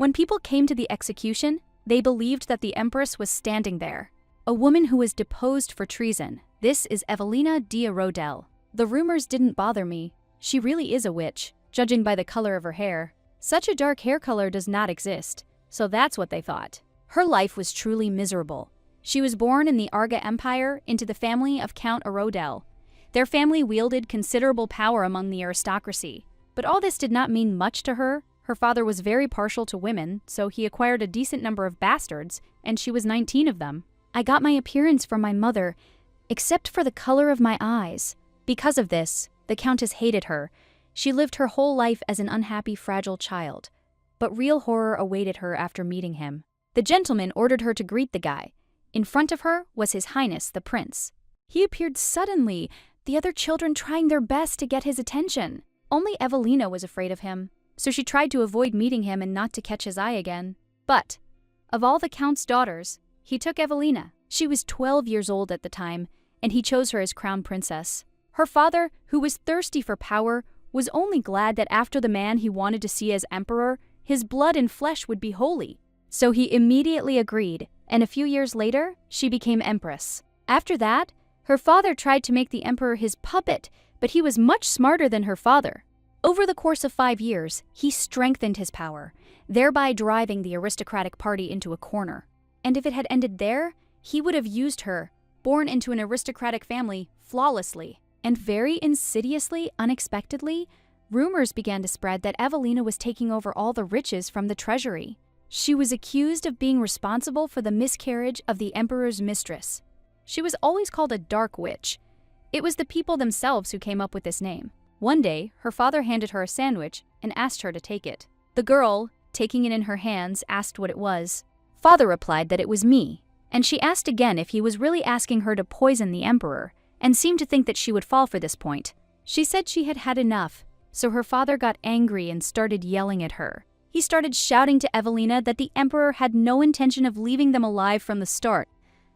When people came to the execution, they believed that the empress was standing there, a woman who was deposed for treason. This is Evelina Rodel. The rumors didn't bother me. She really is a witch, judging by the color of her hair. Such a dark hair color does not exist, so that's what they thought. Her life was truly miserable. She was born in the Arga Empire into the family of Count Arodel. Their family wielded considerable power among the aristocracy. But all this did not mean much to her. Her father was very partial to women, so he acquired a decent number of bastards, and she was 19 of them. I got my appearance from my mother, except for the color of my eyes. Because of this, the Countess hated her. She lived her whole life as an unhappy, fragile child. But real horror awaited her after meeting him. The gentleman ordered her to greet the guy. In front of her was His Highness the Prince. He appeared suddenly, the other children trying their best to get his attention. Only Evelina was afraid of him, so she tried to avoid meeting him and not to catch his eye again. But, of all the Count's daughters, he took Evelina. She was 12 years old at the time, and he chose her as crown princess. Her father, who was thirsty for power, was only glad that after the man he wanted to see as emperor, his blood and flesh would be holy. So he immediately agreed, and a few years later, she became empress. After that, her father tried to make the emperor his puppet, but he was much smarter than her father. Over the course of 5 years, he strengthened his power, thereby driving the aristocratic party into a corner. And if it had ended there, he would have used her, born into an aristocratic family, flawlessly. And very insidiously, unexpectedly, rumors began to spread that Evelina was taking over all the riches from the treasury. She was accused of being responsible for the miscarriage of the emperor's mistress. She was always called a dark witch. It was the people themselves who came up with this name. One day, her father handed her a sandwich and asked her to take it. The girl, taking it in her hands, asked what it was. Father replied that it was me, and she asked again if he was really asking her to poison the emperor, and seemed to think that she would fall for this point. She said she had had enough, so her father got angry and started yelling at her. He started shouting to Evelina that the emperor had no intention of leaving them alive from the start,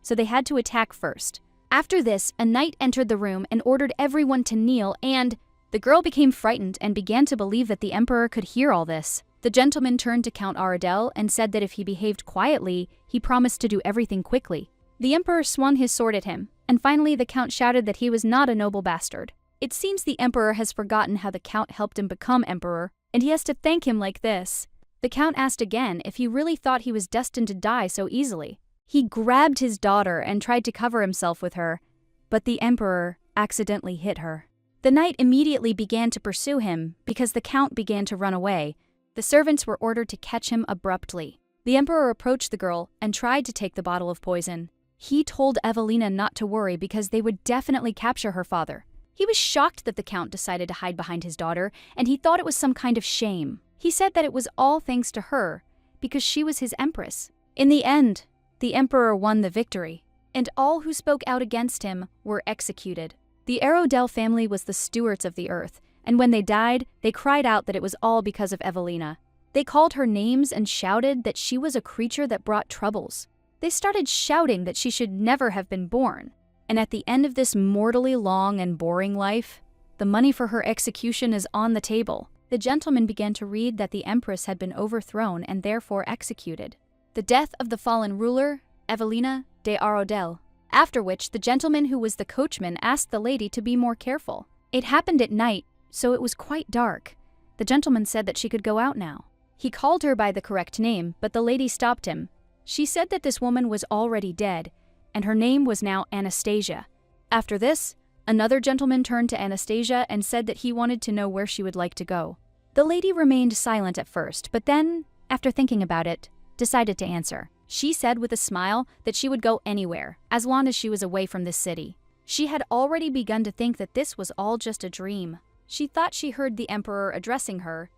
so they had to attack first. After this, a knight entered the room and ordered everyone to kneel, and the girl became frightened and began to believe that the emperor could hear all this. The gentleman turned to Count Aradel and said that if he behaved quietly, he promised to do everything quickly. The emperor swung his sword at him, and finally the count shouted that he was not a noble bastard. It seems the emperor has forgotten how the count helped him become emperor, and he has to thank him like this. The count asked again if he really thought he was destined to die so easily. He grabbed his daughter and tried to cover himself with her, but the emperor accidentally hit her. The knight immediately began to pursue him because the count began to run away. The servants were ordered to catch him abruptly. The emperor approached the girl and tried to take the bottle of poison. He told Evelina not to worry because they would definitely capture her father. He was shocked that the count decided to hide behind his daughter, and he thought it was some kind of shame. He said that it was all thanks to her, because she was his empress. In the end, the emperor won the victory, and all who spoke out against him were executed. The Arodel family was the stewards of the earth, and when they died, they cried out that it was all because of Evelina. They called her names and shouted that she was a creature that brought troubles. They started shouting that she should never have been born. And at the end of this mortally long and boring life, the money for her execution is on the table. The gentleman began to read that the empress had been overthrown and therefore executed. The death of the fallen ruler, Evelina de Arodel. After which, the gentleman who was the coachman asked the lady to be more careful. It happened at night, so it was quite dark. The gentleman said that she could go out now. He called her by the correct name, but the lady stopped him. She said that this woman was already dead, and her name was now Anastasia. After this, another gentleman turned to Anastasia and said that he wanted to know where she would like to go. The lady remained silent at first, but then, after thinking about it, decided to answer. She said with a smile that she would go anywhere, as long as she was away from this city. She had already begun to think that this was all just a dream. She thought she heard the emperor addressing her,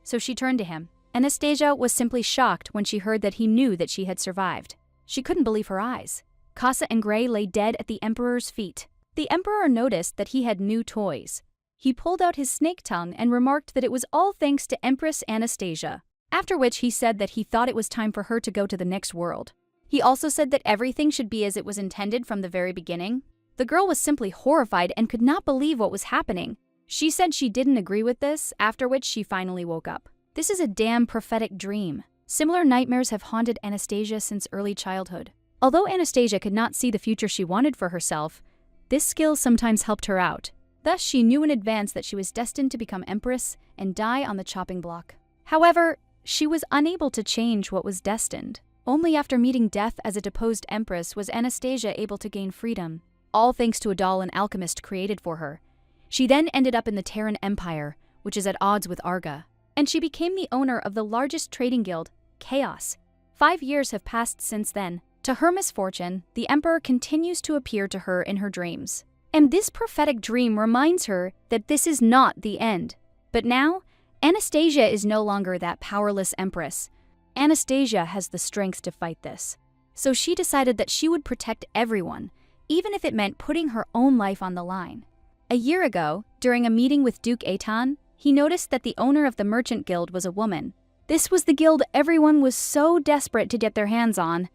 so she turned to him. Anastasia was simply shocked when she heard that he knew that she had survived. She couldn't believe her eyes. Casa and Gray lay dead at the emperor's feet. The emperor noticed that he had new toys. He pulled out his snake tongue and remarked that it was all thanks to Empress Anastasia, after which he said that he thought it was time for her to go to the next world. He also said that everything should be as it was intended from the very beginning. The girl was simply horrified and could not believe what was happening. She said she didn't agree with this, after which she finally woke up. This is a damn prophetic dream. Similar nightmares have haunted Anastasia since early childhood. Although Anastasia could not see the future she wanted for herself, this skill sometimes helped her out. Thus, she knew in advance that she was destined to become empress and die on the chopping block. However, she was unable to change what was destined. Only after meeting death as a deposed empress was Anastasia able to gain freedom, all thanks to a doll an alchemist created for her. She then ended up in the Terran Empire, which is at odds with Arga, and she became the owner of the largest trading guild, Chaos. 5 years have passed since then. To her misfortune, the Emperor continues to appear to her in her dreams. And this prophetic dream reminds her that this is not the end. But now, Anastasia is no longer that powerless empress. Anastasia has the strength to fight this. So she decided that she would protect everyone, even if it meant putting her own life on the line. A year ago, during a meeting with Duke Aton, he noticed that the owner of the Merchant Guild was a woman. This was the guild everyone was so desperate to get their hands on.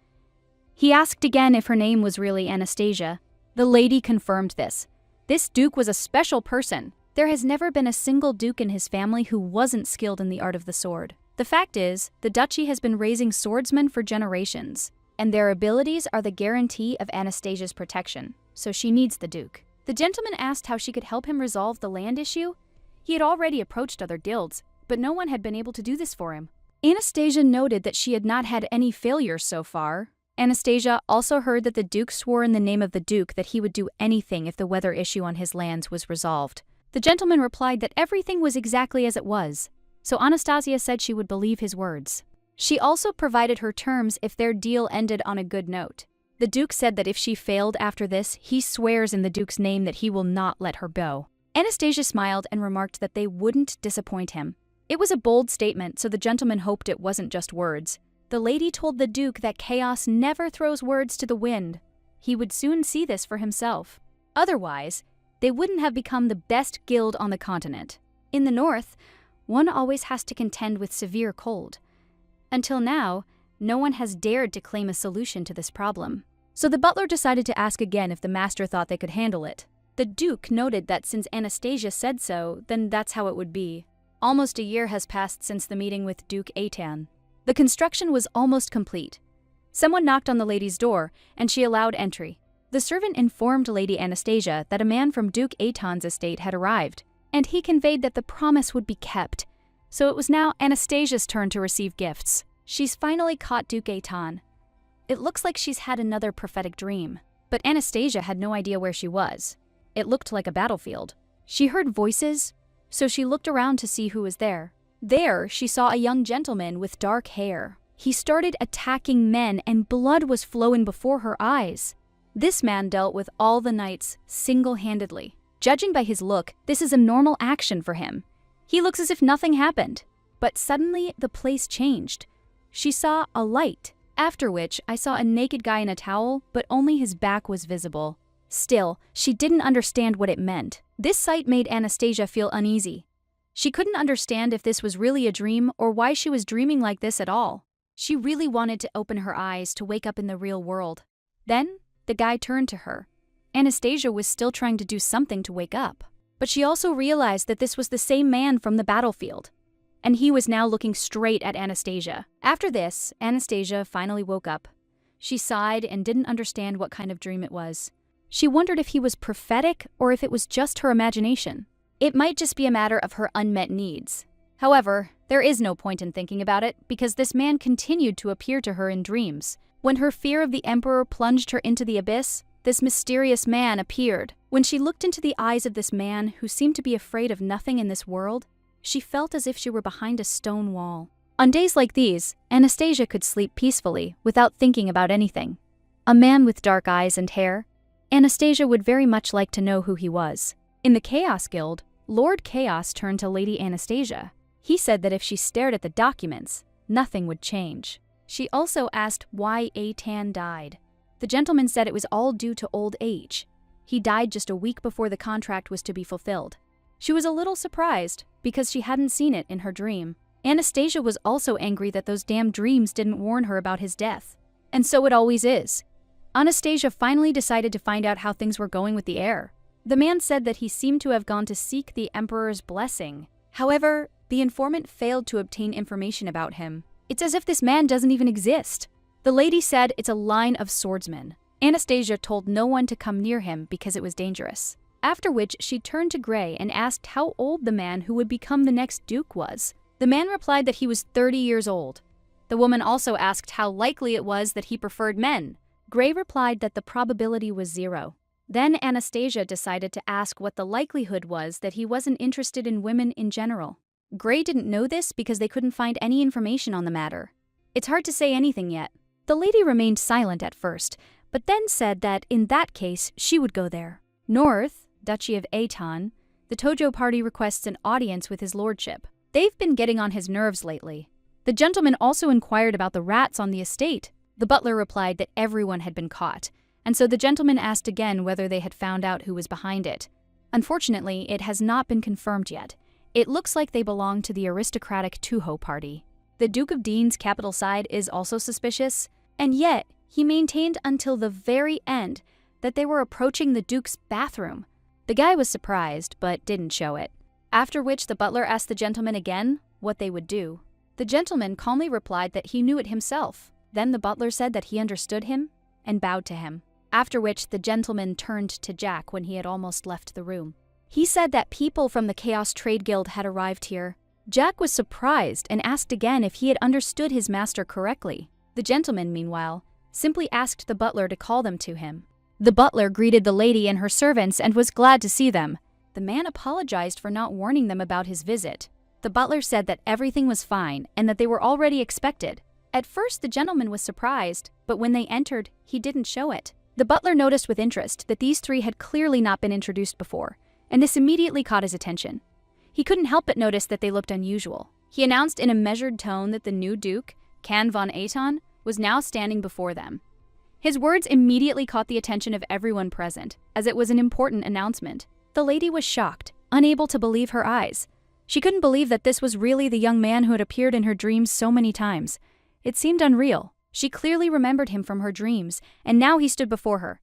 He asked again if her name was really Anastasia. The lady confirmed this. This duke was a special person. There has never been a single duke in his family who wasn't skilled in the art of the sword. The fact is, the duchy has been raising swordsmen for generations, and their abilities are the guarantee of Anastasia's protection, so she needs the duke. The gentleman asked how she could help him resolve the land issue. He had already approached other guilds, but no one had been able to do this for him. Anastasia noted that she had not had any failures so far. Anastasia also heard that the duke swore in the name of the duke that he would do anything if the weather issue on his lands was resolved. The gentleman replied that everything was exactly as it was, so Anastasia said she would believe his words. She also provided her terms if their deal ended on a good note. The duke said that if she failed after this, he swears in the duke's name that he will not let her go. Anastasia smiled and remarked that they wouldn't disappoint him. It was a bold statement, so the gentleman hoped it wasn't just words. The lady told the duke that chaos never throws words to the wind. He would soon see this for himself. Otherwise, they wouldn't have become the best guild on the continent. In the north, one always has to contend with severe cold. Until now, no one has dared to claim a solution to this problem. So the butler decided to ask again if the master thought they could handle it. The duke noted that since Anastasia said so, then that's how it would be. Almost a year has passed since the meeting with Duke Aton. The construction was almost complete. Someone knocked on the lady's door, and she allowed entry. The servant informed Lady Anastasia that a man from Duke Aton's estate had arrived, and he conveyed that the promise would be kept. So it was now Anastasia's turn to receive gifts. She's finally caught Duke Aton. It looks like she's had another prophetic dream, but Anastasia had no idea where she was. It looked like a battlefield. She heard voices, so she looked around to see who was there. There, she saw a young gentleman with dark hair. He started attacking men, and blood was flowing before her eyes. This man dealt with all the knights single-handedly. Judging by his look, this is a normal action for him. He looks as if nothing happened. But suddenly, the place changed. She saw a light, after which I saw a naked guy in a towel, but only his back was visible. Still, she didn't understand what it meant. This sight made Anastasia feel uneasy. She couldn't understand if this was really a dream or why she was dreaming like this at all. She really wanted to open her eyes to wake up in the real world. Then, the guy turned to her. Anastasia was still trying to do something to wake up. But she also realized that this was the same man from the battlefield, and he was now looking straight at Anastasia. After this, Anastasia finally woke up. She sighed and didn't understand what kind of dream it was. She wondered if he was prophetic or if it was just her imagination. It might just be a matter of her unmet needs. However, there is no point in thinking about it because this man continued to appear to her in dreams. When her fear of the Emperor plunged her into the abyss, this mysterious man appeared. When she looked into the eyes of this man, who seemed to be afraid of nothing in this world, she felt as if she were behind a stone wall. On days like these, Anastasia could sleep peacefully without thinking about anything. A man with dark eyes and hair. Anastasia would very much like to know who he was. In the Chaos Guild, Lord Chaos turned to Lady Anastasia. He said that if she stared at the documents, nothing would change. She also asked why Aton died. The gentleman said it was all due to old age. He died just a week before the contract was to be fulfilled. She was a little surprised because she hadn't seen it in her dream. Anastasia was also angry that those damn dreams didn't warn her about his death. And so it always is. Anastasia finally decided to find out how things were going with the heir. The man said that he seemed to have gone to seek the Emperor's blessing. However, the informant failed to obtain information about him. It's as if this man doesn't even exist. The lady said it's a line of swordsmen. Anastasia told no one to come near him because it was dangerous. After which, she turned to Gray and asked how old the man who would become the next duke was. The man replied that he was 30 years old. The woman also asked how likely it was that he preferred men. Gray replied that the probability was 0. Then Anastasia decided to ask what the likelihood was that he wasn't interested in women in general. Gray didn't know this because they couldn't find any information on the matter. It's hard to say anything yet. The lady remained silent at first, but then said that in that case she would go there. North, Duchy of Aton, the Tojo party requests an audience with his lordship. They've been getting on his nerves lately. The gentleman also inquired about the rats on the estate. The butler replied that everyone had been caught, and so the gentleman asked again whether they had found out who was behind it. Unfortunately, it has not been confirmed yet. It looks like they belong to the aristocratic Tuho party. The Duke of Dean's capital side is also suspicious, and yet he maintained until the very end that they were approaching the Duke's bathroom. The guy was surprised, but didn't show it. After which the butler asked the gentleman again what they would do. The gentleman calmly replied that he knew it himself. Then the butler said that he understood him and bowed to him. After which the gentleman turned to Jack when he had almost left the room. He said that people from the Chaos Trade Guild had arrived here. Jack was surprised and asked again if he had understood his master correctly. The gentleman, meanwhile, simply asked the butler to call them to him. The butler greeted the lady and her servants and was glad to see them. The man apologized for not warning them about his visit. The butler said that everything was fine and that they were already expected. At first, the gentleman was surprised, but when they entered, he didn't show it. The butler noticed with interest that these three had clearly not been introduced before, and this immediately caught his attention. He couldn't help but notice that they looked unusual. He announced in a measured tone that the new duke, Can von Aton, was now standing before them. His words immediately caught the attention of everyone present, as it was an important announcement. The lady was shocked, unable to believe her eyes. She couldn't believe that this was really the young man who had appeared in her dreams so many times. It seemed unreal. She clearly remembered him from her dreams, and now he stood before her.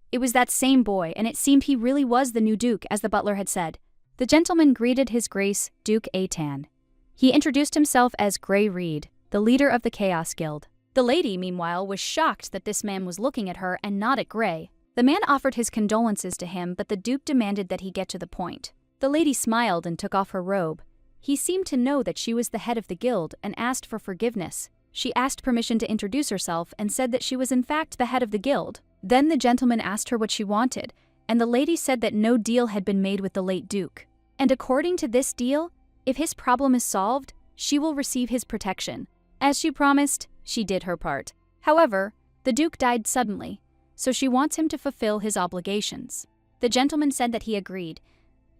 It was that same boy, and it seemed he really was the new duke, as the butler had said. The gentleman greeted His Grace, Duke Atan. He introduced himself as Gray Reed, the leader of the Chaos Guild. The lady, meanwhile, was shocked that this man was looking at her and not at Gray. The man offered his condolences to him, but the duke demanded that he get to the point. The lady smiled and took off her robe. He seemed to know that she was the head of the guild and asked for forgiveness. She asked permission to introduce herself and said that she was in fact the head of the guild. Then the gentleman asked her what she wanted, and the lady said that no deal had been made with the late duke. And according to this deal, if his problem is solved, she will receive his protection. As she promised, she did her part. However, the duke died suddenly, so she wants him to fulfill his obligations. The gentleman said that he agreed.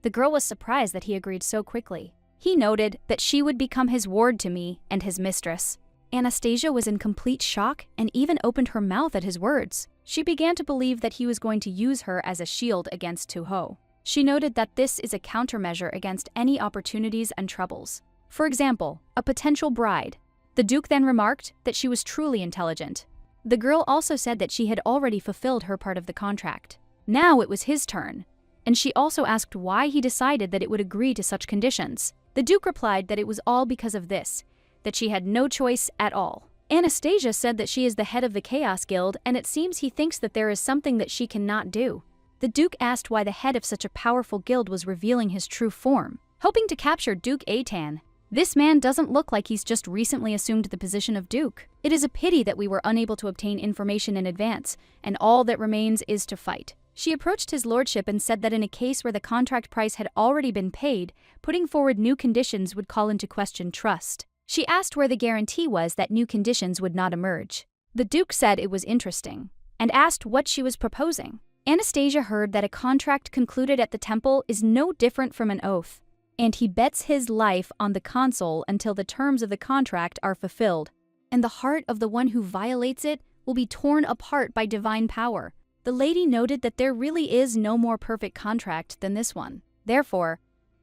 The girl was surprised that he agreed so quickly. He noted that she would become his ward to me and his mistress. Anastasia was in complete shock and even opened her mouth at his words. She began to believe that he was going to use her as a shield against Tuho. She noted that this is a countermeasure against any opportunities and troubles. For example, a potential bride. The duke then remarked that she was truly intelligent. The girl also said that she had already fulfilled her part of the contract. Now it was his turn, and she also asked why he decided that it would agree to such conditions. The duke replied that it was all because of this, that she had no choice at all. Anastasia said that she is the head of the Chaos Guild, and it seems he thinks that there is something that she cannot do. The duke asked why the head of such a powerful guild was revealing his true form, hoping to capture Duke Atan. This man doesn't look like he's just recently assumed the position of duke. It is a pity that we were unable to obtain information in advance, and all that remains is to fight. She approached his lordship and said that in a case where the contract price had already been paid, putting forward new conditions would call into question trust. She asked where the guarantee was that new conditions would not emerge. The duke said it was interesting, and asked what she was proposing. Anastasia heard that a contract concluded at the temple is no different from an oath, and he bets his life on the console until the terms of the contract are fulfilled, and the heart of the one who violates it will be torn apart by divine power. The lady noted that there really is no more perfect contract than this one. Therefore,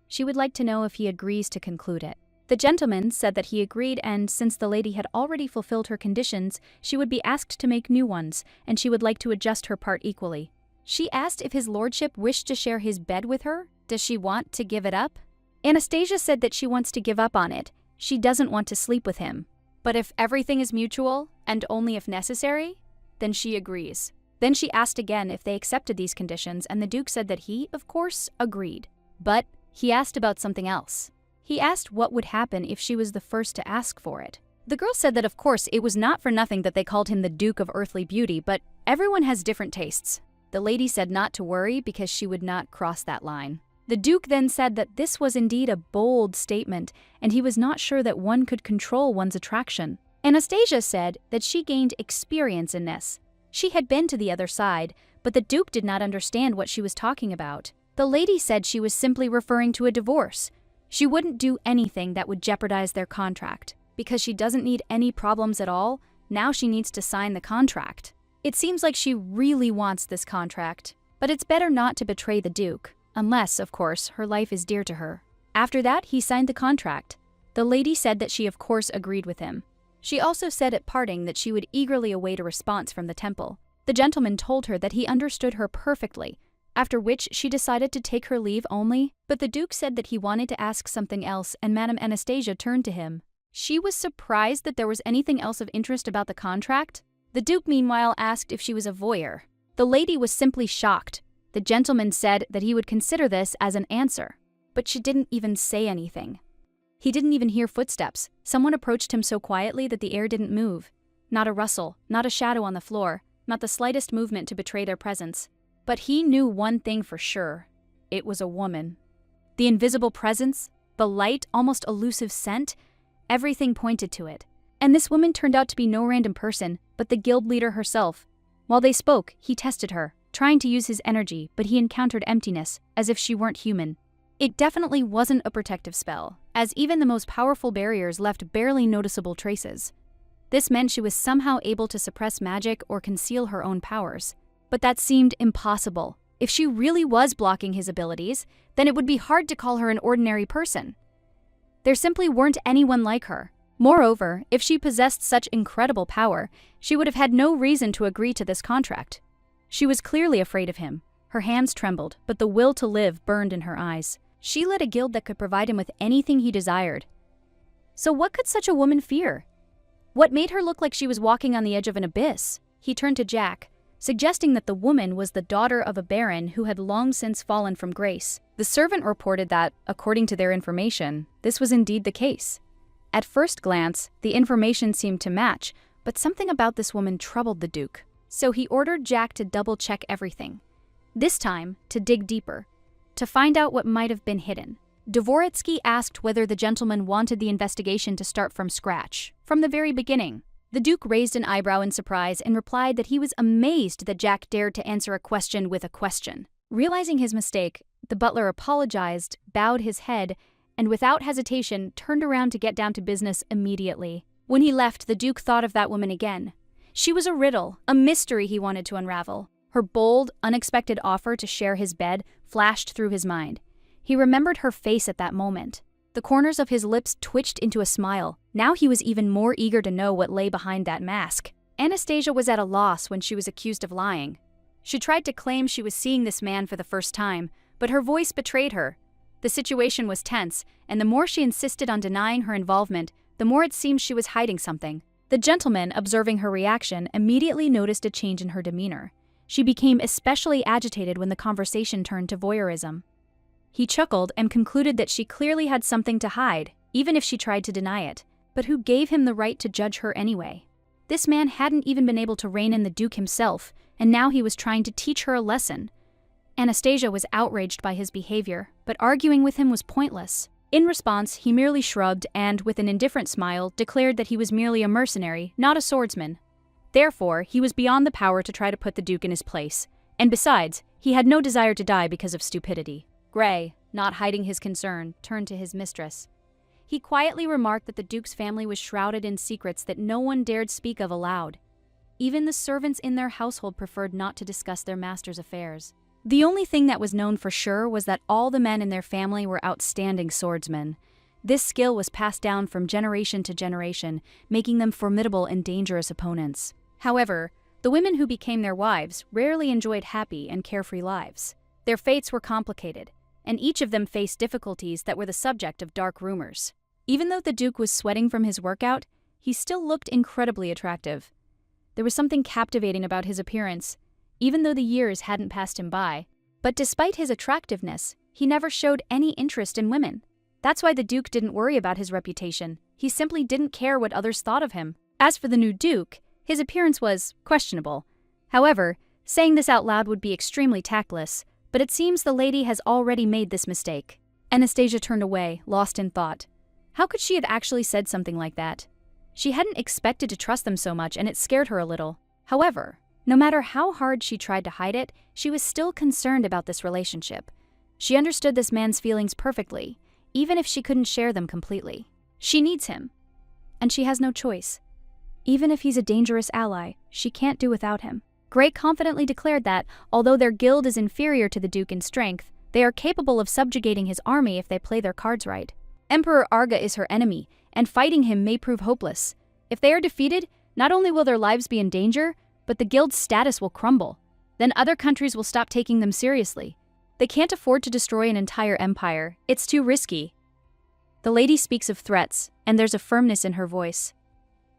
she would like to know if he agrees to conclude it. The gentleman said that he agreed, and since the lady had already fulfilled her conditions, she would be asked to make new ones, and she would like to adjust her part equally. She asked if his lordship wished to share his bed with her. Does she want to give it up? Anastasia said that she wants to give up on it. She doesn't want to sleep with him. But if everything is mutual, and only if necessary, then she agrees. Then she asked again if they accepted these conditions, and the Duke said that he, of course, agreed. But he asked about something else. He asked what would happen if she was the first to ask for it. The girl said that of course it was not for nothing that they called him the Duke of Earthly Beauty, but everyone has different tastes. The lady said not to worry because she would not cross that line. The Duke then said that this was indeed a bold statement, and he was not sure that one could control one's attraction. Anastasia said that she gained experience in this. She had been to the other side, but the Duke did not understand what she was talking about. The lady said she was simply referring to a divorce. She wouldn't do anything that would jeopardize their contract. Because she doesn't need any problems at all, now she needs to sign the contract. It seems like she really wants this contract, but it's better not to betray the Duke, unless, of course, her life is dear to her. After that, he signed the contract. The lady said that she of course agreed with him. She also said at parting that she would eagerly await a response from the temple. The gentleman told her that he understood her perfectly, after which she decided to take her leave only, but the Duke said that he wanted to ask something else, and Madame Anastasia turned to him. She was surprised that there was anything else of interest about the contract. The Duke meanwhile asked if she was a voyeur. The lady was simply shocked. The gentleman said that he would consider this as an answer, but she didn't even say anything. He didn't even hear footsteps. Someone approached him so quietly that the air didn't move. Not a rustle, not a shadow on the floor, not the slightest movement to betray their presence. But he knew one thing for sure. It was a woman. The invisible presence, the light, almost elusive scent, everything pointed to it. And this woman turned out to be no random person, but the guild leader herself. While they spoke, he tested her, trying to use his energy, but he encountered emptiness, as if she weren't human. It definitely wasn't a protective spell, as even the most powerful barriers left barely noticeable traces. This meant she was somehow able to suppress magic or conceal her own powers. But that seemed impossible. If she really was blocking his abilities, then it would be hard to call her an ordinary person. There simply weren't anyone like her. Moreover, if she possessed such incredible power, she would have had no reason to agree to this contract. She was clearly afraid of him. Her hands trembled, but the will to live burned in her eyes. She led a guild that could provide him with anything he desired. So what could such a woman fear? What made her look like she was walking on the edge of an abyss? He turned to Jack, suggesting that the woman was the daughter of a baron who had long since fallen from grace. The servant reported that, according to their information, this was indeed the case. At first glance, the information seemed to match, but something about this woman troubled the Duke. So he ordered Jack to double-check everything. This time, to dig deeper, to find out what might have been hidden. Dvoretsky asked whether the gentleman wanted the investigation to start from scratch, from the very beginning. The Duke raised an eyebrow in surprise and replied that he was amazed that Jack dared to answer a question with a question. Realizing his mistake, the butler apologized, bowed his head, and without hesitation turned around to get down to business immediately. When he left, the Duke thought of that woman again. She was a riddle, a mystery he wanted to unravel. Her bold, unexpected offer to share his bed flashed through his mind. He remembered her face at that moment. The corners of his lips twitched into a smile. Now he was even more eager to know what lay behind that mask. Anastasia was at a loss when she was accused of lying. She tried to claim she was seeing this man for the first time, but her voice betrayed her. The situation was tense, and the more she insisted on denying her involvement, the more it seemed she was hiding something. The gentleman, observing her reaction, immediately noticed a change in her demeanor. She became especially agitated when the conversation turned to voyeurism. He chuckled and concluded that she clearly had something to hide, even if she tried to deny it. But who gave him the right to judge her anyway? This man hadn't even been able to rein in the Duke himself, and now he was trying to teach her a lesson. Anastasia was outraged by his behavior, but arguing with him was pointless. In response, he merely shrugged and, with an indifferent smile, declared that he was merely a mercenary, not a swordsman. Therefore, he was beyond the power to try to put the Duke in his place. And besides, he had no desire to die because of stupidity. Gray, not hiding his concern, turned to his mistress. He quietly remarked that the Duke's family was shrouded in secrets that no one dared speak of aloud. Even the servants in their household preferred not to discuss their master's affairs. The only thing that was known for sure was that all the men in their family were outstanding swordsmen. This skill was passed down from generation to generation, making them formidable and dangerous opponents. However, the women who became their wives rarely enjoyed happy and carefree lives. Their fates were complicated, and each of them faced difficulties that were the subject of dark rumors. Even though the Duke was sweating from his workout, he still looked incredibly attractive. There was something captivating about his appearance, even though the years hadn't passed him by. But despite his attractiveness, he never showed any interest in women. That's why the Duke didn't worry about his reputation. He simply didn't care what others thought of him. As for the new Duke, his appearance was questionable. However, saying this out loud would be extremely tactless, but it seems the lady has already made this mistake. Anastasia turned away, lost in thought. How could she have actually said something like that? She hadn't expected to trust them so much, and it scared her a little. However, no matter how hard she tried to hide it, she was still concerned about this relationship. She understood this man's feelings perfectly, even if she couldn't share them completely. She needs him, and she has no choice. Even if he's a dangerous ally, she can't do without him. Gray confidently declared that, although their guild is inferior to the Duke in strength, they are capable of subjugating his army if they play their cards right. Emperor Arga is her enemy, and fighting him may prove hopeless. If they are defeated, not only will their lives be in danger, but the guild's status will crumble. Then other countries will stop taking them seriously. They can't afford to destroy an entire empire. It's too risky. The lady speaks of threats, and there's a firmness in her voice.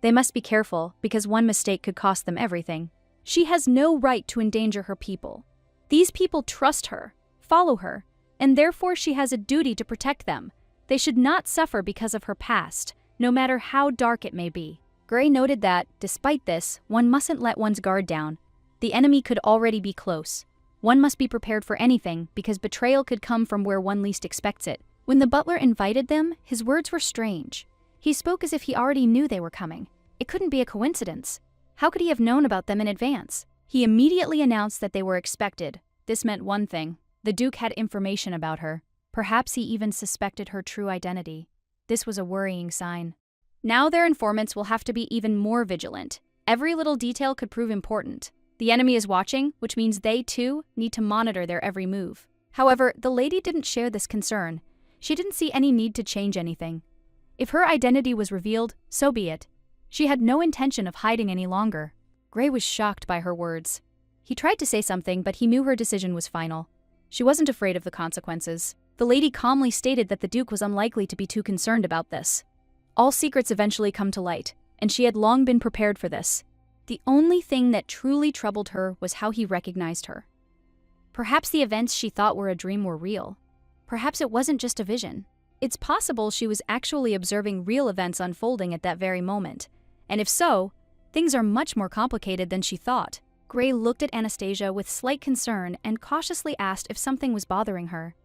They must be careful, because one mistake could cost them everything. She has no right to endanger her people. These people trust her, follow her, and therefore she has a duty to protect them. They should not suffer because of her past, no matter how dark it may be. Gray noted that, despite this, one mustn't let one's guard down. The enemy could already be close. One must be prepared for anything, because betrayal could come from where one least expects it. When the butler invited them, his words were strange. He spoke as if he already knew they were coming. It couldn't be a coincidence. How could he have known about them in advance? He immediately announced that they were expected. This meant one thing. The Duke had information about her. Perhaps he even suspected her true identity. This was a worrying sign. Now their informants will have to be even more vigilant. Every little detail could prove important. The enemy is watching, which means they, too, need to monitor their every move. However, the lady didn't share this concern. She didn't see any need to change anything. If her identity was revealed, so be it. She had no intention of hiding any longer. Gray was shocked by her words. He tried to say something, but he knew her decision was final. She wasn't afraid of the consequences. The lady calmly stated that the Duke was unlikely to be too concerned about this. All secrets eventually come to light, and she had long been prepared for this. The only thing that truly troubled her was how he recognized her. Perhaps the events she thought were a dream were real. Perhaps it wasn't just a vision. It's possible she was actually observing real events unfolding at that very moment. And if so, things are much more complicated than she thought. Gray looked at Anastasia with slight concern and cautiously asked if something was bothering her.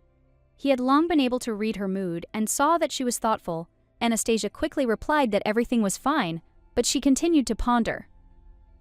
He had long been able to read her mood and saw that she was thoughtful. Anastasia quickly replied that everything was fine, but she continued to ponder.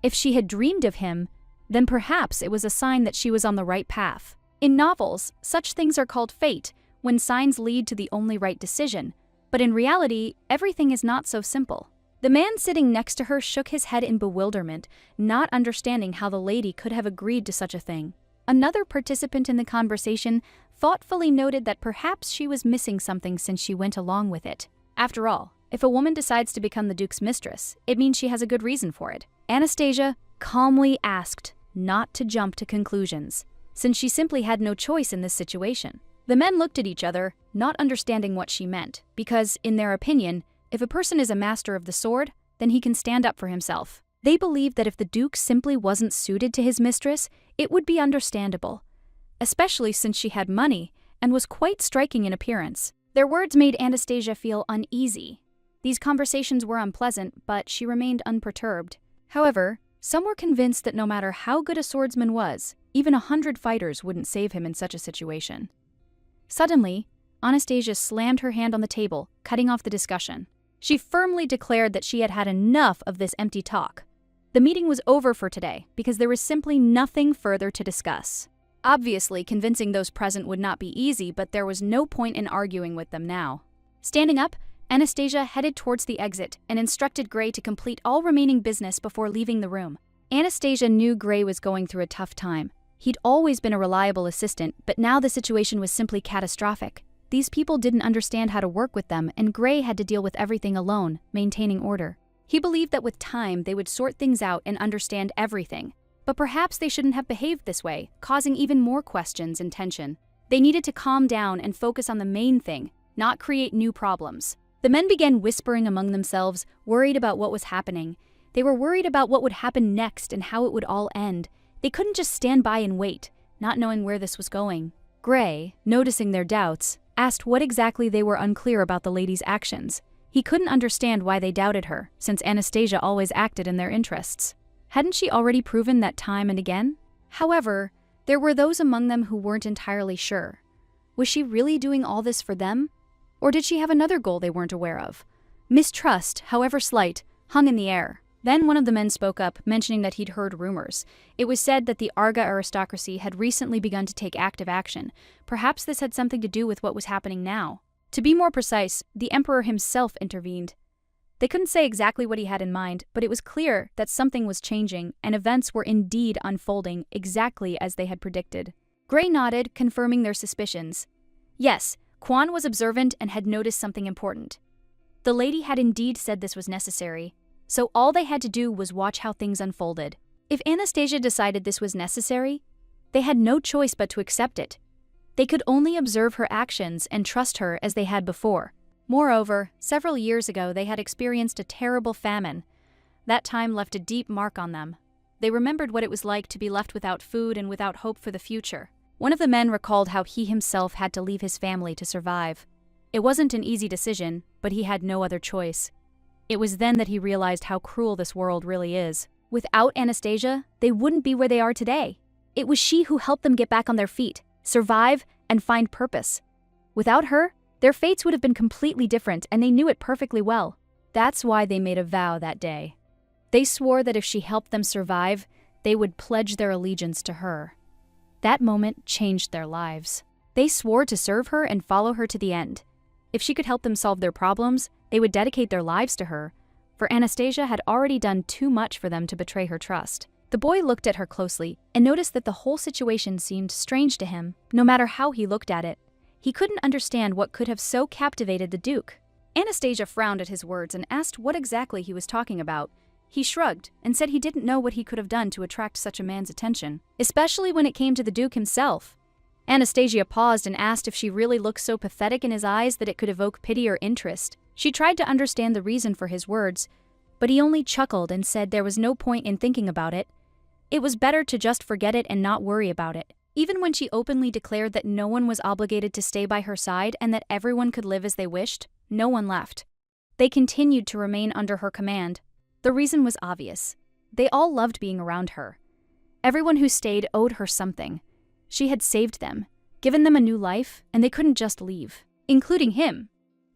If she had dreamed of him, then perhaps it was a sign that she was on the right path. In novels, such things are called fate, when signs lead to the only right decision. But in reality, everything is not so simple. The man sitting next to her shook his head in bewilderment, not understanding how the lady could have agreed to such a thing. Another participant in the conversation thoughtfully noted that perhaps she was missing something since she went along with it. After all, if a woman decides to become the Duke's mistress, it means she has a good reason for it. Anastasia calmly asked not to jump to conclusions, since she simply had no choice in this situation. The men looked at each other, not understanding what she meant, because, in their opinion, if a person is a master of the sword, then he can stand up for himself. They believed that if the Duke simply wasn't suited to his mistress, it would be understandable, especially since she had money and was quite striking in appearance. Their words made Anastasia feel uneasy. These conversations were unpleasant, but she remained unperturbed. However, some were convinced that no matter how good a swordsman was, even 100 fighters wouldn't save him in such a situation. Suddenly, Anastasia slammed her hand on the table, cutting off the discussion. She firmly declared that she had had enough of this empty talk. The meeting was over for today because there was simply nothing further to discuss. Obviously, convincing those present would not be easy, but there was no point in arguing with them now. Standing up, Anastasia headed towards the exit and instructed Gray to complete all remaining business before leaving the room. Anastasia knew Gray was going through a tough time. He'd always been a reliable assistant, but now the situation was simply catastrophic. These people didn't understand how to work with them, and Gray had to deal with everything alone, maintaining order. He believed that with time, they would sort things out and understand everything. But perhaps they shouldn't have behaved this way, causing even more questions and tension. They needed to calm down and focus on the main thing, not create new problems. The men began whispering among themselves, worried about what was happening. They were worried about what would happen next and how it would all end. They couldn't just stand by and wait, not knowing where this was going. Gray, noticing their doubts, asked what exactly they were unclear about the lady's actions. He couldn't understand why they doubted her, since Anastasia always acted in their interests. Hadn't she already proven that time and again? However, there were those among them who weren't entirely sure. Was she really doing all this for them? Or did she have another goal they weren't aware of? Mistrust, however slight, hung in the air. Then one of the men spoke up, mentioning that he'd heard rumors. It was said that the Arga aristocracy had recently begun to take active action. Perhaps this had something to do with what was happening now. To be more precise, the emperor himself intervened. They couldn't say exactly what he had in mind, but it was clear that something was changing, and events were indeed unfolding exactly as they had predicted. Gray nodded, confirming their suspicions. Yes, Quan was observant and had noticed something important. The lady had indeed said this was necessary, so all they had to do was watch how things unfolded. If Anastasia decided this was necessary, they had no choice but to accept it. They could only observe her actions and trust her as they had before. Moreover, several years ago they had experienced a terrible famine. That time left a deep mark on them. They remembered what it was like to be left without food and without hope for the future. One of the men recalled how he himself had to leave his family to survive. It wasn't an easy decision, but he had no other choice. It was then that he realized how cruel this world really is. Without Anastasia, they wouldn't be where they are today. It was she who helped them get back on their feet, survive, and find purpose. Without her, their fates would have been completely different, and they knew it perfectly well. That's why they made a vow that day. They swore that if she helped them survive, they would pledge their allegiance to her. That moment changed their lives. They swore to serve her and follow her to the end. If she could help them solve their problems, they would dedicate their lives to her, for Anastasia had already done too much for them to betray her trust. The boy looked at her closely and noticed that the whole situation seemed strange to him, no matter how he looked at it. He couldn't understand what could have so captivated the Duke. Anastasia frowned at his words and asked what exactly he was talking about. He shrugged and said he didn't know what he could have done to attract such a man's attention, especially when it came to the Duke himself. Anastasia paused and asked if she really looked so pathetic in his eyes that it could evoke pity or interest. She tried to understand the reason for his words, but he only chuckled and said there was no point in thinking about it. It was better to just forget it and not worry about it. Even when she openly declared that no one was obligated to stay by her side and that everyone could live as they wished, no one left. They continued to remain under her command. The reason was obvious. They all loved being around her. Everyone who stayed owed her something. She had saved them, given them a new life, and they couldn't just leave, including him.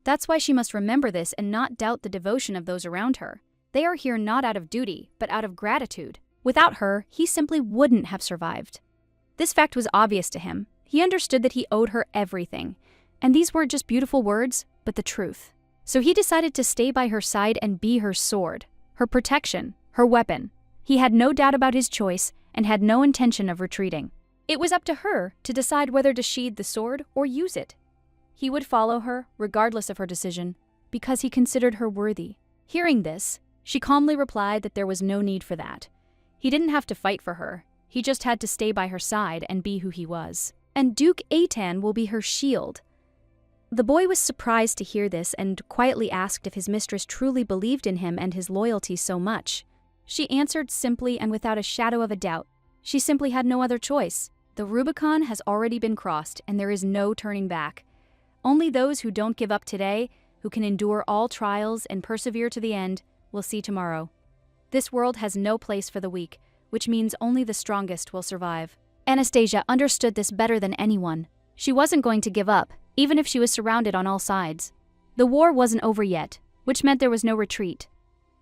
That's why she must remember this and not doubt the devotion of those around her. They are here not out of duty, but out of gratitude. Without her, he simply wouldn't have survived. This fact was obvious to him. He understood that he owed her everything. And these weren't just beautiful words, but the truth. So he decided to stay by her side and be her sword, her protection, her weapon. He had no doubt about his choice and had no intention of retreating. It was up to her to decide whether to sheathe the sword or use it. He would follow her, regardless of her decision, because he considered her worthy. Hearing this, she calmly replied that there was no need for that. He didn't have to fight for her. He just had to stay by her side and be who he was. And Duke Aitan will be her shield. The boy was surprised to hear this and quietly asked if his mistress truly believed in him and his loyalty so much. She answered simply and without a shadow of a doubt. She simply had no other choice. The Rubicon has already been crossed and there is no turning back. Only those who don't give up today, who can endure all trials and persevere to the end, will see tomorrow. This world has no place for the weak, which means only the strongest will survive. Anastasia understood this better than anyone. She wasn't going to give up, even if she was surrounded on all sides. The war wasn't over yet, which meant there was no retreat.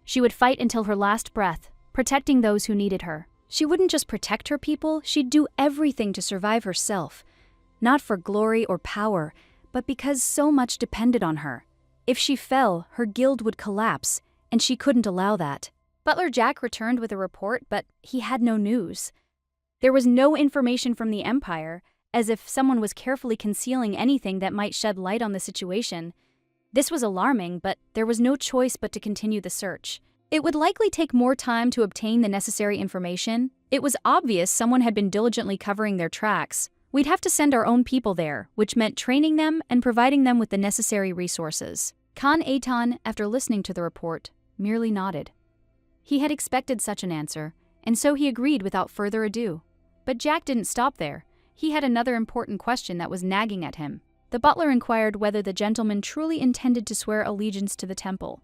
She would fight until her last breath, protecting those who needed her. She wouldn't just protect her people, she'd do everything to survive herself. Not for glory or power, but because so much depended on her. If she fell, her guild would collapse, and she couldn't allow that. Butler Jack returned with a report, but he had no news. There was no information from the Empire, as if someone was carefully concealing anything that might shed light on the situation. This was alarming, but there was no choice but to continue the search. It would likely take more time to obtain the necessary information. It was obvious someone had been diligently covering their tracks. We'd have to send our own people there, which meant training them and providing them with the necessary resources. Khan Aton, after listening to the report, merely nodded. He had expected such an answer, and so he agreed without further ado. But Jack didn't stop there. He had another important question that was nagging at him. The butler inquired whether the gentleman truly intended to swear allegiance to the temple.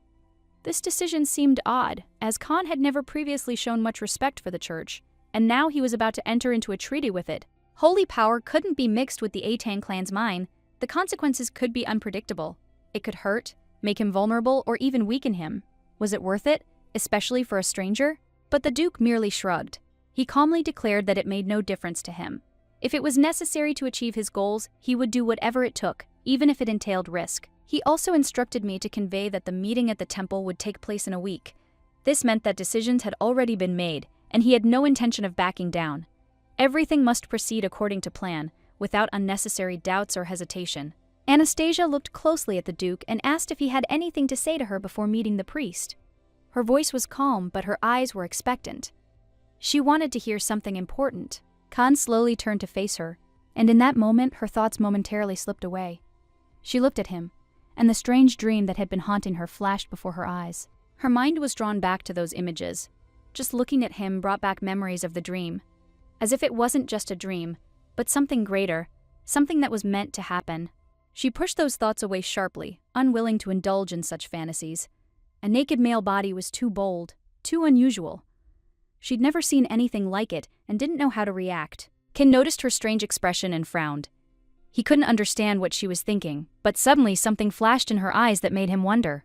This decision seemed odd, as Khan had never previously shown much respect for the church, and now he was about to enter into a treaty with it. Holy power couldn't be mixed with the Atan clan's mine. The consequences could be unpredictable. It could hurt, make him vulnerable, or even weaken him. Was it worth it, especially for a stranger? But the Duke merely shrugged. He calmly declared that it made no difference to him. If it was necessary to achieve his goals, he would do whatever it took, even if it entailed risk. He also instructed me to convey that the meeting at the temple would take place in a week. This meant that decisions had already been made, and he had no intention of backing down. Everything must proceed according to plan, without unnecessary doubts or hesitation. Anastasia looked closely at the Duke and asked if he had anything to say to her before meeting the priest. Her voice was calm, but her eyes were expectant. She wanted to hear something important. Khan slowly turned to face her, and in that moment her thoughts momentarily slipped away. She looked at him, and the strange dream that had been haunting her flashed before her eyes. Her mind was drawn back to those images. Just looking at him brought back memories of the dream, as if it wasn't just a dream, but something greater, something that was meant to happen. She pushed those thoughts away sharply, unwilling to indulge in such fantasies. A naked male body was too bold, too unusual. She'd never seen anything like it and didn't know how to react. Ken noticed her strange expression and frowned. He couldn't understand what she was thinking, but suddenly something flashed in her eyes that made him wonder.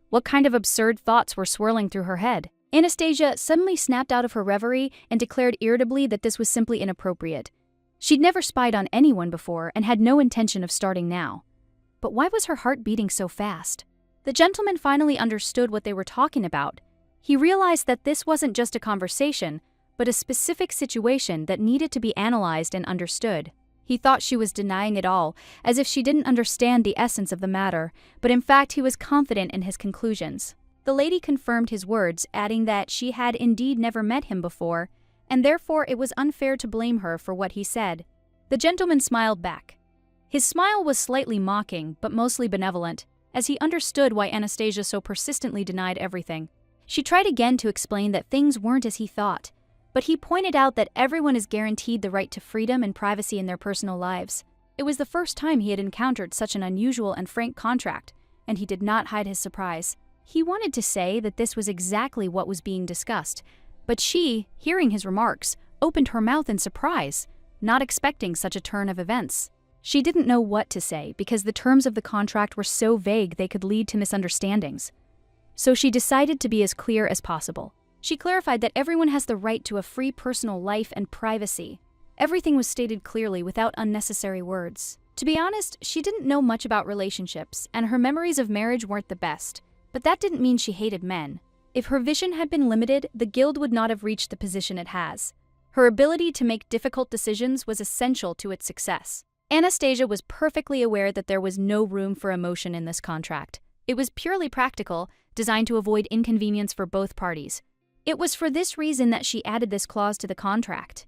What kind of absurd thoughts were swirling through her head? Anastasia suddenly snapped out of her reverie and declared irritably that this was simply inappropriate. She'd never spied on anyone before and had no intention of starting now. But why was her heart beating so fast? The gentleman finally understood what they were talking about. He realized that this wasn't just a conversation, but a specific situation that needed to be analyzed and understood. He thought she was denying it all, as if she didn't understand the essence of the matter, but in fact he was confident in his conclusions. The lady confirmed his words, adding that she had indeed never met him before, and therefore it was unfair to blame her for what he said. The gentleman smiled back. His smile was slightly mocking, but mostly benevolent, as he understood why Anastasia so persistently denied everything. She tried again to explain that things weren't as he thought, but he pointed out that everyone is guaranteed the right to freedom and privacy in their personal lives. It was the first time he had encountered such an unusual and frank contract, and he did not hide his surprise. He wanted to say that this was exactly what was being discussed, but she, hearing his remarks, opened her mouth in surprise, not expecting such a turn of events. She didn't know what to say because the terms of the contract were so vague they could lead to misunderstandings. So she decided to be as clear as possible. She clarified that everyone has the right to a free personal life and privacy. Everything was stated clearly without unnecessary words. To be honest, she didn't know much about relationships, and her memories of marriage weren't the best. But that didn't mean she hated men. If her vision had been limited, the guild would not have reached the position it has. Her ability to make difficult decisions was essential to its success. Anastasia was perfectly aware that there was no room for emotion in this contract. It was purely practical, designed to avoid inconvenience for both parties. It was for this reason that she added this clause to the contract.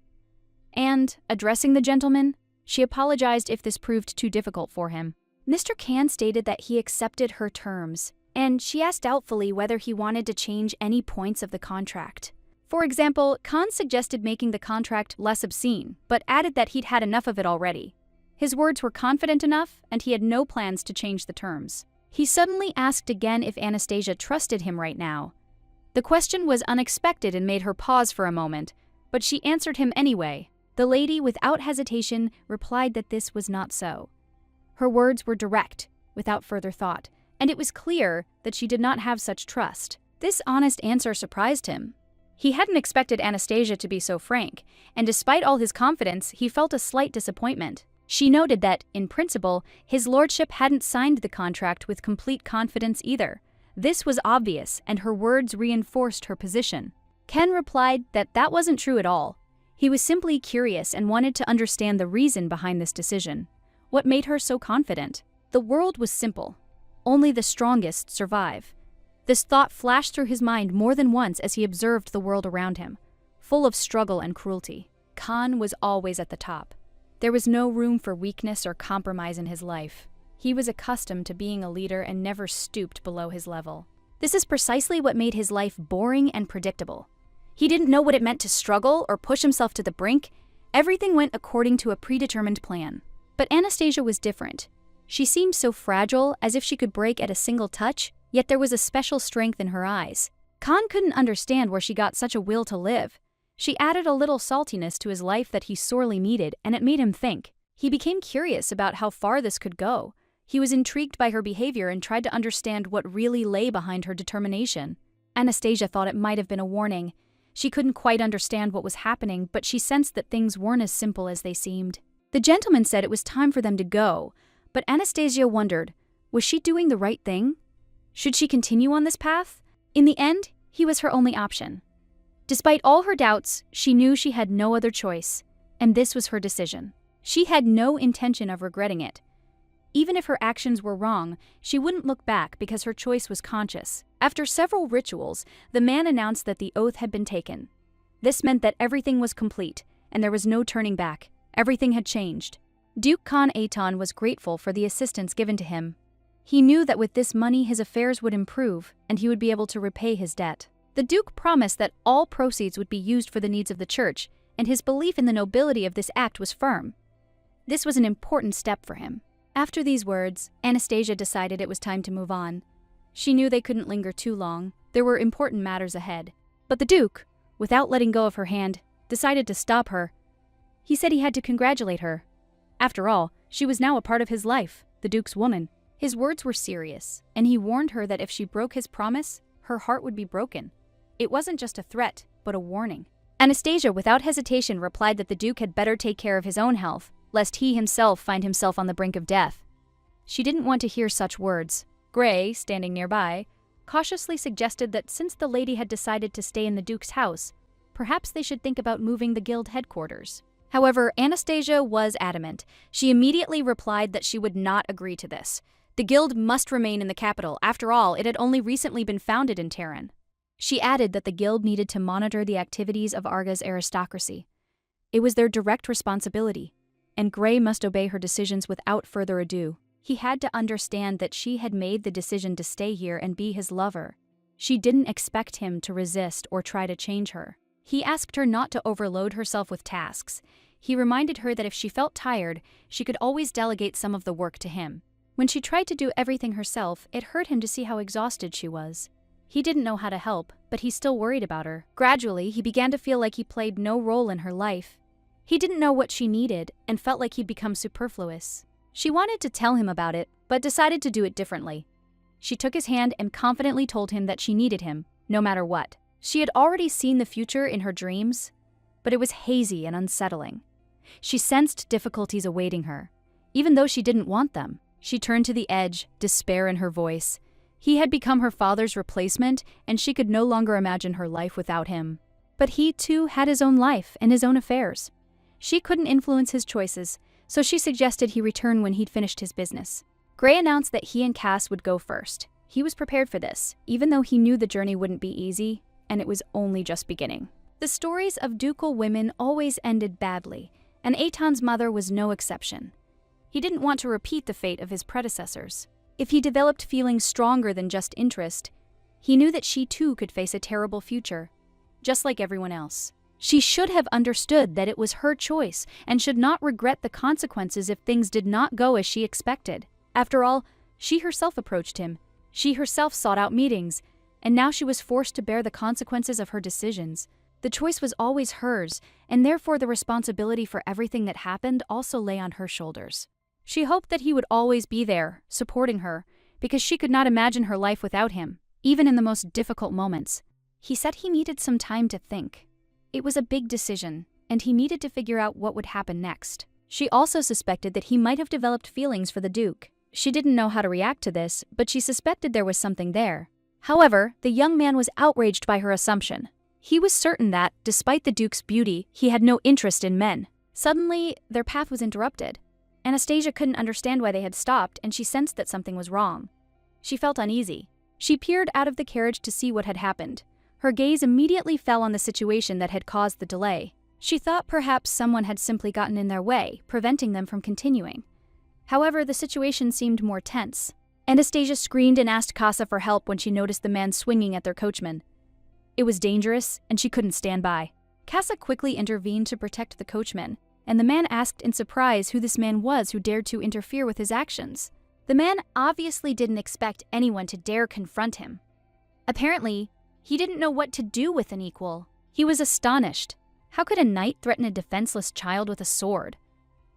And, addressing the gentleman, she apologized if this proved too difficult for him. Mr. Can stated that he accepted her terms, and she asked doubtfully whether he wanted to change any points of the contract. For example, Khan suggested making the contract less obscene, but added that he'd had enough of it already. His words were confident enough, and he had no plans to change the terms. He suddenly asked again if Anastasia trusted him right now. The question was unexpected and made her pause for a moment, but she answered him anyway. The lady, without hesitation, replied that this was not so. Her words were direct, without further thought, and it was clear that she did not have such trust. This honest answer surprised him. He hadn't expected Anastasia to be so frank, and despite all his confidence, he felt a slight disappointment. She noted that, in principle, his lordship hadn't signed the contract with complete confidence either. This was obvious, and her words reinforced her position. Ken replied that that wasn't true at all. He was simply curious and wanted to understand the reason behind this decision. What made her so confident? The world was simple. Only the strongest survive. This thought flashed through his mind more than once as he observed the world around him, full of struggle and cruelty. Khan was always at the top. There was no room for weakness or compromise in his life. He was accustomed to being a leader and never stooped below his level. This is precisely what made his life boring and predictable. He didn't know what it meant to struggle or push himself to the brink. Everything went according to a predetermined plan. But Anastasia was different. She seemed so fragile, as if she could break at a single touch, yet there was a special strength in her eyes. Khan couldn't understand where she got such a will to live. She added a little saltiness to his life that he sorely needed, and it made him think. He became curious about how far this could go. He was intrigued by her behavior and tried to understand what really lay behind her determination. Anastasia thought it might have been a warning. She couldn't quite understand what was happening, but she sensed that things weren't as simple as they seemed. The gentleman said it was time for them to go, but Anastasia wondered, was she doing the right thing? Should she continue on this path? In the end, he was her only option. Despite all her doubts, she knew she had no other choice, and this was her decision. She had no intention of regretting it. Even if her actions were wrong, she wouldn't look back because her choice was conscious. After several rituals, the man announced that the oath had been taken. This meant that everything was complete, and there was no turning back. Everything had changed. Duke Khan Aton was grateful for the assistance given to him. He knew that with this money his affairs would improve, and he would be able to repay his debt. The Duke promised that all proceeds would be used for the needs of the church, and his belief in the nobility of this act was firm. This was an important step for him. After these words, Anastasia decided it was time to move on. She knew they couldn't linger too long. There were important matters ahead. But the Duke, without letting go of her hand, decided to stop her. He said he had to congratulate her. After all, she was now a part of his life, the Duke's woman. His words were serious, and he warned her that if she broke his promise, her heart would be broken. It wasn't just a threat, but a warning. Anastasia, without hesitation, replied that the Duke had better take care of his own health, lest he himself find himself on the brink of death. She didn't want to hear such words. Gray, standing nearby, cautiously suggested that since the lady had decided to stay in the Duke's house, perhaps they should think about moving the guild headquarters. However, Anastasia was adamant. She immediately replied that she would not agree to this. The guild must remain in the capital. After all, it had only recently been founded in Terran. She added that the guild needed to monitor the activities of Arga's aristocracy. It was their direct responsibility, and Gray must obey her decisions without further ado. He had to understand that she had made the decision to stay here and be his lover. She didn't expect him to resist or try to change her. He asked her not to overload herself with tasks. He reminded her that if she felt tired, she could always delegate some of the work to him. When she tried to do everything herself, it hurt him to see how exhausted she was. He didn't know how to help, but he still worried about her. Gradually, he began to feel like he played no role in her life. He didn't know what she needed and felt like he'd become superfluous. She wanted to tell him about it, but decided to do it differently. She took his hand and confidently told him that she needed him, no matter what. She had already seen the future in her dreams, but it was hazy and unsettling. She sensed difficulties awaiting her, even though she didn't want them. She turned to the edge, despair in her voice. He had become her father's replacement, and she could no longer imagine her life without him. But he, too, had his own life and his own affairs. She couldn't influence his choices, so she suggested he return when he'd finished his business. Gray announced that he and Cass would go first. He was prepared for this, even though he knew the journey wouldn't be easy, and it was only just beginning. The stories of ducal women always ended badly, and Aton's mother was no exception. He didn't want to repeat the fate of his predecessors. If he developed feelings stronger than just interest, he knew that she too could face a terrible future, just like everyone else. She should have understood that it was her choice and should not regret the consequences if things did not go as she expected. After all, she herself approached him. She herself sought out meetings, and now she was forced to bear the consequences of her decisions. The choice was always hers, and therefore the responsibility for everything that happened also lay on her shoulders. She hoped that he would always be there, supporting her, because she could not imagine her life without him, even in the most difficult moments. He said he needed some time to think. It was a big decision, and he needed to figure out what would happen next. She also suspected that he might have developed feelings for the Duke. She didn't know how to react to this, but she suspected there was something there. However, the young man was outraged by her assumption. He was certain that, despite the Duke's beauty, he had no interest in men. Suddenly, their path was interrupted. Anastasia couldn't understand why they had stopped, and she sensed that something was wrong. She felt uneasy. She peered out of the carriage to see what had happened. Her gaze immediately fell on the situation that had caused the delay. She thought perhaps someone had simply gotten in their way, preventing them from continuing. However, the situation seemed more tense. Anastasia screamed and asked Casa for help when she noticed the man swinging at their coachman. It was dangerous, and she couldn't stand by. Casa quickly intervened to protect the coachman, and the man asked in surprise who this man was who dared to interfere with his actions. The man obviously didn't expect anyone to dare confront him. Apparently, he didn't know what to do with an equal. He was astonished. How could a knight threaten a defenseless child with a sword?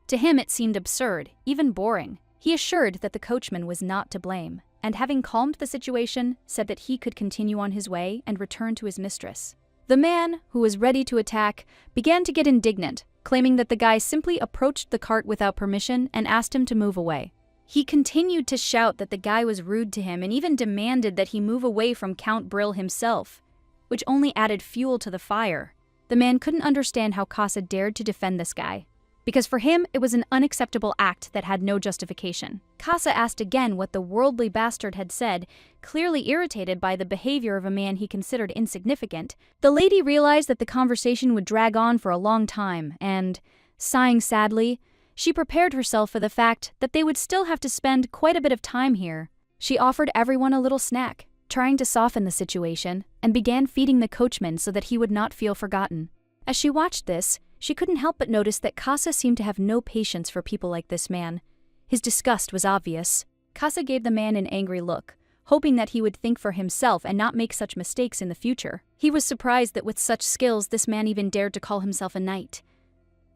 To him it seemed absurd, even boring. He assured that the coachman was not to blame, and having calmed the situation, said that he could continue on his way and return to his mistress. The man, who was ready to attack, began to get indignant, claiming that the guy simply approached the cart without permission and asked him to move away. He continued to shout that the guy was rude to him and even demanded that he move away from Count Brill himself, which only added fuel to the fire. The man couldn't understand how Casa dared to defend this guy, because for him it was an unacceptable act that had no justification. Casa asked again what the worldly bastard had said, clearly irritated by the behavior of a man he considered insignificant. The lady realized that the conversation would drag on for a long time and, sighing sadly, she prepared herself for the fact that they would still have to spend quite a bit of time here. She offered everyone a little snack, trying to soften the situation, and began feeding the coachman so that he would not feel forgotten. As she watched this, she couldn't help but notice that Casa seemed to have no patience for people like this man. His disgust was obvious. Casa gave the man an angry look, hoping that he would think for himself and not make such mistakes in the future. He was surprised that with such skills this man even dared to call himself a knight.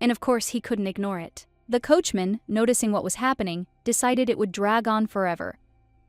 And of course he couldn't ignore it. The coachman, noticing what was happening, decided it would drag on forever.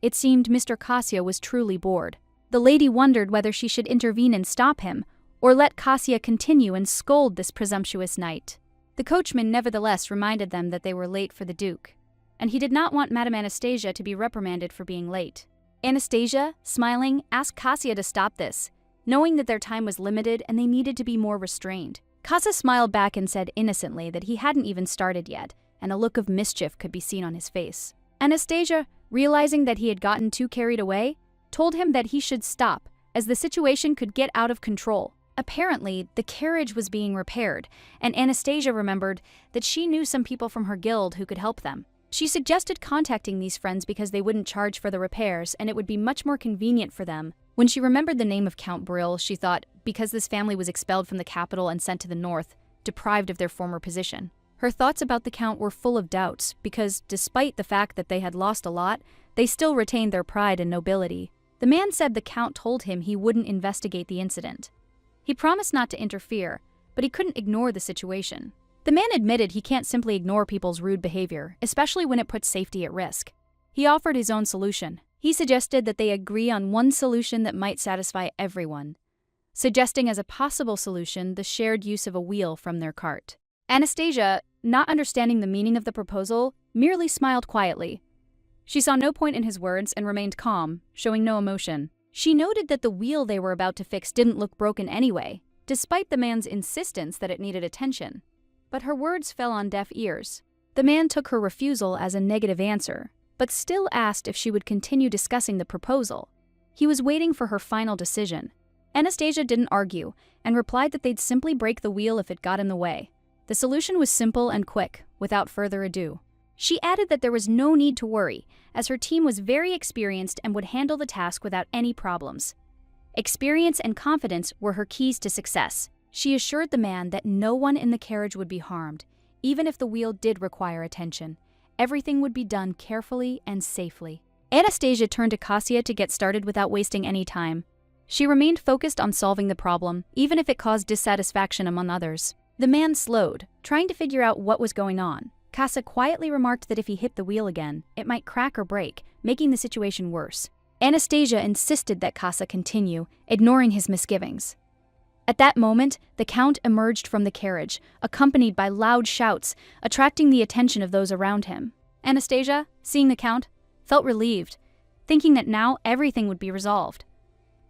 It seemed Mr. Cassia was truly bored. The lady wondered whether she should intervene and stop him, or let Cassia continue and scold this presumptuous knight. The coachman nevertheless reminded them that they were late for the Duke, and he did not want Madame Anastasia to be reprimanded for being late. Anastasia, smiling, asked Cassia to stop this, knowing that their time was limited and they needed to be more restrained. Casa smiled back and said innocently that he hadn't even started yet, and a look of mischief could be seen on his face. Anastasia, realizing that he had gotten too carried away, told him that he should stop, as the situation could get out of control. Apparently, the carriage was being repaired, and Anastasia remembered that she knew some people from her guild who could help them. She suggested contacting these friends because they wouldn't charge for the repairs and it would be much more convenient for them. When she remembered the name of Count Brill, she thought, because this family was expelled from the capital and sent to the north, deprived of their former position. Her thoughts about the Count were full of doubts because, despite the fact that they had lost a lot, they still retained their pride and nobility. The man said the Count told him he wouldn't investigate the incident. He promised not to interfere, but he couldn't ignore the situation. The man admitted he can't simply ignore people's rude behavior, especially when it puts safety at risk. He offered his own solution. He suggested that they agree on one solution that might satisfy everyone, suggesting as a possible solution the shared use of a wheel from their cart. Anastasia, not understanding the meaning of the proposal, merely smiled quietly. She saw no point in his words and remained calm, showing no emotion. She noted that the wheel they were about to fix didn't look broken anyway, despite the man's insistence that it needed attention. But her words fell on deaf ears. The man took her refusal as a negative answer, but still asked if she would continue discussing the proposal. He was waiting for her final decision. Anastasia didn't argue, and replied that they'd simply break the wheel if it got in the way. The solution was simple and quick, without further ado. She added that there was no need to worry, as her team was very experienced and would handle the task without any problems. Experience and confidence were her keys to success. She assured the man that no one in the carriage would be harmed, even if the wheel did require attention. Everything would be done carefully and safely. Anastasia turned to Cassia to get started without wasting any time. She remained focused on solving the problem, even if it caused dissatisfaction among others. The man slowed, trying to figure out what was going on. Casa quietly remarked that if he hit the wheel again, it might crack or break, making the situation worse. Anastasia insisted that Casa continue, ignoring his misgivings. At that moment, the Count emerged from the carriage, accompanied by loud shouts, attracting the attention of those around him. Anastasia, seeing the Count, felt relieved, thinking that now everything would be resolved.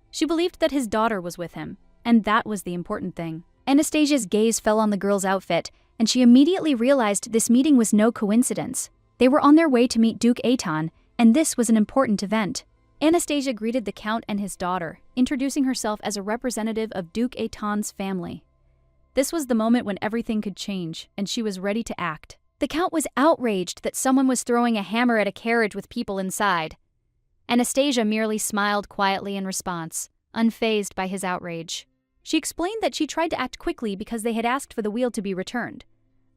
She believed that his daughter was with him, and that was the important thing. Anastasia's gaze fell on the girl's outfit, and she immediately realized this meeting was no coincidence. They were on their way to meet Duke Aton, and this was an important event. Anastasia greeted the Count and his daughter, introducing herself as a representative of Duke Aton's family. This was the moment when everything could change, and she was ready to act. The Count was outraged that someone was throwing a hammer at a carriage with people inside. Anastasia merely smiled quietly in response, unfazed by his outrage. She explained that she tried to act quickly because they had asked for the wheel to be returned.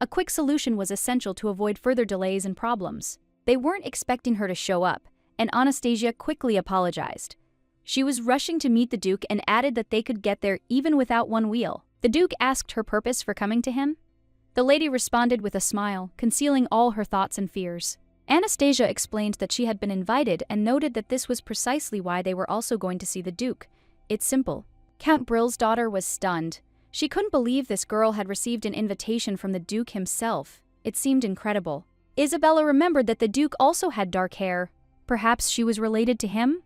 A quick solution was essential to avoid further delays and problems. They weren't expecting her to show up, and Anastasia quickly apologized. She was rushing to meet the Duke and added that they could get there even without one wheel. The Duke asked her purpose for coming to him. The lady responded with a smile, concealing all her thoughts and fears. Anastasia explained that she had been invited and noted that this was precisely why they were also going to see the Duke. It's simple. Count Brill's daughter was stunned. She couldn't believe this girl had received an invitation from the Duke himself. It seemed incredible. Isabella remembered that the Duke also had dark hair. Perhaps she was related to him?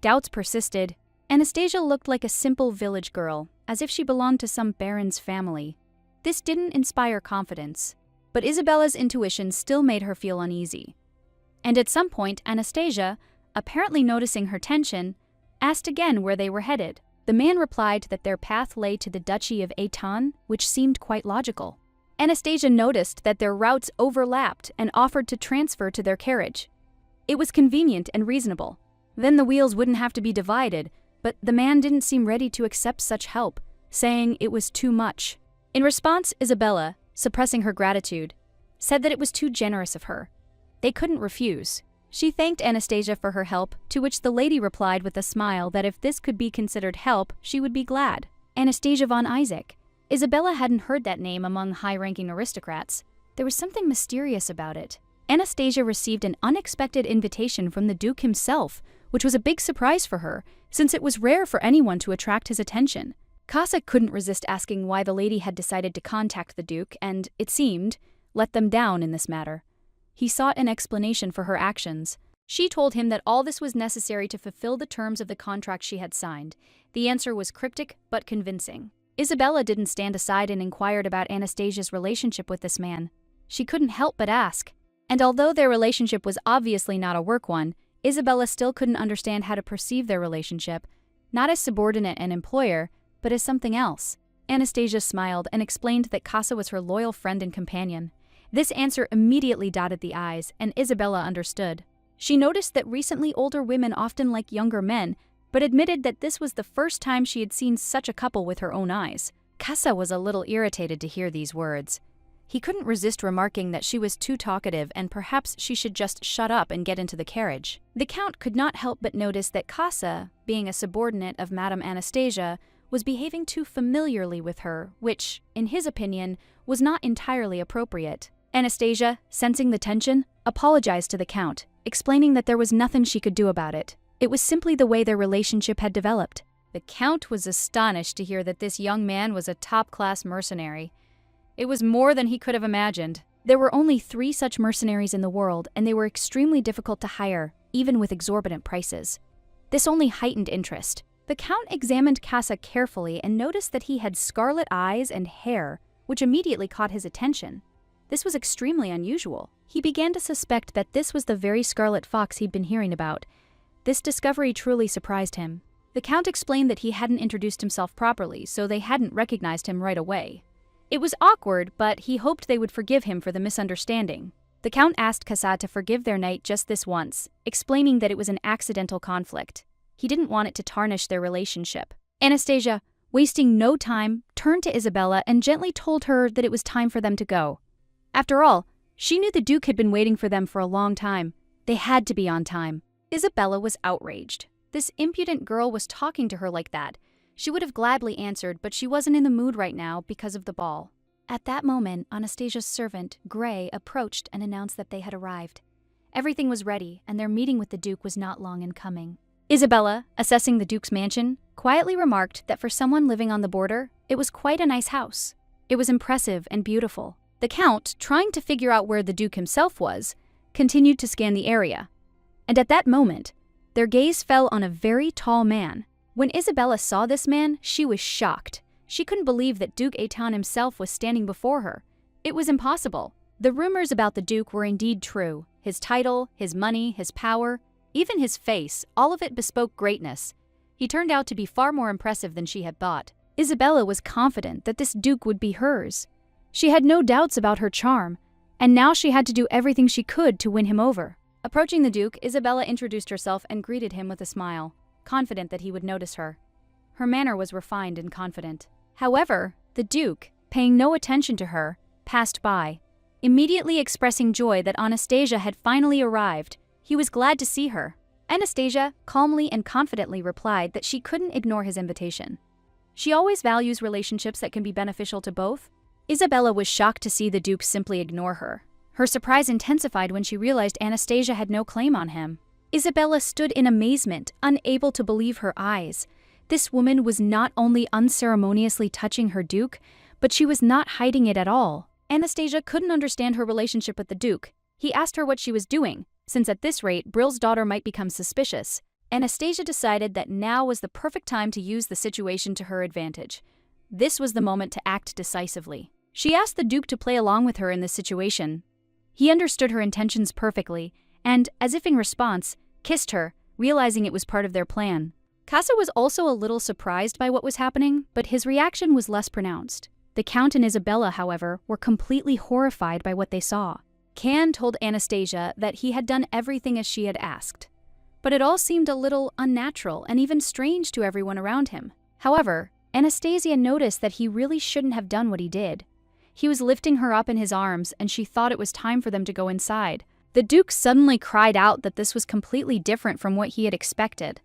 Doubts persisted. Anastasia looked like a simple village girl, as if she belonged to some baron's family. This didn't inspire confidence, but Isabella's intuition still made her feel uneasy. And at some point, Anastasia, apparently noticing her tension, asked again where they were headed. The man replied that their path lay to the Duchy of Aton, which seemed quite logical. Anastasia noticed that their routes overlapped and offered to transfer to their carriage. It was convenient and reasonable. Then the wheels wouldn't have to be divided, but the man didn't seem ready to accept such help, saying it was too much. In response, Isabella, suppressing her gratitude, said that it was too generous of her. They couldn't refuse. She thanked Anastasia for her help, to which the lady replied with a smile that if this could be considered help, she would be glad. Anastasia von Isaac. Isabella hadn't heard that name among high-ranking aristocrats. There was something mysterious about it. Anastasia received an unexpected invitation from the Duke himself, which was a big surprise for her, since it was rare for anyone to attract his attention. Casa couldn't resist asking why the lady had decided to contact the Duke and, it seemed, let them down in this matter. He sought an explanation for her actions. She told him that all this was necessary to fulfill the terms of the contract she had signed. The answer was cryptic but convincing. Isabella didn't stand aside and inquired about Anastasia's relationship with this man. She couldn't help but ask. And although their relationship was obviously not a work one, Isabella still couldn't understand how to perceive their relationship, not as subordinate and employer, but as something else. Anastasia smiled and explained that Casa was her loyal friend and companion. This answer immediately dotted the I's, and Isabella understood. She noticed that recently older women often like younger men, but admitted that this was the first time she had seen such a couple with her own eyes. Casa was a little irritated to hear these words. He couldn't resist remarking that she was too talkative and perhaps she should just shut up and get into the carriage. The Count could not help but notice that Casa, being a subordinate of Madame Anastasia, was behaving too familiarly with her, which, in his opinion, was not entirely appropriate. Anastasia, sensing the tension, apologized to the Count, explaining that there was nothing she could do about it. It was simply the way their relationship had developed. The Count was astonished to hear that this young man was a top-class mercenary. It was more than he could have imagined. There were only 3 such mercenaries in the world, and they were extremely difficult to hire, even with exorbitant prices. This only heightened interest. The Count examined Casa carefully and noticed that he had scarlet eyes and hair, which immediately caught his attention. This was extremely unusual. He began to suspect that this was the very scarlet fox he'd been hearing about. This discovery truly surprised him. The Count explained that he hadn't introduced himself properly, so they hadn't recognized him right away. It was awkward, but he hoped they would forgive him for the misunderstanding. The Count asked Casa to forgive their night just this once, explaining that it was an accidental conflict. He didn't want it to tarnish their relationship. Anastasia, wasting no time, turned to Isabella and gently told her that it was time for them to go. After all, she knew the Duke had been waiting for them for a long time. They had to be on time. Isabella was outraged. This impudent girl was talking to her like that. She would have gladly answered, but she wasn't in the mood right now because of the ball. At that moment, Anastasia's servant, Gray, approached and announced that they had arrived. Everything was ready, and their meeting with the Duke was not long in coming. Isabella, assessing the Duke's mansion, quietly remarked that for someone living on the border, it was quite a nice house. It was impressive and beautiful. The Count, trying to figure out where the Duke himself was, continued to scan the area. And at that moment, their gaze fell on a very tall man. When Isabella saw this man, she was shocked. She couldn't believe that Duke Aton himself was standing before her. It was impossible. The rumors about the Duke were indeed true. His title, his money, his power, even his face, all of it bespoke greatness. He turned out to be far more impressive than she had thought. Isabella was confident that this Duke would be hers. She had no doubts about her charm, and now she had to do everything she could to win him over. Approaching the Duke, Isabella introduced herself and greeted him with a smile, confident that he would notice her. Her manner was refined and confident. However, the Duke, paying no attention to her, passed by, immediately expressing joy that Anastasia had finally arrived. He was glad to see her. Anastasia calmly and confidently replied that she couldn't ignore his invitation. She always values relationships that can be beneficial to both. Isabella was shocked to see the Duke simply ignore her. Her surprise intensified when she realized Anastasia had no claim on him. Isabella stood in amazement, unable to believe her eyes. This woman was not only unceremoniously touching her Duke, but she was not hiding it at all. Anastasia couldn't understand her relationship with the Duke. He asked her what she was doing, since at this rate, Brill's daughter might become suspicious. Anastasia decided that now was the perfect time to use the situation to her advantage. This was the moment to act decisively. She asked the Duke to play along with her in this situation. He understood her intentions perfectly, and, as if in response, kissed her, realizing it was part of their plan. Casa was also a little surprised by what was happening, but his reaction was less pronounced. The Count and Isabella, however, were completely horrified by what they saw. Can told Anastasia that he had done everything as she had asked. But it all seemed a little unnatural and even strange to everyone around him. However, Anastasia noticed that he really shouldn't have done what he did. He was lifting her up in his arms, and she thought it was time for them to go inside. The Duke suddenly cried out that this was completely different from what he had expected.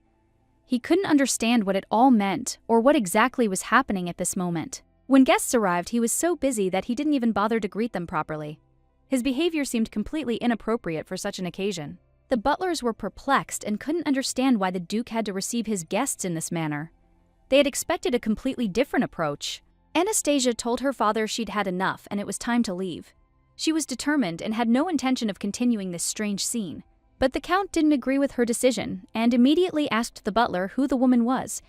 He couldn't understand what it all meant or what exactly was happening at this moment. When guests arrived, he was so busy that he didn't even bother to greet them properly. His behavior seemed completely inappropriate for such an occasion. The butlers were perplexed and couldn't understand why the Duke had to receive his guests in this manner. They had expected a completely different approach. Anastasia told her father she'd had enough and it was time to leave. She was determined and had no intention of continuing this strange scene. But the Count didn't agree with her decision and immediately asked the butler who the woman was.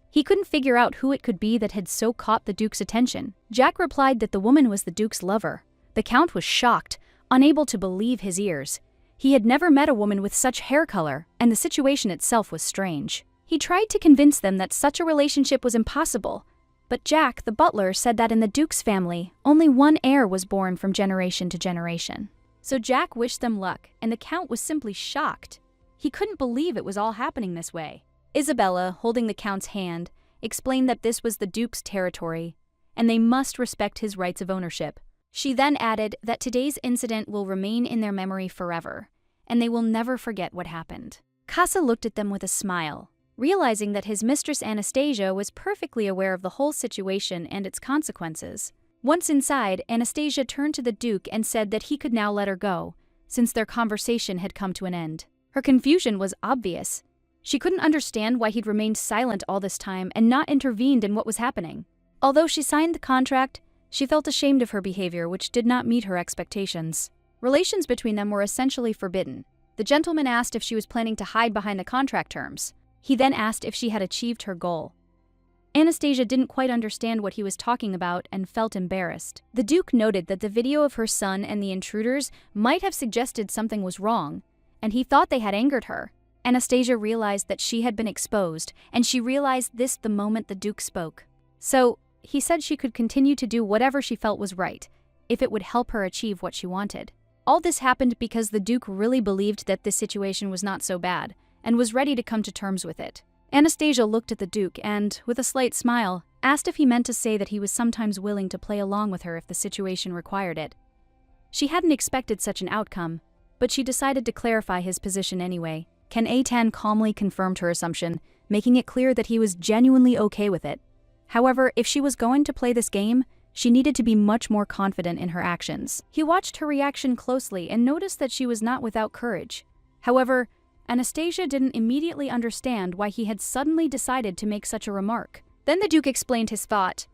He couldn't figure out who it could be that had so caught the Duke's attention. Jack replied that the woman was the Duke's lover. The Count was shocked, unable to believe his ears. He had never met a woman with such hair color, and the situation itself was strange. He tried to convince them that such a relationship was impossible, but Jack, the butler, said that in the Duke's family, only one heir was born from generation to generation. So Jack wished them luck, and the Count was simply shocked. He couldn't believe it was all happening this way. Isabella, holding the Count's hand, explained that this was the Duke's territory, and they must respect his rights of ownership. She then added that today's incident will remain in their memory forever, and they will never forget what happened. Casa looked at them with a smile, realizing that his mistress Anastasia was perfectly aware of the whole situation and its consequences. Once inside, Anastasia turned to the Duke and said that he could now let her go, since their conversation had come to an end. Her confusion was obvious. She couldn't understand why he'd remained silent all this time and not intervened in what was happening. Although she signed the contract, she felt ashamed of her behavior, which did not meet her expectations. Relations between them were essentially forbidden. The gentleman asked if she was planning to hide behind the contract terms. He then asked if she had achieved her goal. Anastasia didn't quite understand what he was talking about and felt embarrassed. The Duke noted that the video of her son and the intruders might have suggested something was wrong, and he thought they had angered her. Anastasia realized that she had been exposed, and she realized this the moment the Duke spoke. So, he said she could continue to do whatever she felt was right, if it would help her achieve what she wanted. All this happened because the Duke really believed that this situation was not so bad, and was ready to come to terms with it. Anastasia looked at the Duke and, with a slight smile, asked if he meant to say that he was sometimes willing to play along with her if the situation required it. She hadn't expected such an outcome, but she decided to clarify his position anyway. Ken A10 calmly confirmed her assumption, making it clear that he was genuinely okay with it. However, if she was going to play this game, she needed to be much more confident in her actions. He watched her reaction closely and noticed that she was not without courage. However, Anastasia didn't immediately understand why he had suddenly decided to make such a remark. Then the Duke explained his thought.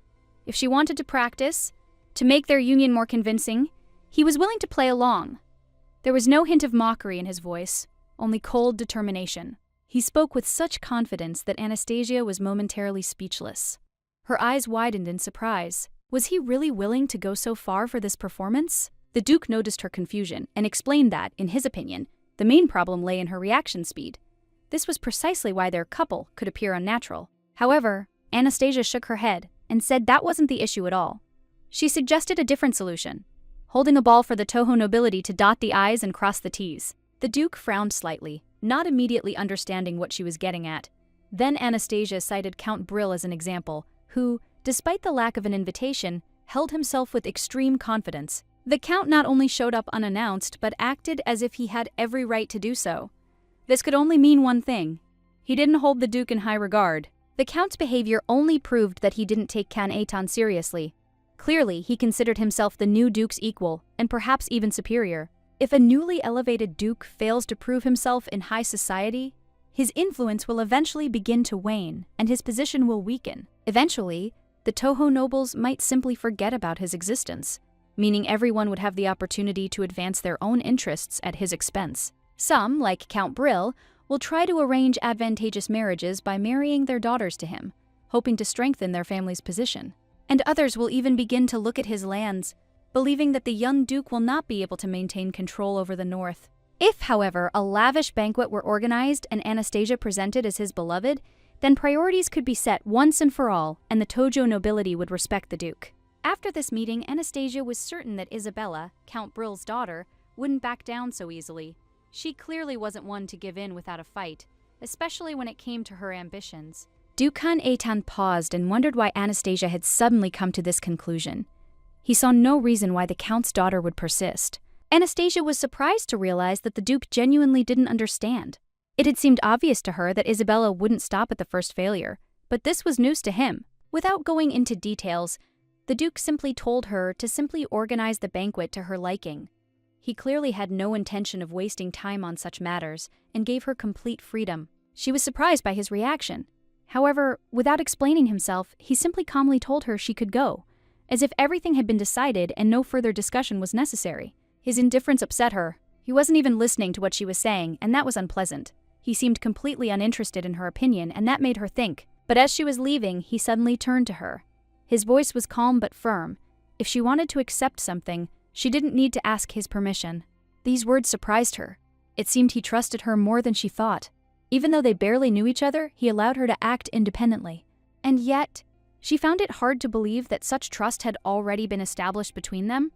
If she wanted to practice, to make their union more convincing, he was willing to play along. There was no hint of mockery in his voice, only cold determination. He spoke with such confidence that Anastasia was momentarily speechless. Her eyes widened in surprise. Was he really willing to go so far for this performance? The Duke noticed her confusion and explained that, in his opinion, the main problem lay in her reaction speed. This was precisely why their couple could appear unnatural. However, Anastasia shook her head and said that wasn't the issue at all. She suggested a different solution. holding a ball for the Toho nobility to dot the I's and cross the T's. The Duke frowned slightly, not immediately understanding what she was getting at. Then Anastasia cited Count Brill as an example, who, despite the lack of an invitation, held himself with extreme confidence. The Count not only showed up unannounced, but acted as if he had every right to do so. This could only mean one thing. He didn't hold the Duke in high regard. The Count's behavior only proved that he didn't take Can Aton seriously. Clearly, he considered himself the new Duke's equal, and perhaps even superior. If a newly elevated Duke fails to prove himself in high society, his influence will eventually begin to wane, and his position will weaken. Eventually, the Toho nobles might simply forget about his existence, meaning everyone would have the opportunity to advance their own interests at his expense. Some, like Count Brill, will try to arrange advantageous marriages by marrying their daughters to him, hoping to strengthen their family's position. And others will even begin to look at his lands, believing that the young Duke will not be able to maintain control over the north. If, however, a lavish banquet were organized and Anastasia presented as his beloved, then priorities could be set once and for all, and the Tojo nobility would respect the Duke. After this meeting, Anastasia was certain that Isabella, Count Brill's daughter, wouldn't back down so easily. She clearly wasn't one to give in without a fight, especially when it came to her ambitions. Duke Can Aton paused and wondered why Anastasia had suddenly come to this conclusion. He saw no reason why the Count's daughter would persist. Anastasia was surprised to realize that the Duke genuinely didn't understand. It had seemed obvious to her that Isabella wouldn't stop at the first failure, but this was news to him. Without going into details, the Duke simply told her to simply organize the banquet to her liking. He clearly had no intention of wasting time on such matters and gave her complete freedom. She was surprised by his reaction. However, without explaining himself, he simply calmly told her she could go, as if everything had been decided and no further discussion was necessary. His indifference upset her. He wasn't even listening to what she was saying, and that was unpleasant. He seemed completely uninterested in her opinion, and that made her think. But as she was leaving, he suddenly turned to her. His voice was calm but firm. If she wanted to accept something, she didn't need to ask his permission. These words surprised her. It seemed he trusted her more than she thought. Even though they barely knew each other, he allowed her to act independently. And yet, she found it hard to believe that such trust had already been established between them.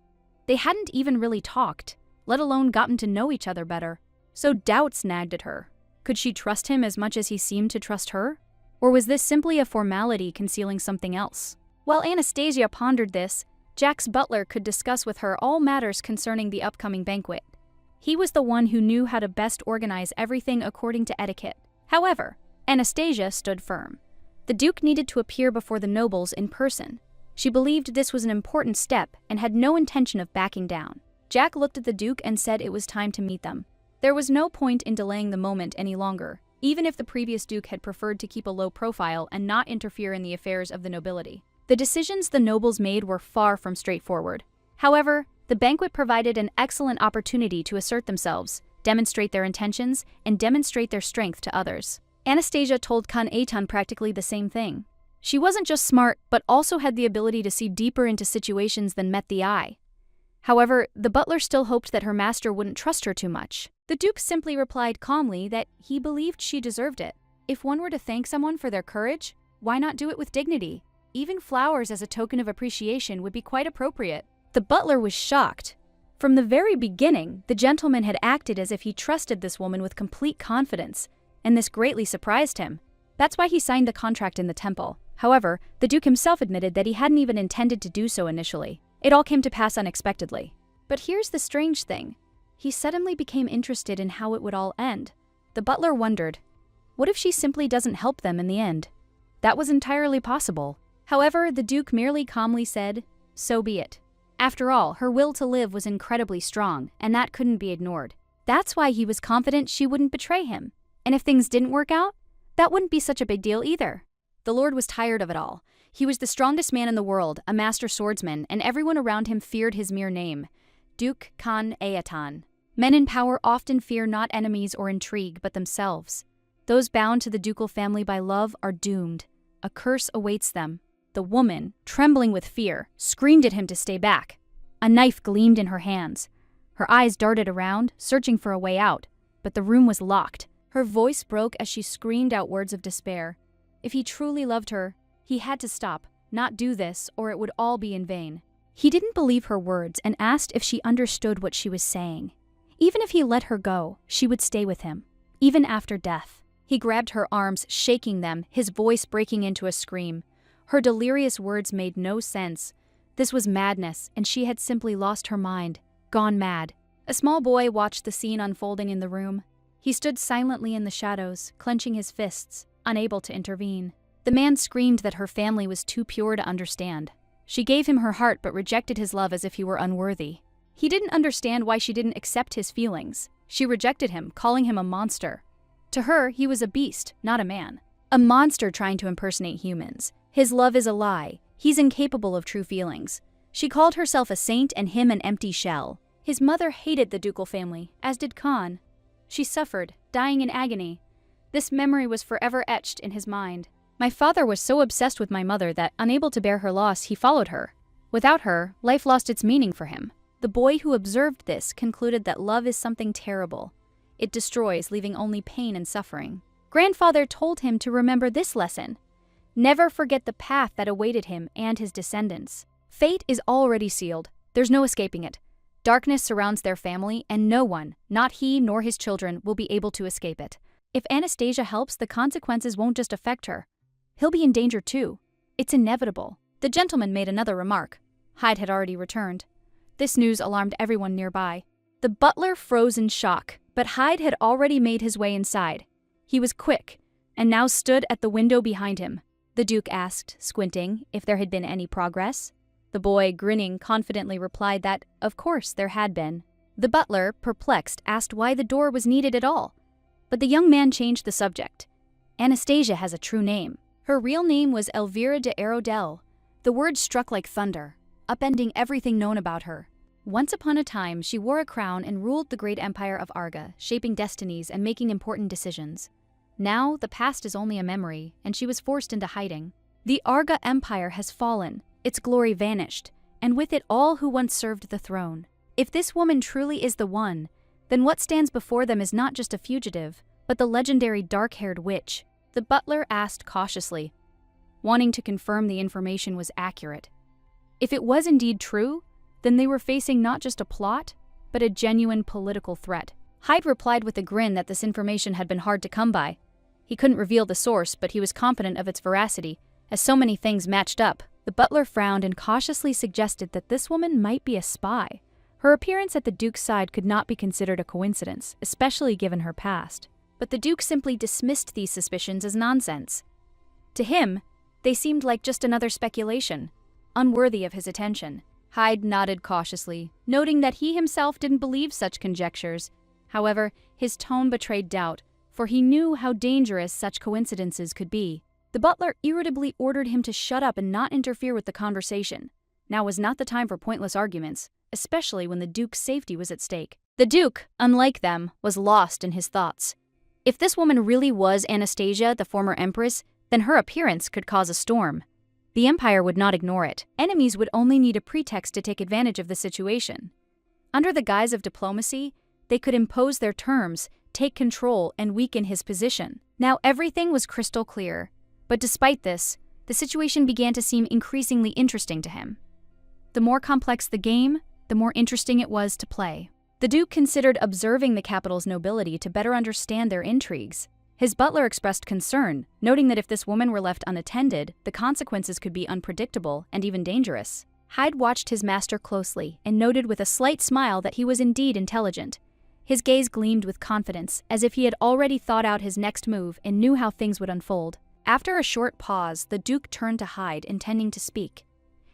They hadn't even really talked, let alone gotten to know each other better. So doubts nagged at her. Could she trust him as much as he seemed to trust her? Or was this simply a formality concealing something else? While Anastasia pondered this, Jack's butler could discuss with her all matters concerning the upcoming banquet. He was the one who knew how to best organize everything according to etiquette. However, Anastasia stood firm. The Duke needed to appear before the nobles in person. She believed this was an important step and had no intention of backing down. Jack looked at the Duke and said it was time to meet them. There was no point in delaying the moment any longer, even if the previous Duke had preferred to keep a low profile and not interfere in the affairs of the nobility. The decisions the nobles made were far from straightforward. However, the banquet provided an excellent opportunity to assert themselves, demonstrate their intentions, and demonstrate their strength to others. Anastasia told Can Aton practically the same thing. She wasn't just smart, but also had the ability to see deeper into situations than met the eye. However, the butler still hoped that her master wouldn't trust her too much. The Duke simply replied calmly that he believed she deserved it. If one were to thank someone for their courage, why not do it with dignity? Even flowers as a token of appreciation would be quite appropriate. The butler was shocked. From the very beginning, the gentleman had acted as if he trusted this woman with complete confidence, and this greatly surprised him. That's why he signed the contract in the temple. However, the Duke himself admitted that he hadn't even intended to do so initially. It all came to pass unexpectedly. But here's the strange thing. He suddenly became interested in how it would all end. The butler wondered, what if she simply doesn't help them in the end? That was entirely possible. However, the Duke merely calmly said, so be it. After all, her will to live was incredibly strong, and that couldn't be ignored. That's why he was confident she wouldn't betray him. And if things didn't work out, that wouldn't be such a big deal either. The Lord was tired of it all. He was the strongest man in the world, a master swordsman, and everyone around him feared his mere name, Duke Can Aton. Men in power often fear not enemies or intrigue, but themselves. Those bound to the ducal family by love are doomed. A curse awaits them. The woman, trembling with fear, screamed at him to stay back. A knife gleamed in her hands. Her eyes darted around, searching for a way out, but the room was locked. Her voice broke as she screamed out words of despair. If he truly loved her, he had to stop, not do this, or it would all be in vain. He didn't believe her words and asked if she understood what she was saying. Even if he let her go, she would stay with him, even after death. He grabbed her arms, shaking them, his voice breaking into a scream. Her delirious words made no sense. This was madness, and she had simply lost her mind, gone mad. A small boy watched the scene unfolding in the room. He stood silently in the shadows, clenching his fists, unable to intervene. The man screamed that her family was too pure to understand. She gave him her heart but rejected his love as if he were unworthy. He didn't understand why she didn't accept his feelings. She rejected him, calling him a monster. To her, he was a beast, not a man. A monster trying to impersonate humans. His love is a lie. He's incapable of true feelings. She called herself a saint and him an empty shell. His mother hated the ducal family, as did Khan. She suffered, dying in agony. This memory was forever etched in his mind. My father was so obsessed with my mother that, unable to bear her loss, he followed her. Without her, life lost its meaning for him. The boy who observed this concluded that love is something terrible. It destroys, leaving only pain and suffering. Grandfather told him to remember this lesson. Never forget the path that awaited him and his descendants. Fate is already sealed. There's no escaping it. Darkness surrounds their family, and no one, not he nor his children, will be able to escape it. If Anastasia helps, the consequences won't just affect her. He'll be in danger too. It's inevitable. The gentleman made another remark. Hyde had already returned. This news alarmed everyone nearby. The butler froze in shock, but Hyde had already made his way inside. He was quick, and now stood at the window behind him. The Duke asked, squinting, if there had been any progress. The boy, grinning, confidently replied that, of course, there had been. The butler, perplexed, asked why the door was needed at all. But the young man changed the subject. Anastasia has a true name. Her real name was Elvira de Arodel. The words struck like thunder, upending everything known about her. Once upon a time, she wore a crown and ruled the great empire of Arga, shaping destinies and making important decisions. Now, the past is only a memory, and she was forced into hiding. The Arga Empire has fallen, its glory vanished, and with it all who once served the throne. If this woman truly is the one, then what stands before them is not just a fugitive, but the legendary dark-haired witch. The butler asked cautiously, wanting to confirm the information was accurate. If it was indeed true, then they were facing not just a plot, but a genuine political threat. Hyde replied with a grin that this information had been hard to come by. He couldn't reveal the source, but he was confident of its veracity, as so many things matched up. The butler frowned and cautiously suggested that this woman might be a spy. Her appearance at the Duke's side could not be considered a coincidence, especially given her past. But the Duke simply dismissed these suspicions as nonsense. To him, they seemed like just another speculation, unworthy of his attention. Hyde nodded cautiously, noting that he himself didn't believe such conjectures. However, his tone betrayed doubt, for he knew how dangerous such coincidences could be. The butler irritably ordered him to shut up and not interfere with the conversation. Now was not the time for pointless arguments, especially when the Duke's safety was at stake. The Duke, unlike them, was lost in his thoughts. If this woman really was Anastasia, the former empress, then her appearance could cause a storm. The Empire would not ignore it. Enemies would only need a pretext to take advantage of the situation. Under the guise of diplomacy, they could impose their terms, take control, and weaken his position. Now everything was crystal clear. But despite this, the situation began to seem increasingly interesting to him. The more complex the game, the more interesting it was to play. The Duke considered observing the capital's nobility to better understand their intrigues. His butler expressed concern, noting that if this woman were left unattended, the consequences could be unpredictable and even dangerous. Hyde watched his master closely and noted with a slight smile that he was indeed intelligent. His gaze gleamed with confidence, as if he had already thought out his next move and knew how things would unfold. After a short pause, the Duke turned to Hyde, intending to speak.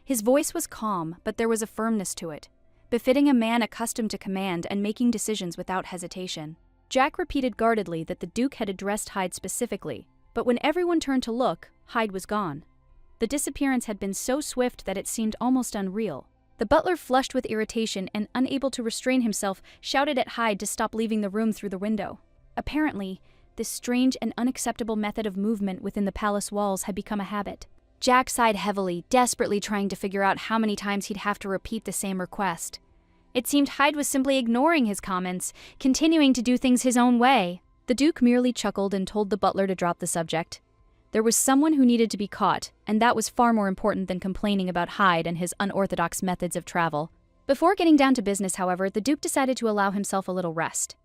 His voice was calm, but there was a firmness to it, befitting a man accustomed to command and making decisions without hesitation. Jack repeated guardedly that the Duke had addressed Hyde specifically, but when everyone turned to look, Hyde was gone. The disappearance had been so swift that it seemed almost unreal. The butler, flushed with irritation and unable to restrain himself, shouted at Hyde to stop leaving the room through the window. Apparently, this strange and unacceptable method of movement within the palace walls had become a habit. Jack sighed heavily, desperately trying to figure out how many times he'd have to repeat the same request. It seemed Hyde was simply ignoring his comments, continuing to do things his own way. The Duke merely chuckled and told the butler to drop the subject. There was someone who needed to be caught, and that was far more important than complaining about Hyde and his unorthodox methods of travel. Before getting down to business, however, the Duke decided to allow himself a little rest.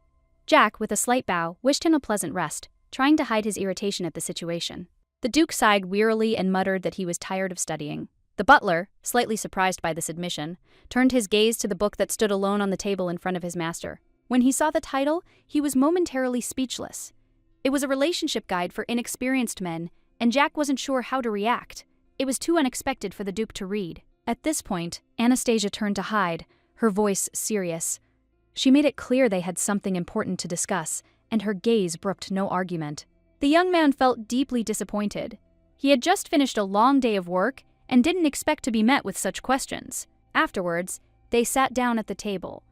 Jack, with a slight bow, wished him a pleasant rest, trying to hide his irritation at the situation. The Duke sighed wearily and muttered that he was tired of studying. The butler, slightly surprised by this admission, turned his gaze to the book that stood alone on the table in front of his master. When he saw the title, he was momentarily speechless. It was a relationship guide for inexperienced men, and Jack wasn't sure how to react. It was too unexpected for the Duke to read. At this point, Anastasia turned to Hyde, her voice serious. She made it clear they had something important to discuss, and her gaze brooked no argument. The young man felt deeply disappointed. He had just finished a long day of work and didn't expect to be met with such questions. Afterwards, they sat down at the table.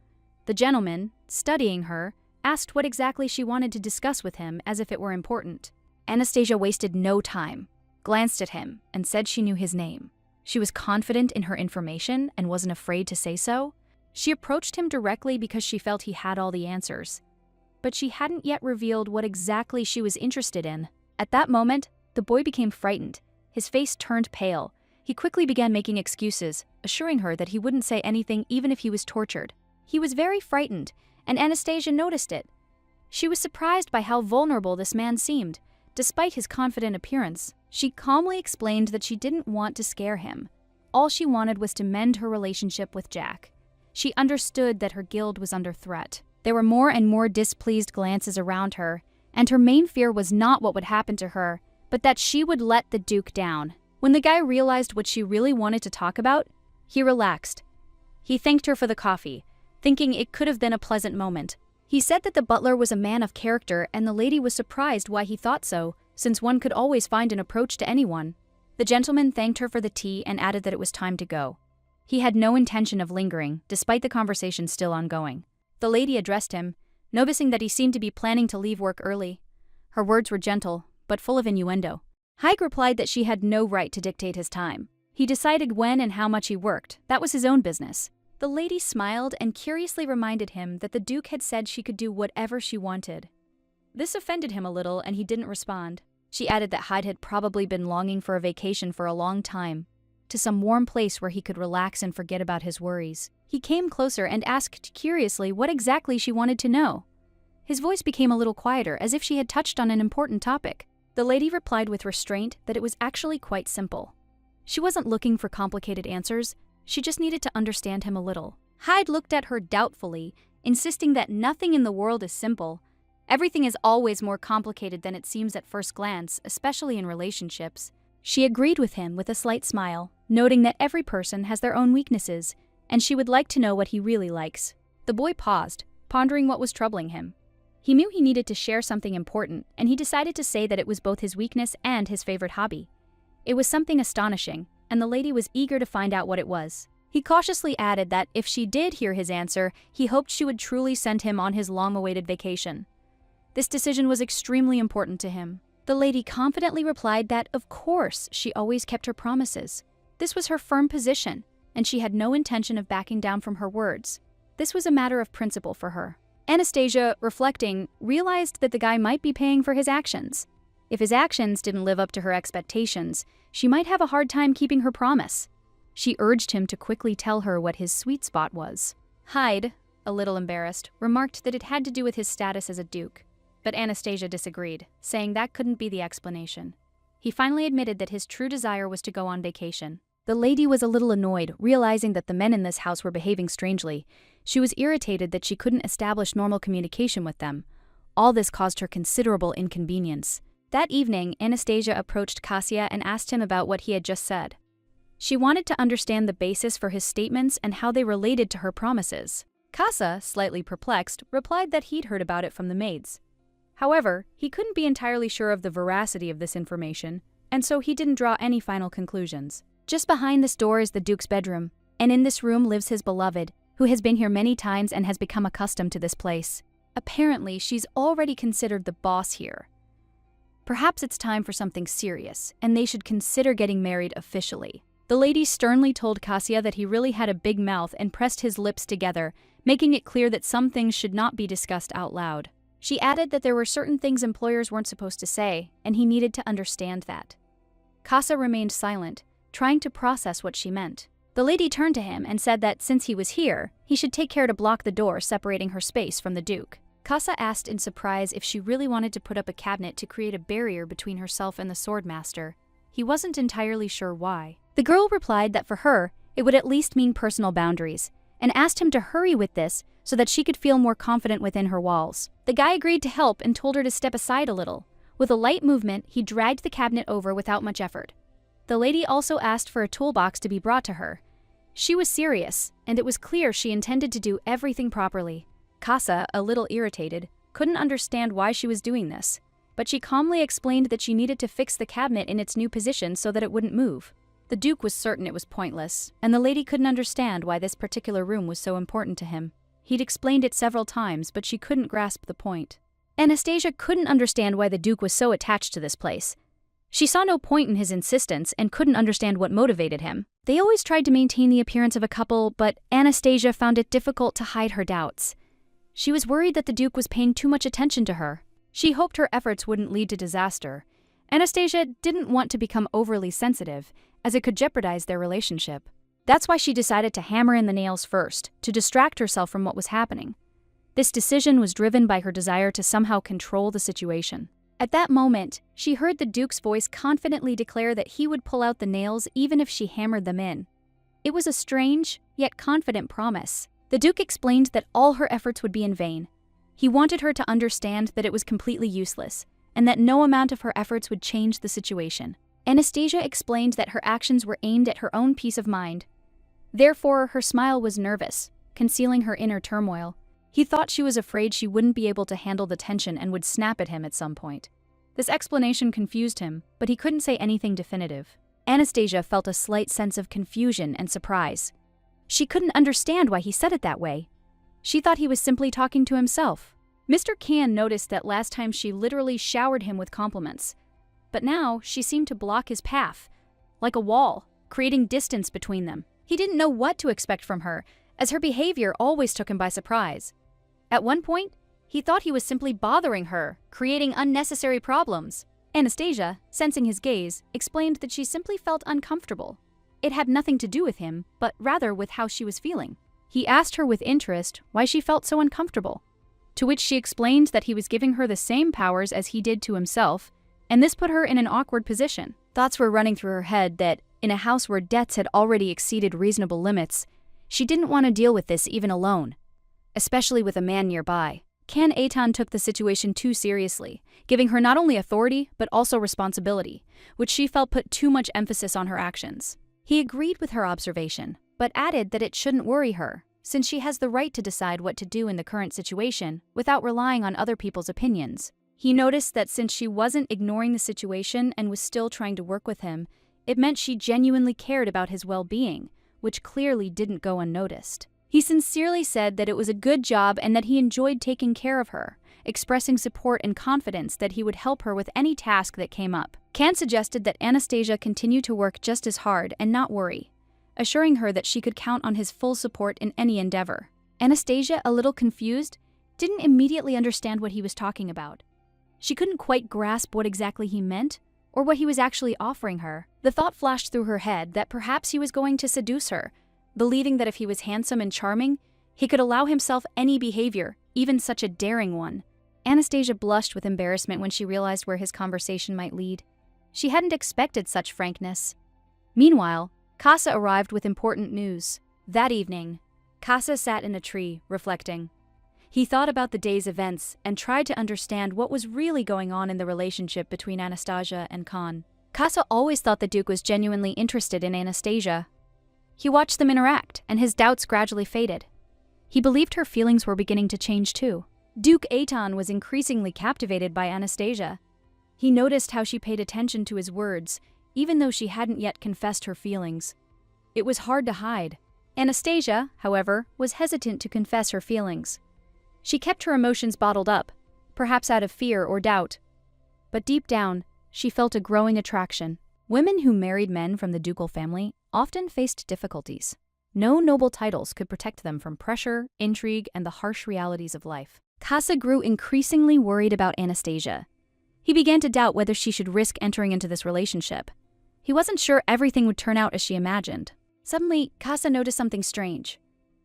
The gentleman, studying her, asked what exactly she wanted to discuss with him as if it were important. Anastasia wasted no time, glanced at him, and said she knew his name. She was confident in her information and wasn't afraid to say so. She approached him directly because she felt he had all the answers. But she hadn't yet revealed what exactly she was interested in. At that moment, the boy became frightened. His face turned pale. He quickly began making excuses, assuring her that he wouldn't say anything even if he was tortured. He was very frightened, and Anastasia noticed it. She was surprised by how vulnerable this man seemed. Despite his confident appearance, she calmly explained that she didn't want to scare him. All she wanted was to mend her relationship with Jack. She understood that her guild was under threat. There were more and more displeased glances around her, and her main fear was not what would happen to her, but that she would let the Duke down. When the guy realized what she really wanted to talk about, he relaxed. He thanked her for the coffee, thinking it could have been a pleasant moment. He said that the butler was a man of character, and the lady was surprised why he thought so, since one could always find an approach to anyone. The gentleman thanked her for the tea and added that it was time to go. He had no intention of lingering, despite the conversation still ongoing. The lady addressed him, noticing that he seemed to be planning to leave work early. Her words were gentle, but full of innuendo. Haig replied that she had no right to dictate his time. He decided when and how much he worked. That was his own business. The lady smiled and curiously reminded him that the Duke had said she could do whatever she wanted. This offended him a little, and he didn't respond. She added that Hyde had probably been longing for a vacation for a long time, to some warm place where he could relax and forget about his worries. He came closer and asked curiously what exactly she wanted to know. His voice became a little quieter, as if she had touched on an important topic. The lady replied with restraint that it was actually quite simple. She wasn't looking for complicated answers, she just needed to understand him a little. Hyde looked at her doubtfully, insisting that nothing in the world is simple. Everything is always more complicated than it seems at first glance, especially in relationships. She agreed with him with a slight smile, noting that every person has their own weaknesses, and she would like to know what he really likes. The boy paused, pondering what was troubling him. He knew he needed to share something important, and he decided to say that it was both his weakness and his favorite hobby. It was something astonishing, and the lady was eager to find out what it was. He cautiously added that if she did hear his answer, he hoped she would truly send him on his long-awaited vacation. This decision was extremely important to him. The lady confidently replied that, of course, she always kept her promises. This was her firm position, and she had no intention of backing down from her words. This was a matter of principle for her. Anastasia, reflecting, realized that the guy might be paying for his actions. If his actions didn't live up to her expectations, she might have a hard time keeping her promise. She urged him to quickly tell her what his sweet spot was. Hyde, a little embarrassed, remarked that it had to do with his status as a duke. But Anastasia disagreed, saying that couldn't be the explanation. He finally admitted that his true desire was to go on vacation. The lady was a little annoyed, realizing that the men in this house were behaving strangely. She was irritated that she couldn't establish normal communication with them. All this caused her considerable inconvenience. That evening, Anastasia approached Cassia and asked him about what he had just said. She wanted to understand the basis for his statements and how they related to her promises. Casa, slightly perplexed, replied that he'd heard about it from the maids. However, he couldn't be entirely sure of the veracity of this information, and so he didn't draw any final conclusions. Just behind this door is the Duke's bedroom, and in this room lives his beloved, who has been here many times and has become accustomed to this place. Apparently, she's already considered the boss here. Perhaps it's time for something serious, and they should consider getting married officially. The lady sternly told Cassia that he really had a big mouth and pressed his lips together, making it clear that some things should not be discussed out loud. She added that there were certain things employers weren't supposed to say, and he needed to understand that. Casa remained silent, trying to process what she meant. The lady turned to him and said that since he was here, he should take care to block the door separating her space from the Duke. Casa asked in surprise if she really wanted to put up a cabinet to create a barrier between herself and the Swordmaster. He wasn't entirely sure why. The girl replied that for her, it would at least mean personal boundaries, and asked him to hurry with this so that she could feel more confident within her walls. The guy agreed to help and told her to step aside a little. With a light movement, he dragged the cabinet over without much effort. The lady also asked for a toolbox to be brought to her. She was serious, and it was clear she intended to do everything properly. Casa, a little irritated, couldn't understand why she was doing this, but she calmly explained that she needed to fix the cabinet in its new position so that it wouldn't move. The Duke was certain it was pointless, and the lady couldn't understand why this particular room was so important to him. He'd explained it several times, but she couldn't grasp the point. Anastasia couldn't understand why the Duke was so attached to this place. She saw no point in his insistence and couldn't understand what motivated him. They always tried to maintain the appearance of a couple, but Anastasia found it difficult to hide her doubts. She was worried that the Duke was paying too much attention to her. She hoped her efforts wouldn't lead to disaster. Anastasia didn't want to become overly sensitive, as it could jeopardize their relationship. That's why she decided to hammer in the nails first, to distract herself from what was happening. This decision was driven by her desire to somehow control the situation. At that moment, she heard the Duke's voice confidently declare that he would pull out the nails even if she hammered them in. It was a strange, yet confident promise. The Duke explained that all her efforts would be in vain. He wanted her to understand that it was completely useless, and that no amount of her efforts would change the situation. Anastasia explained that her actions were aimed at her own peace of mind. Therefore, her smile was nervous, concealing her inner turmoil. He thought she was afraid she wouldn't be able to handle the tension and would snap at him at some point. This explanation confused him, but he couldn't say anything definitive. Anastasia felt a slight sense of confusion and surprise. She couldn't understand why he said it that way. She thought he was simply talking to himself. Mr. Can noticed that last time she literally showered him with compliments. But now she seemed to block his path, like a wall, creating distance between them. He didn't know what to expect from her, as her behavior always took him by surprise. At one point, he thought he was simply bothering her, creating unnecessary problems. Anastasia, sensing his gaze, explained that she simply felt uncomfortable. It had nothing to do with him, but rather with how she was feeling. He asked her with interest why she felt so uncomfortable, to which she explained that he was giving her the same powers as he did to himself, and this put her in an awkward position. Thoughts were running through her head that, in a house where debts had already exceeded reasonable limits, she didn't want to deal with this even alone, especially with a man nearby. Kan Eitan took the situation too seriously, giving her not only authority but also responsibility, which she felt put too much emphasis on her actions. He agreed with her observation, but added that it shouldn't worry her, since she has the right to decide what to do in the current situation without relying on other people's opinions. He noticed that since she wasn't ignoring the situation and was still trying to work with him, it meant she genuinely cared about his well-being, which clearly didn't go unnoticed. He sincerely said that it was a good job and that he enjoyed taking care of her, expressing support and confidence that he would help her with any task that came up. Kan suggested that Anastasia continue to work just as hard and not worry, assuring her that she could count on his full support in any endeavor. Anastasia, a little confused, didn't immediately understand what he was talking about. She couldn't quite grasp what exactly he meant, or what he was actually offering her. The thought flashed through her head that perhaps he was going to seduce her, believing that if he was handsome and charming, he could allow himself any behavior, even such a daring one. Anastasia blushed with embarrassment when she realized where his conversation might lead. She hadn't expected such frankness. Meanwhile, Casa arrived with important news. That evening, Casa sat in a tree, reflecting. He thought about the day's events and tried to understand what was really going on in the relationship between Anastasia and Kan. Casa always thought the Duke was genuinely interested in Anastasia. He watched them interact, and his doubts gradually faded. He believed her feelings were beginning to change too. Duke Eitan was increasingly captivated by Anastasia. He noticed how she paid attention to his words, even though she hadn't yet confessed her feelings. It was hard to hide. Anastasia, however, was hesitant to confess her feelings. She kept her emotions bottled up, perhaps out of fear or doubt. But deep down, she felt a growing attraction. Women who married men from the ducal family often faced difficulties. No noble titles could protect them from pressure, intrigue, and the harsh realities of life. Casa grew increasingly worried about Anastasia. He began to doubt whether she should risk entering into this relationship. He wasn't sure everything would turn out as she imagined. Suddenly, Casa noticed something strange.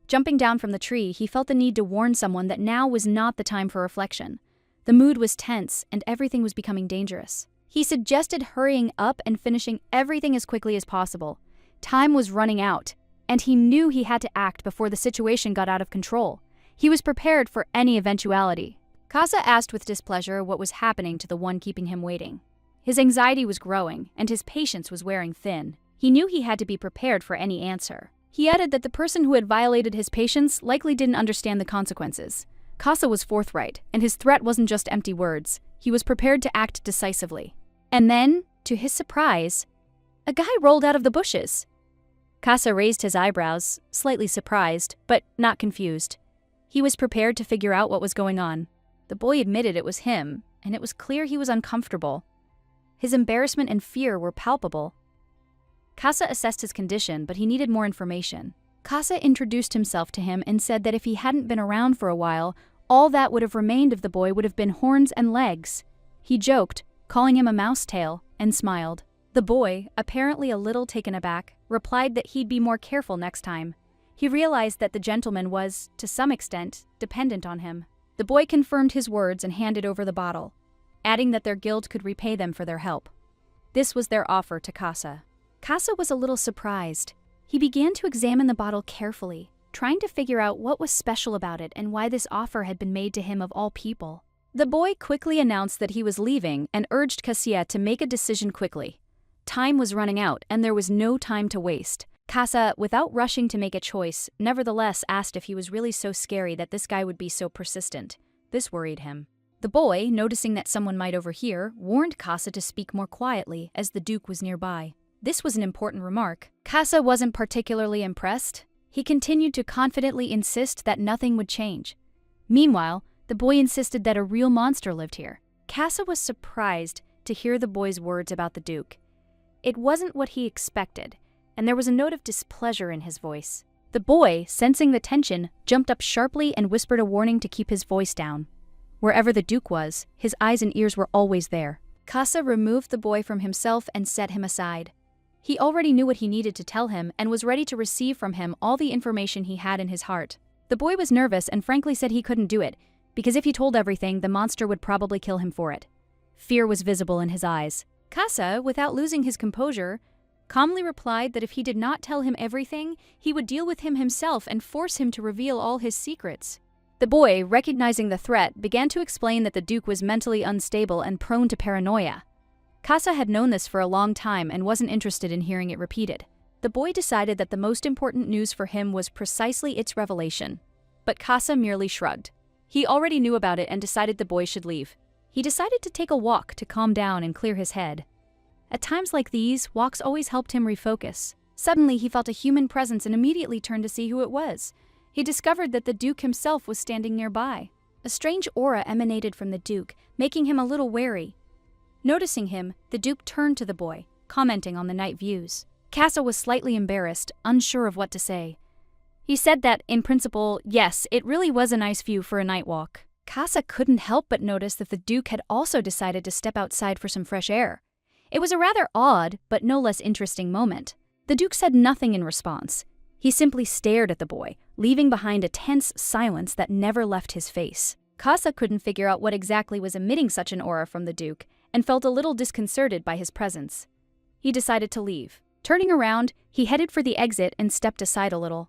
Jumping down from the tree, he felt the need to warn someone that now was not the time for reflection. The mood was tense, and everything was becoming dangerous. He suggested hurrying up and finishing everything as quickly as possible. Time was running out, and he knew he had to act before the situation got out of control. He was prepared for any eventuality. Casa asked with displeasure what was happening to the one keeping him waiting. His anxiety was growing, and his patience was wearing thin. He knew he had to be prepared for any answer. He added that the person who had violated his patience likely didn't understand the consequences. Casa was forthright, and his threat wasn't just empty words. He was prepared to act decisively. And then, to his surprise, a guy rolled out of the bushes. Casa raised his eyebrows, slightly surprised, but not confused. He was prepared to figure out what was going on. The boy admitted it was him, and it was clear he was uncomfortable. His embarrassment and fear were palpable. Casa assessed his condition, but he needed more information. Casa introduced himself to him and said that if he hadn't been around for a while, all that would have remained of the boy would have been horns and legs. He joked, calling him a mouse tail, and smiled. The boy, apparently a little taken aback, replied that he'd be more careful next time. He realized that the gentleman was, to some extent, dependent on him. The boy confirmed his words and handed over the bottle, adding that their guild could repay them for their help. This was their offer to Casa. Casa was a little surprised. He began to examine the bottle carefully, trying to figure out what was special about it and why this offer had been made to him of all people. The boy quickly announced that he was leaving and urged Cassia to make a decision quickly. Time was running out, and there was no time to waste. Casa, without rushing to make a choice, nevertheless asked if he was really so scary that this guy would be so persistent. This worried him. The boy, noticing that someone might overhear, warned Casa to speak more quietly as the Duke was nearby. This was an important remark. Casa wasn't particularly impressed. He continued to confidently insist that nothing would change. Meanwhile, the boy insisted that a real monster lived here. Casa was surprised to hear the boy's words about the Duke. It wasn't what he expected, and there was a note of displeasure in his voice. The boy, sensing the tension, jumped up sharply and whispered a warning to keep his voice down. Wherever the Duke was, his eyes and ears were always there. Casa removed the boy from himself and set him aside. He already knew what he needed to tell him and was ready to receive from him all the information he had in his heart. The boy was nervous and frankly said he couldn't do it, because if he told everything, the monster would probably kill him for it. Fear was visible in his eyes. Casa, without losing his composure, calmly replied that if he did not tell him everything, he would deal with him himself and force him to reveal all his secrets. The boy, recognizing the threat, began to explain that the Duke was mentally unstable and prone to paranoia. Casa had known this for a long time and wasn't interested in hearing it repeated. The boy decided that the most important news for him was precisely its revelation. But Casa merely shrugged. He already knew about it and decided the boy should leave. He decided to take a walk to calm down and clear his head. At times like these, walks always helped him refocus. Suddenly, he felt a human presence and immediately turned to see who it was. He discovered that the Duke himself was standing nearby. A strange aura emanated from the Duke, making him a little wary. Noticing him, the Duke turned to the boy, commenting on the night views. Casa was slightly embarrassed, unsure of what to say. He said that, in principle, yes, it really was a nice view for a night walk. Casa couldn't help but notice that the Duke had also decided to step outside for some fresh air. It was a rather odd, but no less interesting moment. The Duke said nothing in response. He simply stared at the boy, leaving behind a tense silence that never left his face. Casa couldn't figure out what exactly was emitting such an aura from the Duke, and felt a little disconcerted by his presence. He decided to leave. Turning around, he headed for the exit and stepped aside a little.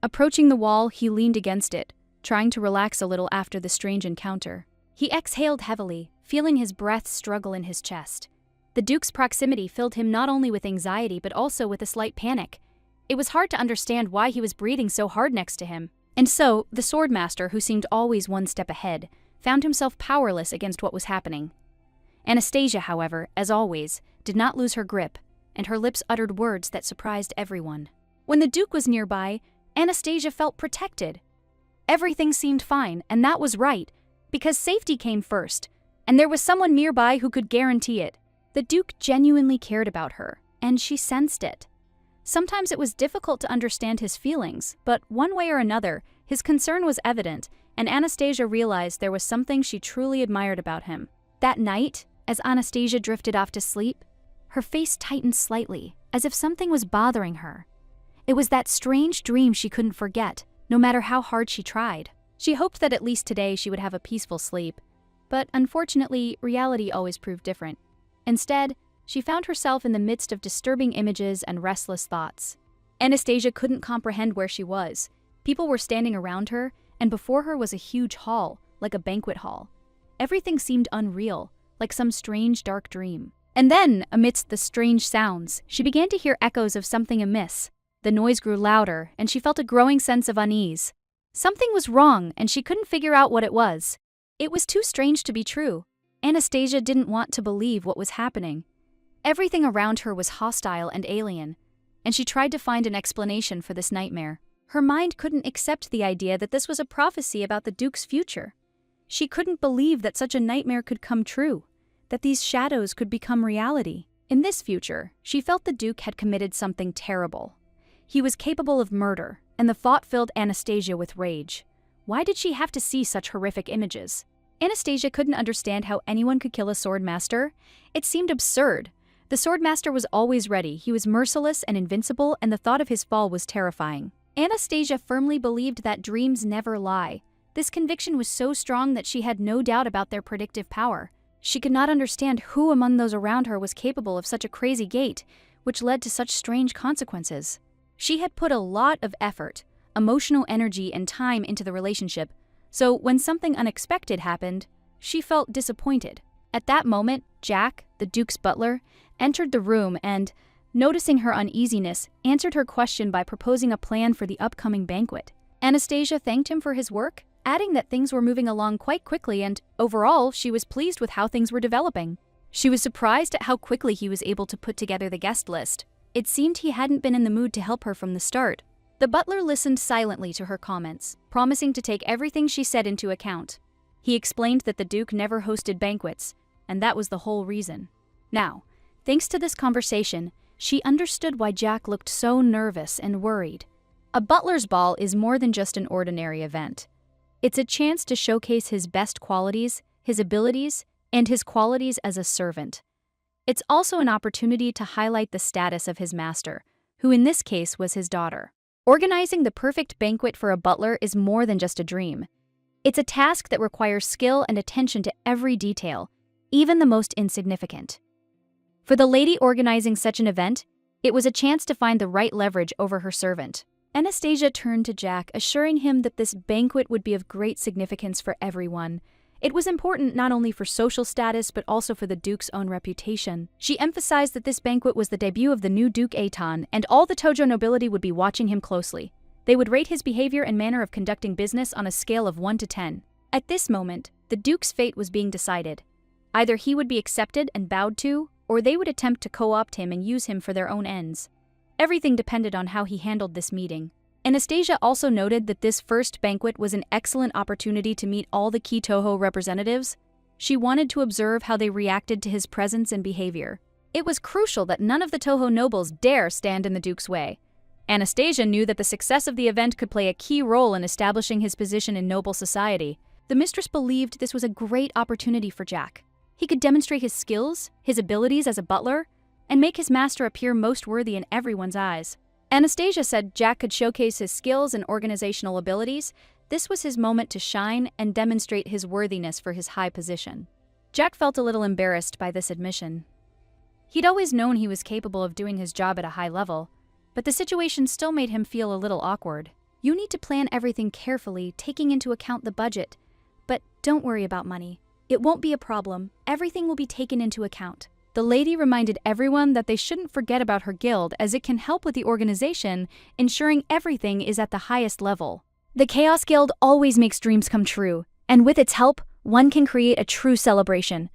Approaching the wall, he leaned against it, trying to relax a little after the strange encounter. He exhaled heavily, feeling his breath struggle in his chest. The Duke's proximity filled him not only with anxiety but also with a slight panic. It was hard to understand why he was breathing so hard next to him. And so, the swordmaster, who seemed always one step ahead, found himself powerless against what was happening. Anastasia, however, as always, did not lose her grip, and her lips uttered words that surprised everyone. When the Duke was nearby, Anastasia felt protected. Everything seemed fine, and that was right, because safety came first, and there was someone nearby who could guarantee it. The Duke genuinely cared about her, and she sensed it. Sometimes it was difficult to understand his feelings, but one way or another, his concern was evident, and Anastasia realized there was something she truly admired about him. That night, as Anastasia drifted off to sleep, her face tightened slightly, as if something was bothering her. It was that strange dream she couldn't forget, no matter how hard she tried. She hoped that at least today she would have a peaceful sleep, but unfortunately, reality always proved different. Instead, she found herself in the midst of disturbing images and restless thoughts. Anastasia couldn't comprehend where she was. People were standing around her, and before her was a huge hall, like a banquet hall. Everything seemed unreal, like some strange dark dream. And then, amidst the strange sounds, she began to hear echoes of something amiss. The noise grew louder, and she felt a growing sense of unease. Something was wrong, and she couldn't figure out what it was. It was too strange to be true. Anastasia didn't want to believe what was happening. Everything around her was hostile and alien, and she tried to find an explanation for this nightmare. Her mind couldn't accept the idea that this was a prophecy about the Duke's future. She couldn't believe that such a nightmare could come true, that these shadows could become reality. In this future, she felt the Duke had committed something terrible. He was capable of murder, and the thought filled Anastasia with rage. Why did she have to see such horrific images? Anastasia couldn't understand how anyone could kill a sword master. It seemed absurd. The sword master was always ready, he was merciless and invincible, and the thought of his fall was terrifying. Anastasia firmly believed that dreams never lie. This conviction was so strong that she had no doubt about their predictive power. She could not understand who among those around her was capable of such a crazy gait, which led to such strange consequences. She had put a lot of effort, emotional energy, and time into the relationship, so when something unexpected happened, she felt disappointed. At that moment, Jack, the Duke's butler, entered the room and, noticing her uneasiness, answered her question by proposing a plan for the upcoming banquet. Anastasia thanked him for his work, adding that things were moving along quite quickly and, overall, she was pleased with how things were developing. She was surprised at how quickly he was able to put together the guest list. It seemed he hadn't been in the mood to help her from the start. The butler listened silently to her comments, promising to take everything she said into account. He explained that the Duke never hosted banquets, and that was the whole reason. Now, thanks to this conversation, she understood why Jack looked so nervous and worried. A butler's ball is more than just an ordinary event. It's a chance to showcase his best qualities, his abilities, and his qualities as a servant. It's also an opportunity to highlight the status of his master, who in this case was his daughter. Organizing the perfect banquet for a butler is more than just a dream. It's a task that requires skill and attention to every detail, even the most insignificant. For the lady organizing such an event, it was a chance to find the right leverage over her servant. Anastasia turned to Jack, assuring him that this banquet would be of great significance for everyone. It was important not only for social status but also for the Duke's own reputation. She emphasized that this banquet was the debut of the new Duke Aton, and all the Tojo nobility would be watching him closely. They would rate his behavior and manner of conducting business on a scale of 1 to 10. At this moment, the Duke's fate was being decided. Either he would be accepted and bowed to, or they would attempt to co-opt him and use him for their own ends. Everything depended on how he handled this meeting. Anastasia also noted that this first banquet was an excellent opportunity to meet all the key Toho representatives. She wanted to observe how they reacted to his presence and behavior. It was crucial that none of the Toho nobles dare stand in the Duke's way. Anastasia knew that the success of the event could play a key role in establishing his position in noble society. The mistress believed this was a great opportunity for Jack. He could demonstrate his skills, his abilities as a butler, and make his master appear most worthy in everyone's eyes. Anastasia said Jack could showcase his skills and organizational abilities. This was his moment to shine and demonstrate his worthiness for his high position. Jack felt a little embarrassed by this admission. He'd always known he was capable of doing his job at a high level, but the situation still made him feel a little awkward. You need to plan everything carefully, taking into account the budget. But don't worry about money. It won't be a problem. Everything will be taken into account. The lady reminded everyone that they shouldn't forget about her guild, as it can help with the organization, ensuring everything is at the highest level. The Chaos Guild always makes dreams come true, and with its help, one can create a true celebration.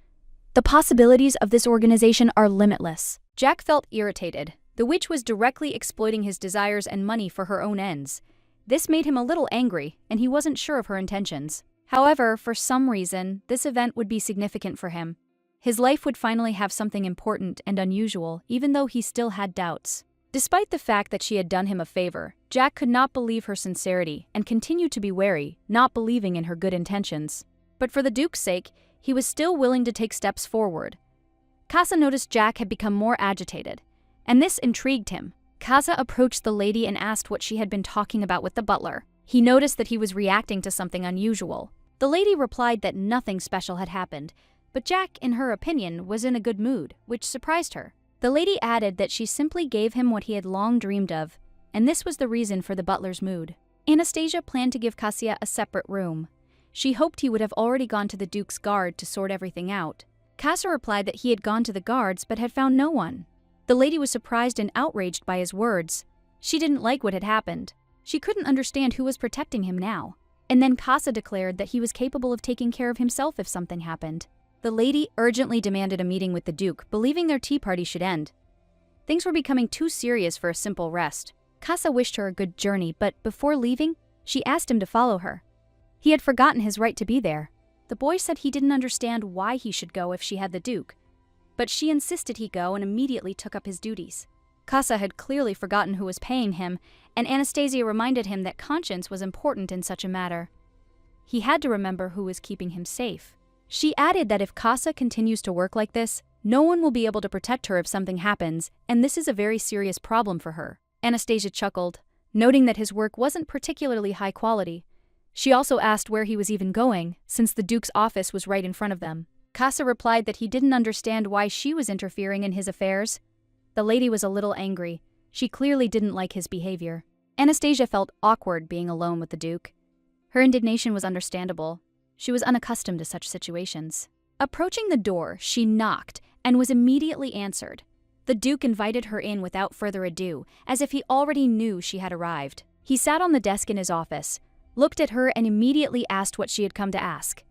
The possibilities of this organization are limitless. Jack felt irritated. The witch was directly exploiting his desires and money for her own ends. This made him a little angry, and he wasn't sure of her intentions. However, for some reason, this event would be significant for him. His life would finally have something important and unusual, even though he still had doubts. Despite the fact that she had done him a favor, Jack could not believe her sincerity and continued to be wary, not believing in her good intentions. But for the Duke's sake, he was still willing to take steps forward. Casa noticed Jack had become more agitated, and this intrigued him. Casa approached the lady and asked what she had been talking about with the butler. He noticed that he was reacting to something unusual. The lady replied that nothing special had happened, but Jack, in her opinion, was in a good mood, which surprised her. The lady added that she simply gave him what he had long dreamed of, and this was the reason for the butler's mood. Anastasia planned to give Cassia a separate room. She hoped he would have already gone to the Duke's guard to sort everything out. Casa replied that he had gone to the guards but had found no one. The lady was surprised and outraged by his words. She didn't like what had happened. She couldn't understand who was protecting him now. And then Casa declared that he was capable of taking care of himself if something happened. The lady urgently demanded a meeting with the Duke, believing their tea party should end. Things were becoming too serious for a simple rest. Casa wished her a good journey, but before leaving, she asked him to follow her. He had forgotten his right to be there. The boy said he didn't understand why he should go if she had the Duke, but she insisted he go and immediately took up his duties. Casa had clearly forgotten who was paying him, and Anastasia reminded him that conscience was important in such a matter. He had to remember who was keeping him safe. She added that if Casa continues to work like this, no one will be able to protect her if something happens, and this is a very serious problem for her. Anastasia chuckled, noting that his work wasn't particularly high quality. She also asked where he was even going, since the Duke's office was right in front of them. Casa replied that he didn't understand why she was interfering in his affairs. The lady was a little angry. She clearly didn't like his behavior. Anastasia felt awkward being alone with the Duke. Her indignation was understandable. She was unaccustomed to such situations. Approaching the door, she knocked and was immediately answered. The Duke invited her in without further ado, as if he already knew she had arrived. He sat on the desk in his office, looked at her and immediately asked what she had come to ask.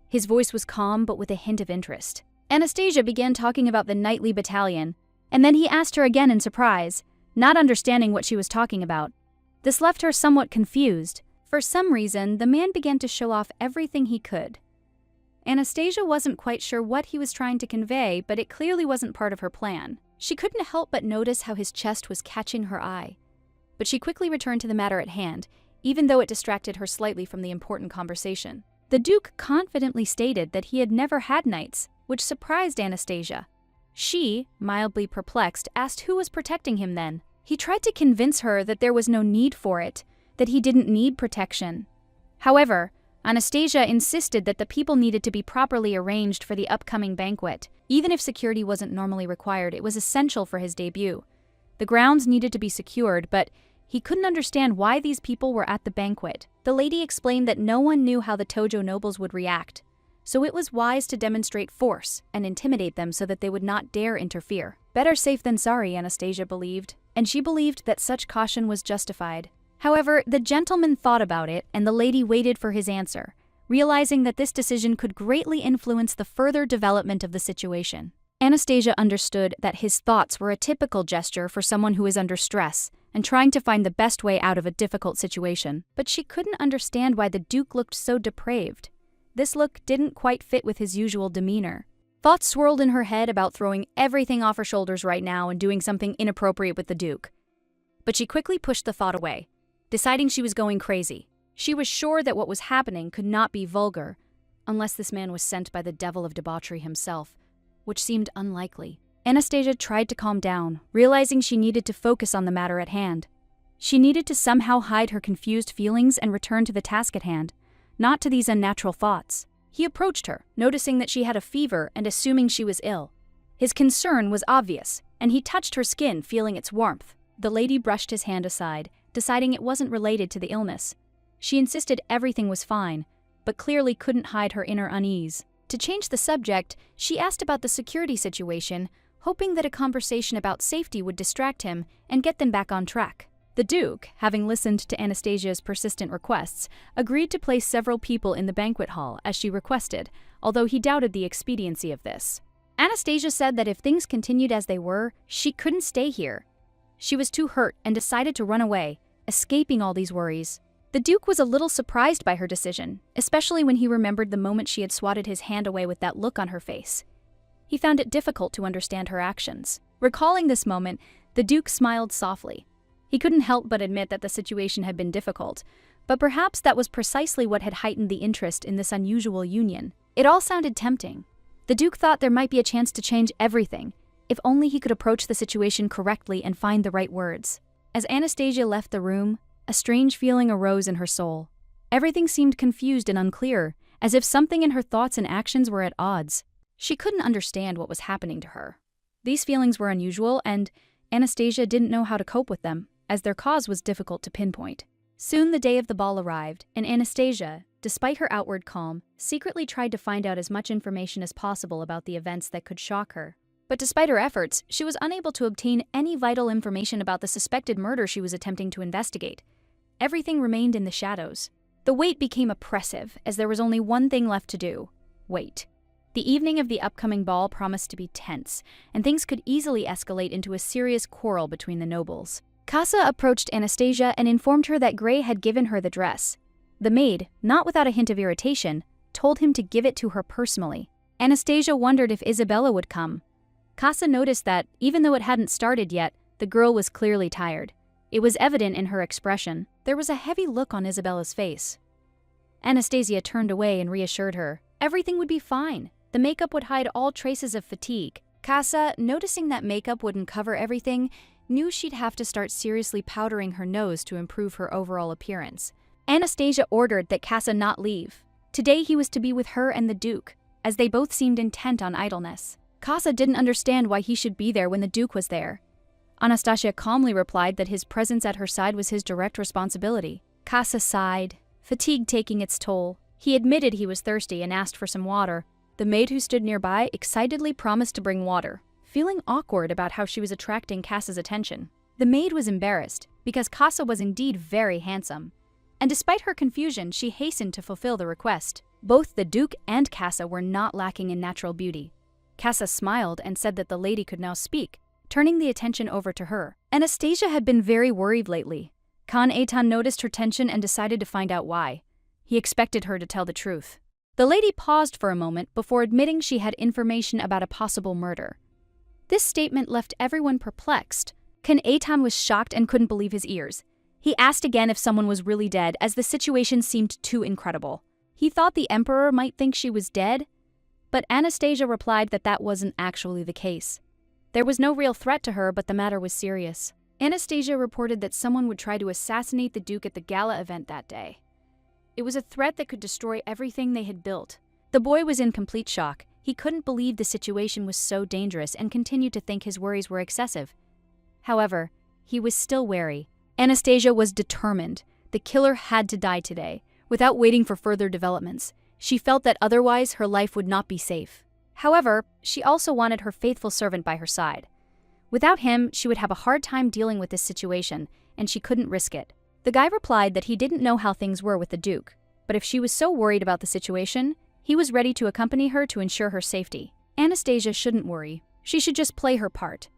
His voice was calm but with a hint of interest. Anastasia began talking about the knightly battalion, and then he asked her again in surprise, not understanding what she was talking about. This left her somewhat confused. For some reason, the man began to show off everything he could. Anastasia wasn't quite sure what he was trying to convey, but it clearly wasn't part of her plan. She couldn't help but notice how his chest was catching her eye. But she quickly returned to the matter at hand, even though it distracted her slightly from the important conversation. The Duke confidently stated that he had never had knights, which surprised Anastasia. She, mildly perplexed, asked who was protecting him then. He tried to convince her that there was no need for it, that he didn't need protection. However, Anastasia insisted that the people needed to be properly arranged for the upcoming banquet. Even if security wasn't normally required, it was essential for his debut. The grounds needed to be secured, but he couldn't understand why these people were at the banquet. The lady explained that no one knew how the Tojo nobles would react, so it was wise to demonstrate force and intimidate them so that they would not dare interfere. Better safe than sorry, Anastasia believed, and she believed that such caution was justified. However, the gentleman thought about it, and the lady waited for his answer, realizing that this decision could greatly influence the further development of the situation. Anastasia understood that his thoughts were a typical gesture for someone who is under stress and trying to find the best way out of a difficult situation, but she couldn't understand why the Duke looked so depraved. This look didn't quite fit with his usual demeanor. Thoughts swirled in her head about throwing everything off her shoulders right now and doing something inappropriate with the Duke. But she quickly pushed the thought away, deciding she was going crazy. She was sure that what was happening could not be vulgar, unless this man was sent by the devil of debauchery himself, which seemed unlikely. Anastasia tried to calm down, realizing she needed to focus on the matter at hand. She needed to somehow hide her confused feelings and return to the task at hand, not to these unnatural thoughts. He approached her, noticing that she had a fever and assuming she was ill. His concern was obvious, and he touched her skin, feeling its warmth. The lady brushed his hand aside, deciding it wasn't related to the illness. She insisted everything was fine, but clearly couldn't hide her inner unease. To change the subject, she asked about the security situation, hoping that a conversation about safety would distract him and get them back on track. The Duke, having listened to Anastasia's persistent requests, agreed to place several people in the banquet hall as she requested, although he doubted the expediency of this. Anastasia said that if things continued as they were, she couldn't stay here. She was too hurt and decided to run away, escaping all these worries. The Duke was a little surprised by her decision, especially when he remembered the moment she had swatted his hand away with that look on her face. He found it difficult to understand her actions. Recalling this moment, The Duke smiled softly. He couldn't help but admit that the situation had been difficult, but perhaps that was precisely what had heightened the interest in this unusual union. It all sounded tempting. The Duke thought there might be a chance to change everything, if only he could approach the situation correctly and find the right words. As Anastasia left the room, a strange feeling arose in her soul. Everything seemed confused and unclear, as if something in her thoughts and actions were at odds. She couldn't understand what was happening to her. These feelings were unusual, and Anastasia didn't know how to cope with them, as their cause was difficult to pinpoint. Soon the day of the ball arrived, and Anastasia, despite her outward calm, secretly tried to find out as much information as possible about the events that could shock her. But despite her efforts, she was unable to obtain any vital information about the suspected murder she was attempting to investigate. Everything remained in the shadows. The wait became oppressive, as there was only one thing left to do: wait. The evening of the upcoming ball promised to be tense, and things could easily escalate into a serious quarrel between the nobles. Casa approached Anastasia and informed her that Gray had given her the dress. The maid, not without a hint of irritation, told him to give it to her personally. Anastasia wondered if Isabella would come. Casa noticed that, even though it hadn't started yet, the girl was clearly tired. It was evident in her expression. There was a heavy look on Isabella's face. Anastasia turned away and reassured her. Everything would be fine. The makeup would hide all traces of fatigue. Casa, noticing that makeup wouldn't cover everything, knew she'd have to start seriously powdering her nose to improve her overall appearance. Anastasia ordered that Casa not leave. Today he was to be with her and the Duke, as they both seemed intent on idleness. Casa didn't understand why he should be there when the Duke was there. Anastasia calmly replied that his presence at her side was his direct responsibility. Casa sighed, fatigue taking its toll. He admitted he was thirsty and asked for some water. The maid who stood nearby excitedly promised to bring water, feeling awkward about how she was attracting Casa's attention. The maid was embarrassed, because Casa was indeed very handsome. And despite her confusion, she hastened to fulfill the request. Both the Duke and Casa were not lacking in natural beauty. Casa smiled and said that the lady could now speak, turning the attention over to her. Anastasia had been very worried lately. Khan Eitan noticed her tension and decided to find out why. He expected her to tell the truth. The lady paused for a moment before admitting she had information about a possible murder. This statement left everyone perplexed. Khan Eitan was shocked and couldn't believe his ears. He asked again if someone was really dead, as the situation seemed too incredible. He thought the Emperor might think she was dead, but Anastasia replied that that wasn't actually the case. There was no real threat to her, but the matter was serious. Anastasia reported that someone would try to assassinate the Duke at the gala event that day. It was a threat that could destroy everything they had built. The boy was in complete shock. He couldn't believe the situation was so dangerous and continued to think his worries were excessive. However, he was still wary. Anastasia was determined. The killer had to die today, without waiting for further developments. She felt that otherwise her life would not be safe. However, she also wanted her faithful servant by her side. Without him, she would have a hard time dealing with this situation, and she couldn't risk it. The guy replied that he didn't know how things were with the Duke, but if she was so worried about the situation, he was ready to accompany her to ensure her safety. Anastasia shouldn't worry. She should just play her part.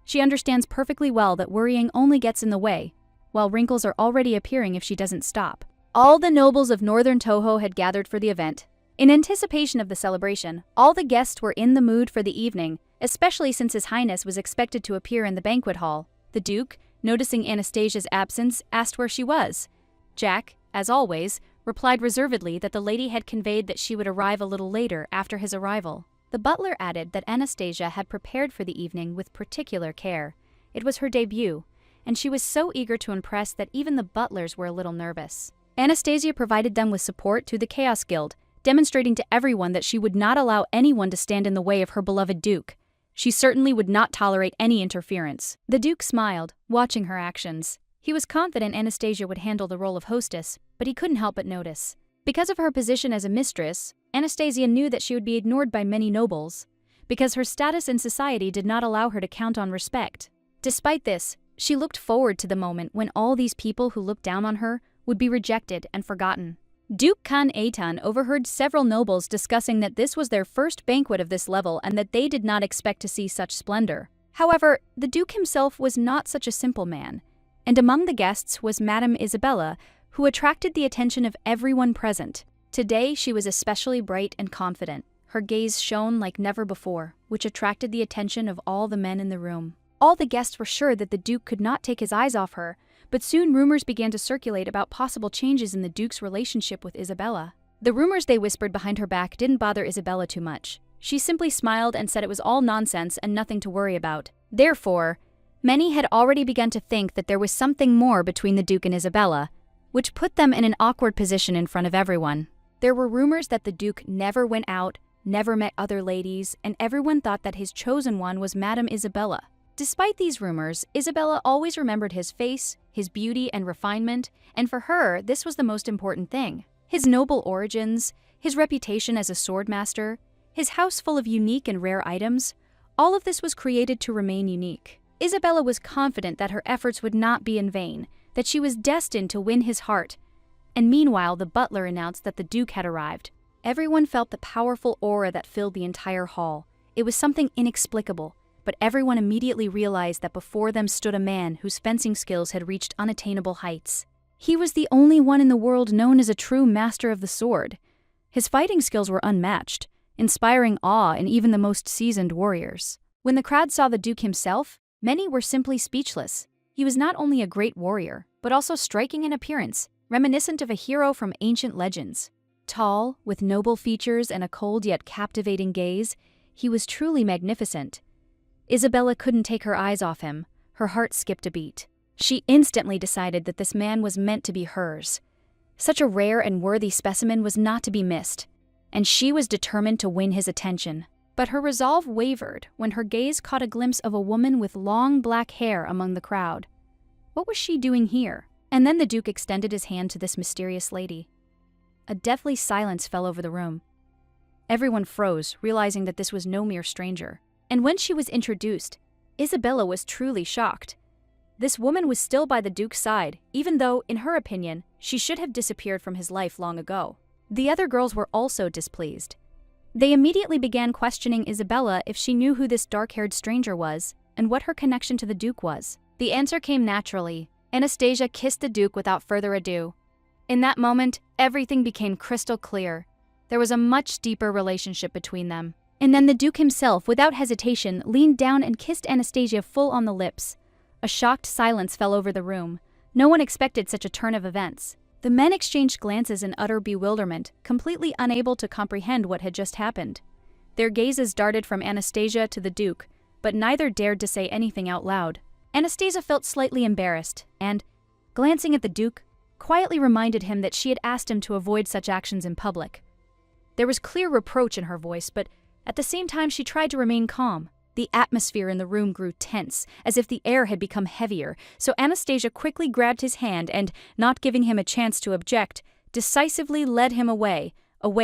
She understands perfectly well that worrying only gets in the way, while wrinkles are already appearing if she doesn't stop. All the nobles of Northern Toho had gathered for the event. In anticipation of the celebration, all the guests were in the mood for the evening, especially since His Highness was expected to appear in the banquet hall. The Duke, noticing Anastasia's absence, asked where she was. Jack, as always, replied reservedly that the lady had conveyed that she would arrive a little later after his arrival. The butler added that Anastasia had prepared for the evening with particular care. It was her debut, and she was so eager to impress that even the butlers were a little nervous. Anastasia provided them with support through the Chaos Guild, demonstrating to everyone that she would not allow anyone to stand in the way of her beloved Duke. She certainly would not tolerate any interference. The Duke smiled, watching her actions. He was confident Anastasia would handle the role of hostess, but he couldn't help but notice. Because of her position as a mistress, Anastasia knew that she would be ignored by many nobles, because her status in society did not allow her to count on respect. Despite this, she looked forward to the moment when all these people who looked down on her would be rejected and forgotten. Duke Khan Eitan overheard several nobles discussing that this was their first banquet of this level and that they did not expect to see such splendor. However, the Duke himself was not such a simple man, and among the guests was Madame Isabella, who attracted the attention of everyone present. Today she was especially bright and confident. Her gaze shone like never before, which attracted the attention of all the men in the room. All the guests were sure that the Duke could not take his eyes off her, but soon rumors began to circulate about possible changes in the Duke's relationship with Isabella. The rumors they whispered behind her back didn't bother Isabella too much. She simply smiled and said it was all nonsense and nothing to worry about. Therefore, many had already begun to think that there was something more between the Duke and Isabella, which put them in an awkward position in front of everyone. There were rumors that the Duke never went out, never met other ladies, and everyone thought that his chosen one was Madame Isabella. Despite these rumors, Isabella always remembered his face, his beauty and refinement, and for her, this was the most important thing. His noble origins, his reputation as a swordmaster, his house full of unique and rare items, all of this was created to remain unique. Isabella was confident that her efforts would not be in vain, that she was destined to win his heart. And meanwhile, the butler announced that the Duke had arrived. Everyone felt the powerful aura that filled the entire hall. It was something inexplicable, but everyone immediately realized that before them stood a man whose fencing skills had reached unattainable heights. He was the only one in the world known as a true master of the sword. His fighting skills were unmatched, inspiring awe in even the most seasoned warriors. When the crowd saw the Duke himself, many were simply speechless. He was not only a great warrior, but also striking in appearance, reminiscent of a hero from ancient legends. Tall, with noble features and a cold yet captivating gaze, he was truly magnificent. Isabella couldn't take her eyes off him. Her heart skipped a beat. She instantly decided that this man was meant to be hers. Such a rare and worthy specimen was not to be missed, and she was determined to win his attention. But her resolve wavered when her gaze caught a glimpse of a woman with long black hair among the crowd. What was she doing here? And then the Duke extended his hand to this mysterious lady. A deathly silence fell over the room. Everyone froze, realizing that this was no mere stranger. And when she was introduced, Isabella was truly shocked. This woman was still by the Duke's side, even though, in her opinion, she should have disappeared from his life long ago. The other girls were also displeased. They immediately began questioning Isabella if she knew who this dark-haired stranger was and what her connection to the Duke was. The answer came naturally. Anastasia kissed the Duke without further ado. In that moment, everything became crystal clear. There was a much deeper relationship between them. And then the Duke himself, without hesitation, leaned down and kissed Anastasia full on the lips. A shocked silence fell over the room. No one expected such a turn of events. The men exchanged glances in utter bewilderment, completely unable to comprehend what had just happened. Their gazes darted from Anastasia to the Duke, but neither dared to say anything out loud. Anastasia felt slightly embarrassed, and, glancing at the Duke, quietly reminded him that she had asked him to avoid such actions in public. There was clear reproach in her voice, but at the same time she tried to remain calm. The atmosphere in the room grew tense, as if the air had become heavier, so Anastasia quickly grabbed his hand and, not giving him a chance to object, decisively led him away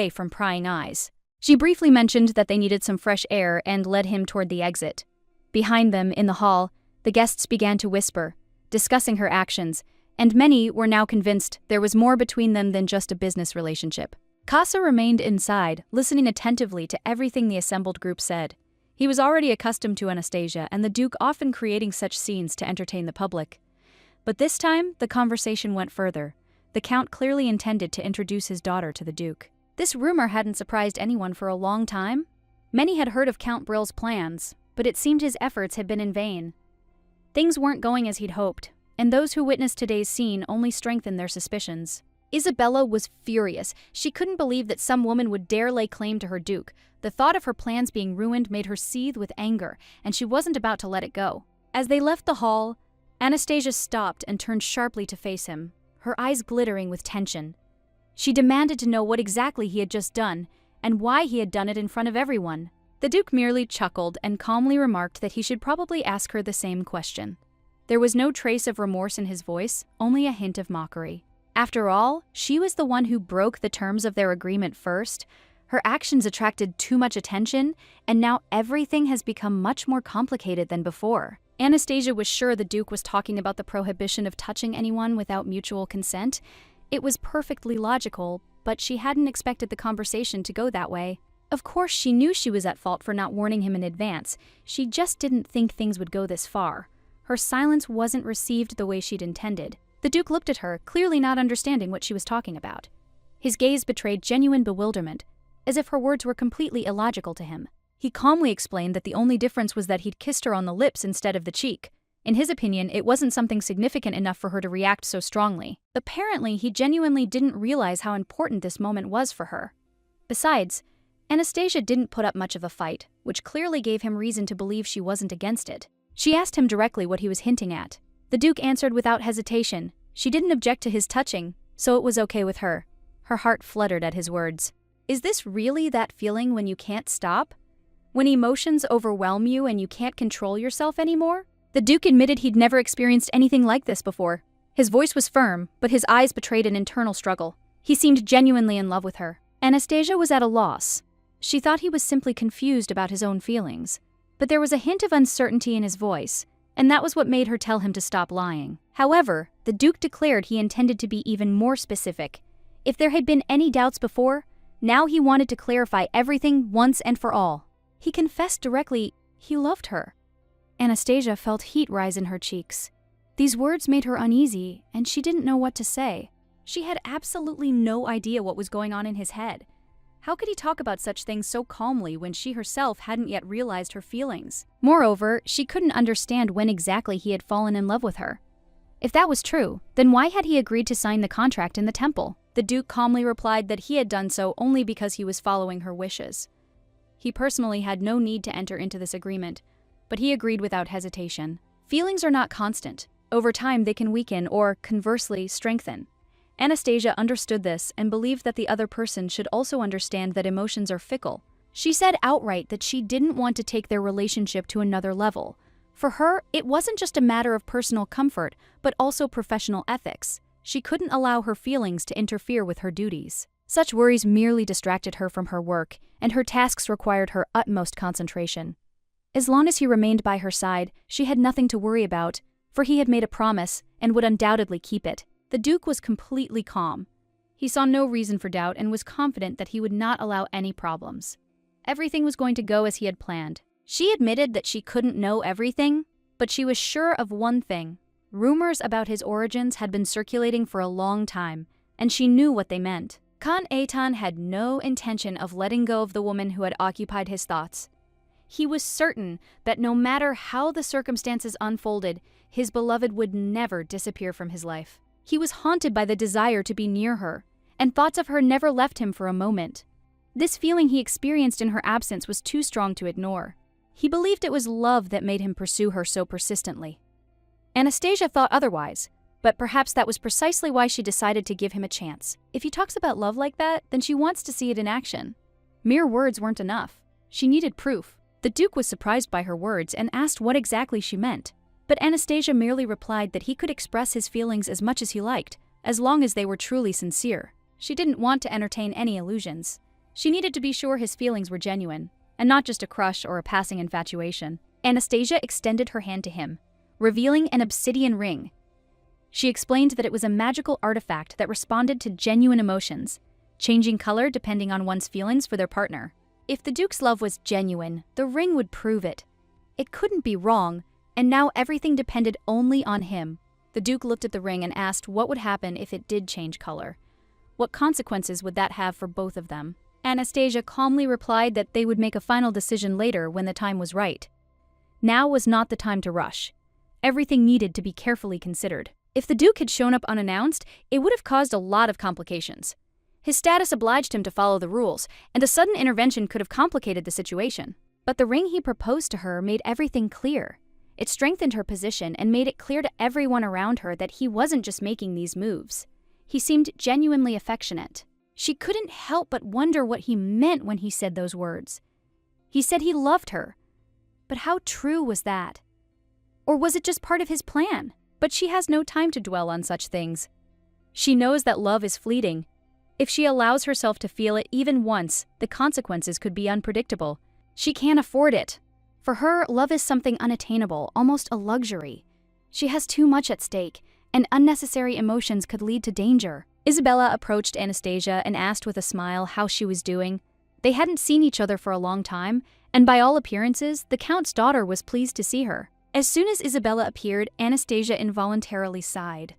from prying eyes. She briefly mentioned that they needed some fresh air and led him toward the exit. Behind them, in the hall, the guests began to whisper, discussing her actions, and many were now convinced there was more between them than just a business relationship. Casa remained inside, listening attentively to everything the assembled group said. He was already accustomed to Anastasia and the Duke often creating such scenes to entertain the public. But this time, the conversation went further. The Count clearly intended to introduce his daughter to the Duke. This rumor hadn't surprised anyone for a long time. Many had heard of Count Brill's plans, but it seemed his efforts had been in vain. Things weren't going as he'd hoped, and those who witnessed today's scene only strengthened their suspicions. Isabella was furious. She couldn't believe that some woman would dare lay claim to her Duke. The thought of her plans being ruined made her seethe with anger, and she wasn't about to let it go. As they left the hall, Anastasia stopped and turned sharply to face him, her eyes glittering with tension. She demanded to know what exactly he had just done, and why he had done it in front of everyone. The Duke merely chuckled and calmly remarked that he should probably ask her the same question. There was no trace of remorse in his voice, only a hint of mockery. After all, she was the one who broke the terms of their agreement first. Her actions attracted too much attention, and now everything has become much more complicated than before. Anastasia was sure the Duke was talking about the prohibition of touching anyone without mutual consent. It was perfectly logical, but she hadn't expected the conversation to go that way. Of course, she knew she was at fault for not warning him in advance. She just didn't think things would go this far. Her silence wasn't received the way she'd intended. The Duke looked at her, clearly not understanding what she was talking about. His gaze betrayed genuine bewilderment, as if her words were completely illogical to him. He calmly explained that the only difference was that he'd kissed her on the lips instead of the cheek. In his opinion, it wasn't something significant enough for her to react so strongly. Apparently, he genuinely didn't realize how important this moment was for her. Besides, Anastasia didn't put up much of a fight, which clearly gave him reason to believe she wasn't against it. She asked him directly what he was hinting at. The Duke answered without hesitation. She didn't object to his touching, so it was okay with her. Her heart fluttered at his words. Is this really that feeling when you can't stop? When emotions overwhelm you and you can't control yourself anymore? The Duke admitted he'd never experienced anything like this before. His voice was firm, but his eyes betrayed an internal struggle. He seemed genuinely in love with her. Anastasia was at a loss. She thought he was simply confused about his own feelings. But there was a hint of uncertainty in his voice, and that was what made her tell him to stop lying. However, the Duke declared he intended to be even more specific. If there had been any doubts before, now he wanted to clarify everything once and for all. He confessed directly he loved her. Anastasia felt heat rise in her cheeks. These words made her uneasy, and she didn't know what to say. She had absolutely no idea what was going on in his head. How could he talk about such things so calmly when she herself hadn't yet realized her feelings? Moreover, she couldn't understand when exactly he had fallen in love with her. If that was true, then why had he agreed to sign the contract in the temple? The Duke calmly replied that he had done so only because he was following her wishes. He personally had no need to enter into this agreement, but he agreed without hesitation. Feelings are not constant. Over time, they can weaken or, conversely, strengthen. Anastasia understood this and believed that the other person should also understand that emotions are fickle. She said outright that she didn't want to take their relationship to another level. For her, it wasn't just a matter of personal comfort, but also professional ethics. She couldn't allow her feelings to interfere with her duties. Such worries merely distracted her from her work, and her tasks required her utmost concentration. As long as he remained by her side, she had nothing to worry about, for he had made a promise and would undoubtedly keep it. The Duke was completely calm. He saw no reason for doubt and was confident that he would not allow any problems. Everything was going to go as he had planned. She admitted that she couldn't know everything, but she was sure of one thing. Rumors about his origins had been circulating for a long time, and she knew what they meant. Khan Eitan had no intention of letting go of the woman who had occupied his thoughts. He was certain that no matter how the circumstances unfolded, his beloved would never disappear from his life. He was haunted by the desire to be near her, and thoughts of her never left him for a moment. This feeling he experienced in her absence was too strong to ignore. He believed it was love that made him pursue her so persistently. Anastasia thought otherwise, but perhaps that was precisely why she decided to give him a chance. If he talks about love like that, then she wants to see it in action. Mere words weren't enough. She needed proof. The Duke was surprised by her words and asked what exactly she meant. But Anastasia merely replied that he could express his feelings as much as he liked, as long as they were truly sincere. She didn't want to entertain any illusions. She needed to be sure his feelings were genuine, and not just a crush or a passing infatuation. Anastasia extended her hand to him, revealing an obsidian ring. She explained that it was a magical artifact that responded to genuine emotions, changing color depending on one's feelings for their partner. If the Duke's love was genuine, the ring would prove it. It couldn't be wrong, and now everything depended only on him. The Duke looked at the ring and asked what would happen if it did change color. What consequences would that have for both of them? Anastasia calmly replied that they would make a final decision later when the time was right. Now was not the time to rush. Everything needed to be carefully considered. If the Duke had shown up unannounced, it would have caused a lot of complications. His status obliged him to follow the rules, and a sudden intervention could have complicated the situation. But the ring he proposed to her made everything clear. It strengthened her position and made it clear to everyone around her that he wasn't just making these moves. He seemed genuinely affectionate. She couldn't help but wonder what he meant when he said those words. He said he loved her. But how true was that? Or was it just part of his plan? But she has no time to dwell on such things. She knows that love is fleeting. If she allows herself to feel it even once, the consequences could be unpredictable. She can't afford it. For her, love is something unattainable, almost a luxury. She has too much at stake, and unnecessary emotions could lead to danger. Isabella approached Anastasia and asked with a smile how she was doing. They hadn't seen each other for a long time, and by all appearances, the Count's daughter was pleased to see her. As soon as Isabella appeared, Anastasia involuntarily sighed.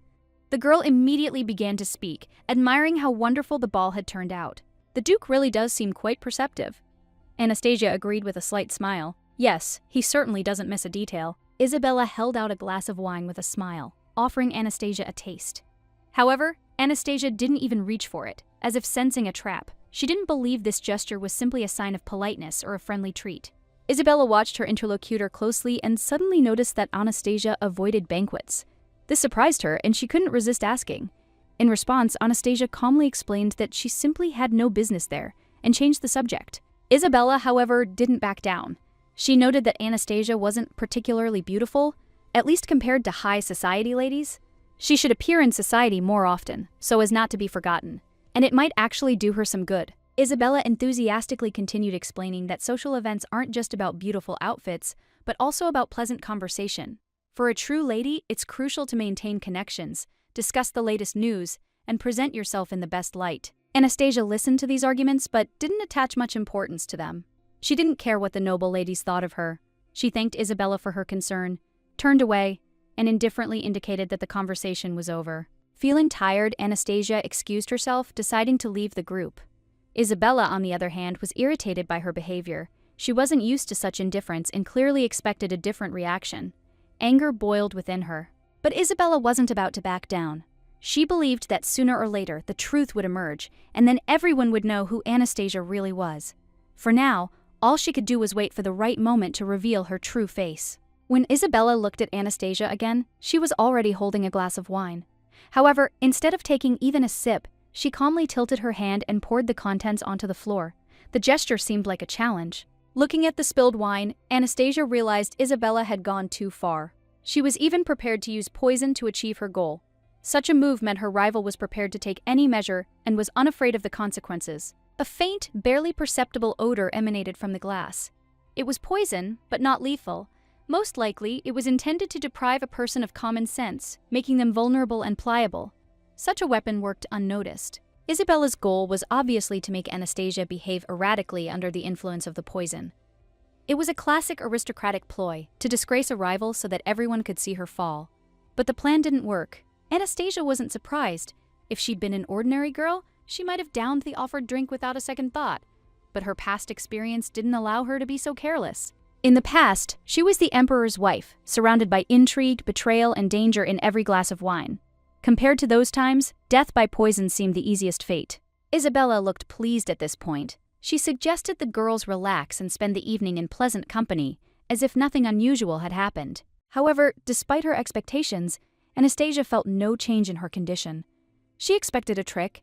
The girl immediately began to speak, admiring how wonderful the ball had turned out. The Duke really does seem quite perceptive. Anastasia agreed with a slight smile. Yes, he certainly doesn't miss a detail. Isabella held out a glass of wine with a smile, offering Anastasia a taste. However, Anastasia didn't even reach for it, as if sensing a trap. She didn't believe this gesture was simply a sign of politeness or a friendly treat. Isabella watched her interlocutor closely and suddenly noticed that Anastasia avoided banquets. This surprised her, and she couldn't resist asking. In response, Anastasia calmly explained that she simply had no business there, and changed the subject. Isabella, however, didn't back down. She noted that Anastasia wasn't particularly beautiful, at least compared to high society ladies. She should appear in society more often, so as not to be forgotten, and it might actually do her some good. Isabella enthusiastically continued explaining that social events aren't just about beautiful outfits, but also about pleasant conversation. For a true lady, it's crucial to maintain connections, discuss the latest news, and present yourself in the best light. Anastasia listened to these arguments but didn't attach much importance to them. She didn't care what the noble ladies thought of her. She thanked Isabella for her concern, turned away, and indifferently indicated that the conversation was over. Feeling tired, Anastasia excused herself, deciding to leave the group. Isabella, on the other hand, was irritated by her behavior. She wasn't used to such indifference and clearly expected a different reaction. Anger boiled within her. But Isabella wasn't about to back down. She believed that sooner or later the truth would emerge, and then everyone would know who Anastasia really was. For now, all she could do was wait for the right moment to reveal her true face. When Isabella looked at Anastasia again, she was already holding a glass of wine. However, instead of taking even a sip, she calmly tilted her hand and poured the contents onto the floor. The gesture seemed like a challenge. Looking at the spilled wine, Anastasia realized Isabella had gone too far. She was even prepared to use poison to achieve her goal. Such a move meant her rival was prepared to take any measure and was unafraid of the consequences. A faint, barely perceptible odor emanated from the glass. It was poison, but not lethal. Most likely, it was intended to deprive a person of common sense, making them vulnerable and pliable. Such a weapon worked unnoticed. Isabella's goal was obviously to make Anastasia behave erratically under the influence of the poison. It was a classic aristocratic ploy, to disgrace a rival so that everyone could see her fall. But the plan didn't work. Anastasia wasn't surprised. If she'd been an ordinary girl, she might have downed the offered drink without a second thought. But her past experience didn't allow her to be so careless. In the past, she was the emperor's wife, surrounded by intrigue, betrayal, and danger in every glass of wine. Compared to those times, death by poison seemed the easiest fate. Isabella looked pleased at this point. She suggested the girls relax and spend the evening in pleasant company, as if nothing unusual had happened. However, despite her expectations, Anastasia felt no change in her condition. She expected a trick,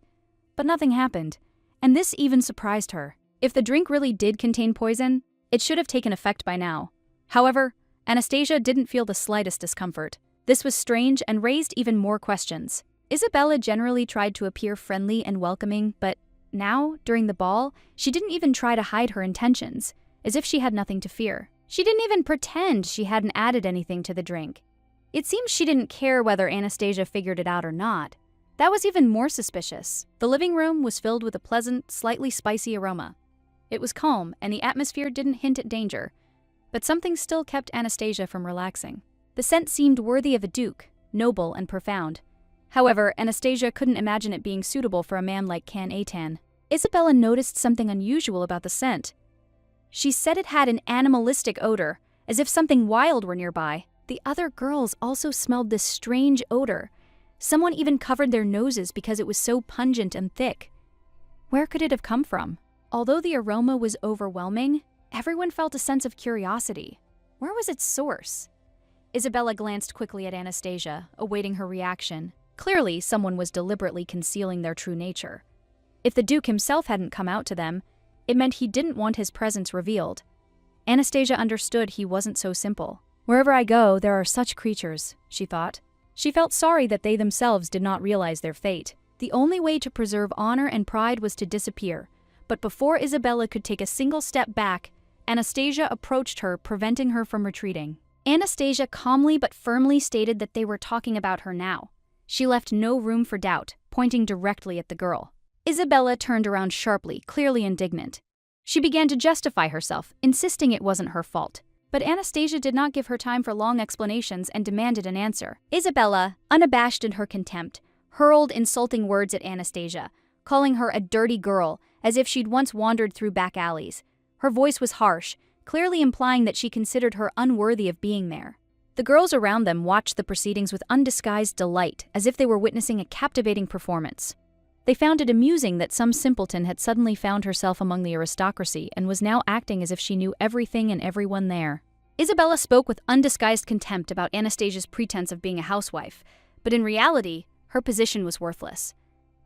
but nothing happened, and this even surprised her. If the drink really did contain poison, it should have taken effect by now. However, Anastasia didn't feel the slightest discomfort. This was strange and raised even more questions. Isabella generally tried to appear friendly and welcoming, but now, during the ball, she didn't even try to hide her intentions, as if she had nothing to fear. She didn't even pretend she hadn't added anything to the drink. It seems she didn't care whether Anastasia figured it out or not. That was even more suspicious. The living room was filled with a pleasant, slightly spicy aroma. It was calm, and the atmosphere didn't hint at danger, but something still kept Anastasia from relaxing. The scent seemed worthy of a duke, noble and profound. However, Anastasia couldn't imagine it being suitable for a man like Can Atan. Isabella noticed something unusual about the scent. She said it had an animalistic odor, as if something wild were nearby. The other girls also smelled this strange odor. Someone even covered their noses because it was so pungent and thick. Where could it have come from? Although the aroma was overwhelming, everyone felt a sense of curiosity. Where was its source? Isabella glanced quickly at Anastasia, awaiting her reaction. Clearly, someone was deliberately concealing their true nature. If the Duke himself hadn't come out to them, it meant he didn't want his presence revealed. Anastasia understood he wasn't so simple. Wherever I go, there are such creatures, she thought. She felt sorry that they themselves did not realize their fate. The only way to preserve honor and pride was to disappear. But before Isabella could take a single step back, Anastasia approached her, preventing her from retreating. Anastasia calmly but firmly stated that they were talking about her now. She left no room for doubt, pointing directly at the girl. Isabella turned around sharply, clearly indignant. She began to justify herself, insisting it wasn't her fault. But Anastasia did not give her time for long explanations and demanded an answer. Isabella, unabashed in her contempt, hurled insulting words at Anastasia, calling her a dirty girl, as if she'd once wandered through back alleys. Her voice was harsh, clearly implying that she considered her unworthy of being there. The girls around them watched the proceedings with undisguised delight, as if they were witnessing a captivating performance. They found it amusing that some simpleton had suddenly found herself among the aristocracy and was now acting as if she knew everything and everyone there. Isabella spoke with undisguised contempt about Anastasia's pretense of being a housewife, but in reality, her position was worthless.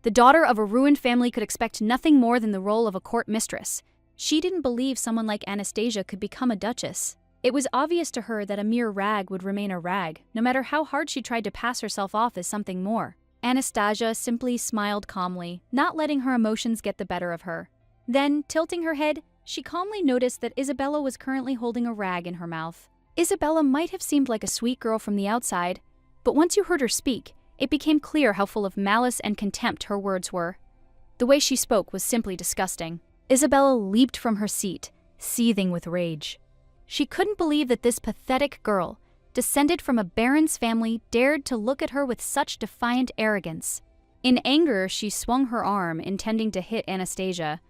The daughter of a ruined family could expect nothing more than the role of a court mistress. She didn't believe someone like Anastasia could become a duchess. It was obvious to her that a mere rag would remain a rag, no matter how hard she tried to pass herself off as something more. Anastasia simply smiled calmly, not letting her emotions get the better of her. Then, tilting her head, she calmly noticed that Isabella was currently holding a rag in her mouth. Isabella might have seemed like a sweet girl from the outside, but once you heard her speak, it became clear how full of malice and contempt her words were. The way she spoke was simply disgusting. Isabella leaped from her seat, seething with rage. She couldn't believe that this pathetic girl, descended from a baron's family, dared to look at her with such defiant arrogance. In anger, she swung her arm, intending to hit Anastasia.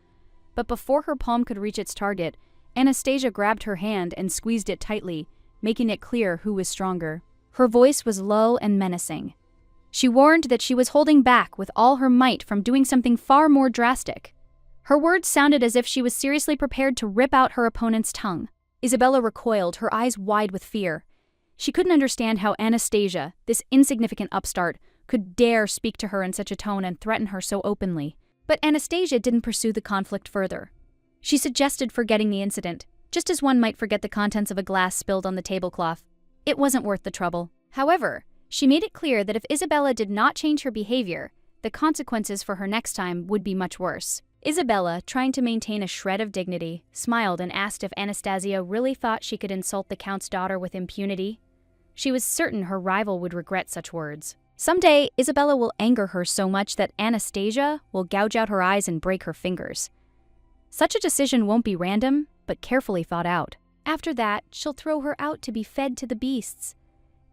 But before her palm could reach its target, Anastasia grabbed her hand and squeezed it tightly, making it clear who was stronger. Her voice was low and menacing. She warned that she was holding back with all her might from doing something far more drastic. Her words sounded as if she was seriously prepared to rip out her opponent's tongue. Isabella recoiled, her eyes wide with fear. She couldn't understand how Anastasia, this insignificant upstart, could dare speak to her in such a tone and threaten her so openly. But Anastasia didn't pursue the conflict further. She suggested forgetting the incident, just as one might forget the contents of a glass spilled on the tablecloth. It wasn't worth the trouble. However, she made it clear that if Isabella did not change her behavior, the consequences for her next time would be much worse. Isabella, trying to maintain a shred of dignity, smiled and asked if Anastasia really thought she could insult the Count's daughter with impunity. She was certain her rival would regret such words. Someday, Isabella will anger her so much that Anastasia will gouge out her eyes and break her fingers. Such a decision won't be random, but carefully thought out. After that, she'll throw her out to be fed to the beasts.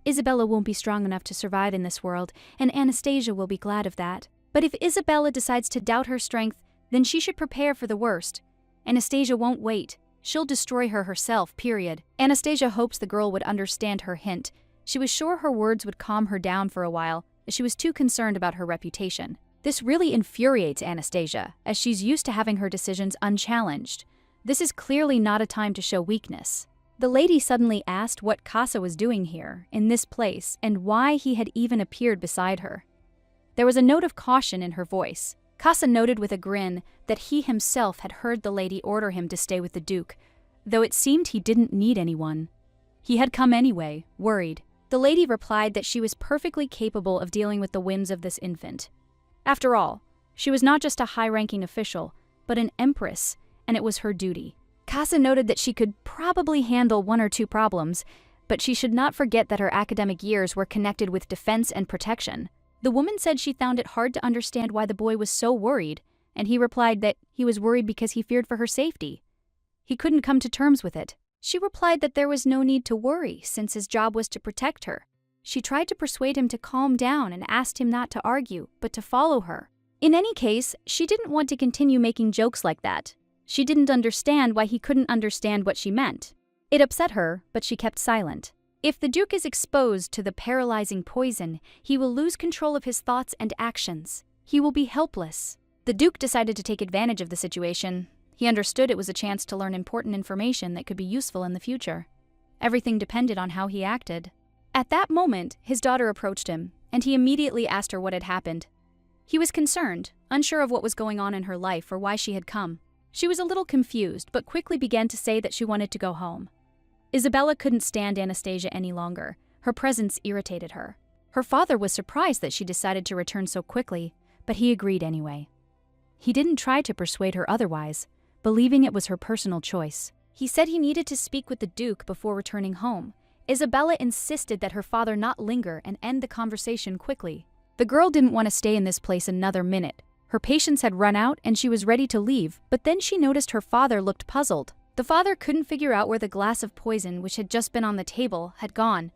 Isabella won't be strong enough to survive in this world, and Anastasia will be glad of that. But if Isabella decides to doubt her strength, then she should prepare for the worst. Anastasia won't wait. She'll destroy her herself, period. Anastasia hopes the girl would understand her hint. She was sure her words would calm her down for a while, as she was too concerned about her reputation. This really infuriates Anastasia, as she's used to having her decisions unchallenged. This is clearly not a time to show weakness. The lady suddenly asked what Casa was doing here, in this place, and why he had even appeared beside her. There was a note of caution in her voice. Casa noted with a grin that he himself had heard the lady order him to stay with the Duke, though it seemed he didn't need anyone. He had come anyway, worried. The lady replied that she was perfectly capable of dealing with the whims of this infant. After all, she was not just a high-ranking official, but an empress, and it was her duty. Casa noted that she could probably handle one or two problems, but she should not forget that her academic years were connected with defense and protection. The woman said she found it hard to understand why the boy was so worried, and he replied that he was worried because he feared for her safety. He couldn't come to terms with it. She replied that there was no need to worry, since his job was to protect her. She tried to persuade him to calm down and asked him not to argue, but to follow her. In any case, she didn't want to continue making jokes like that. She didn't understand why he couldn't understand what she meant. It upset her, but she kept silent. If the Duke is exposed to the paralyzing poison, he will lose control of his thoughts and actions. He will be helpless. The Duke decided to take advantage of the situation. He understood it was a chance to learn important information that could be useful in the future. Everything depended on how he acted. At that moment, his daughter approached him, and he immediately asked her what had happened. He was concerned, unsure of what was going on in her life or why she had come. She was a little confused, but quickly began to say that she wanted to go home. Isabella couldn't stand Anastasia any longer. Her presence irritated her. Her father was surprised that she decided to return so quickly, but he agreed anyway. He didn't try to persuade her otherwise, believing it was her personal choice. He said he needed to speak with the Duke before returning home. Isabella insisted that her father not linger and end the conversation quickly. The girl didn't want to stay in this place another minute. Her patience had run out and she was ready to leave, but then she noticed her father looked puzzled. The father couldn't figure out where the glass of poison, which had just been on the table, had gone.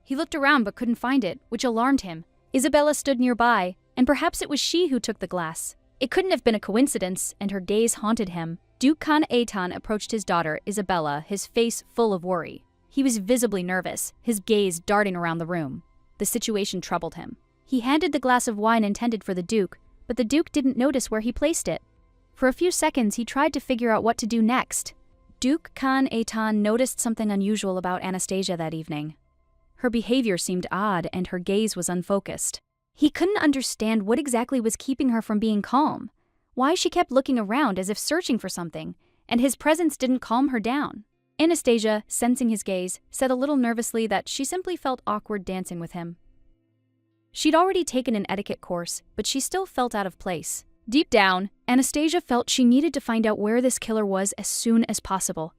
He looked around but couldn't find it, which alarmed him. Isabella stood nearby, and perhaps it was she who took the glass. It couldn't have been a coincidence, and her gaze haunted him. Duke Khan Aton approached his daughter, Isabella, his face full of worry. He was visibly nervous, his gaze darting around the room. The situation troubled him. He handed the glass of wine intended for the Duke, but the Duke didn't notice where he placed it. For a few seconds, he tried to figure out what to do next. Duke Khan Aton noticed something unusual about Anastasia that evening. Her behavior seemed odd and her gaze was unfocused. He couldn't understand what exactly was keeping her from being calm, why she kept looking around as if searching for something, and his presence didn't calm her down. Anastasia, sensing his gaze, said a little nervously that she simply felt awkward dancing with him. She'd already taken an etiquette course, but she still felt out of place. Deep down, Anastasia felt she needed to find out where this killer was as soon as possible.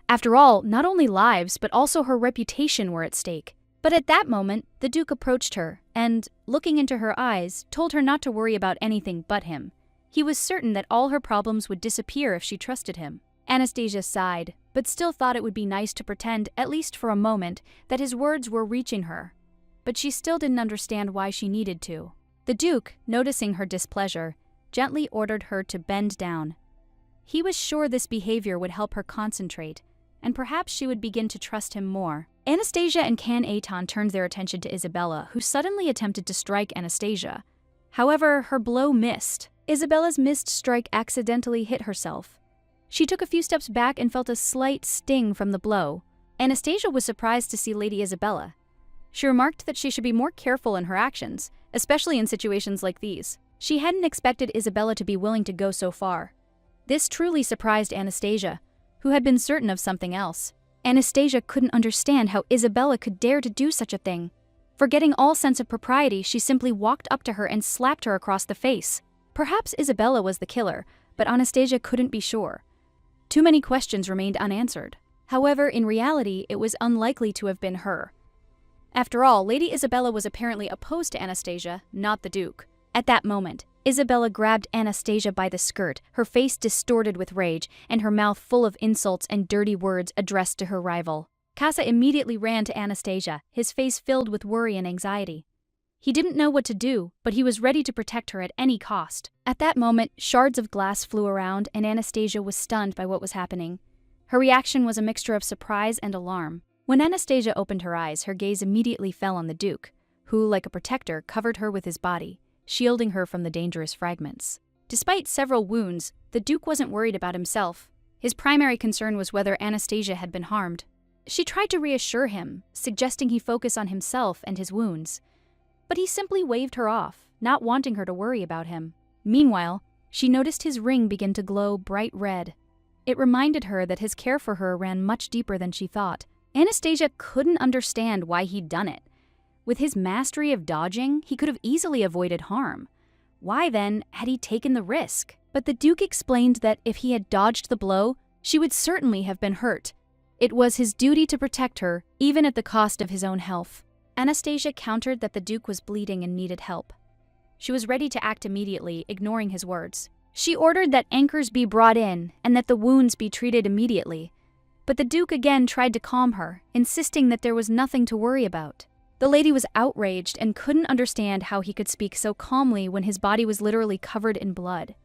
After all, not only lives, but also her reputation were at stake. But at that moment, the Duke approached her and, looking into her eyes, told her not to worry about anything but him. He was certain that all her problems would disappear if she trusted him. Anastasia sighed, but still thought it would be nice to pretend, at least for a moment, that his words were reaching her. But she still didn't understand why she needed to. The Duke, noticing her displeasure, gently ordered her to bend down. He was sure this behavior would help her concentrate, and perhaps she would begin to trust him more. Anastasia and Khan Aton turned their attention to Isabella, who suddenly attempted to strike Anastasia. However, her blow missed. Isabella's missed strike accidentally hit herself. She took a few steps back and felt a slight sting from the blow. Anastasia was surprised to see Lady Isabella. She remarked that she should be more careful in her actions, especially in situations like these. She hadn't expected Isabella to be willing to go so far. This truly surprised Anastasia, who had been certain of something else. Anastasia couldn't understand how Isabella could dare to do such a thing. Forgetting all sense of propriety, she simply walked up to her and slapped her across the face. Perhaps Isabella was the killer, but Anastasia couldn't be sure. Too many questions remained unanswered. However, in reality, it was unlikely to have been her. After all, Lady Isabella was apparently opposed to Anastasia, not the Duke. At that moment, Isabella grabbed Anastasia by the skirt, her face distorted with rage, and her mouth full of insults and dirty words addressed to her rival. Casa immediately ran to Anastasia, his face filled with worry and anxiety. He didn't know what to do, but he was ready to protect her at any cost. At that moment, shards of glass flew around, and Anastasia was stunned by what was happening. Her reaction was a mixture of surprise and alarm. When Anastasia opened her eyes, her gaze immediately fell on the Duke, who, like a protector, covered her with his body, shielding her from the dangerous fragments. Despite several wounds, the Duke wasn't worried about himself. His primary concern was whether Anastasia had been harmed. She tried to reassure him, suggesting he focus on himself and his wounds. But he simply waved her off, not wanting her to worry about him. Meanwhile, she noticed his ring begin to glow bright red. It reminded her that his care for her ran much deeper than she thought. Anastasia couldn't understand why he'd done it. With his mastery of dodging, he could have easily avoided harm. Why, then, had he taken the risk? But the Duke explained that if he had dodged the blow, she would certainly have been hurt. It was his duty to protect her, even at the cost of his own health. Anastasia countered that the Duke was bleeding and needed help. She was ready to act immediately, ignoring his words. She ordered that anchors be brought in and that the wounds be treated immediately. But the Duke again tried to calm her, insisting that there was nothing to worry about. The lady was outraged and couldn't understand how he could speak so calmly when his body was literally covered in blood.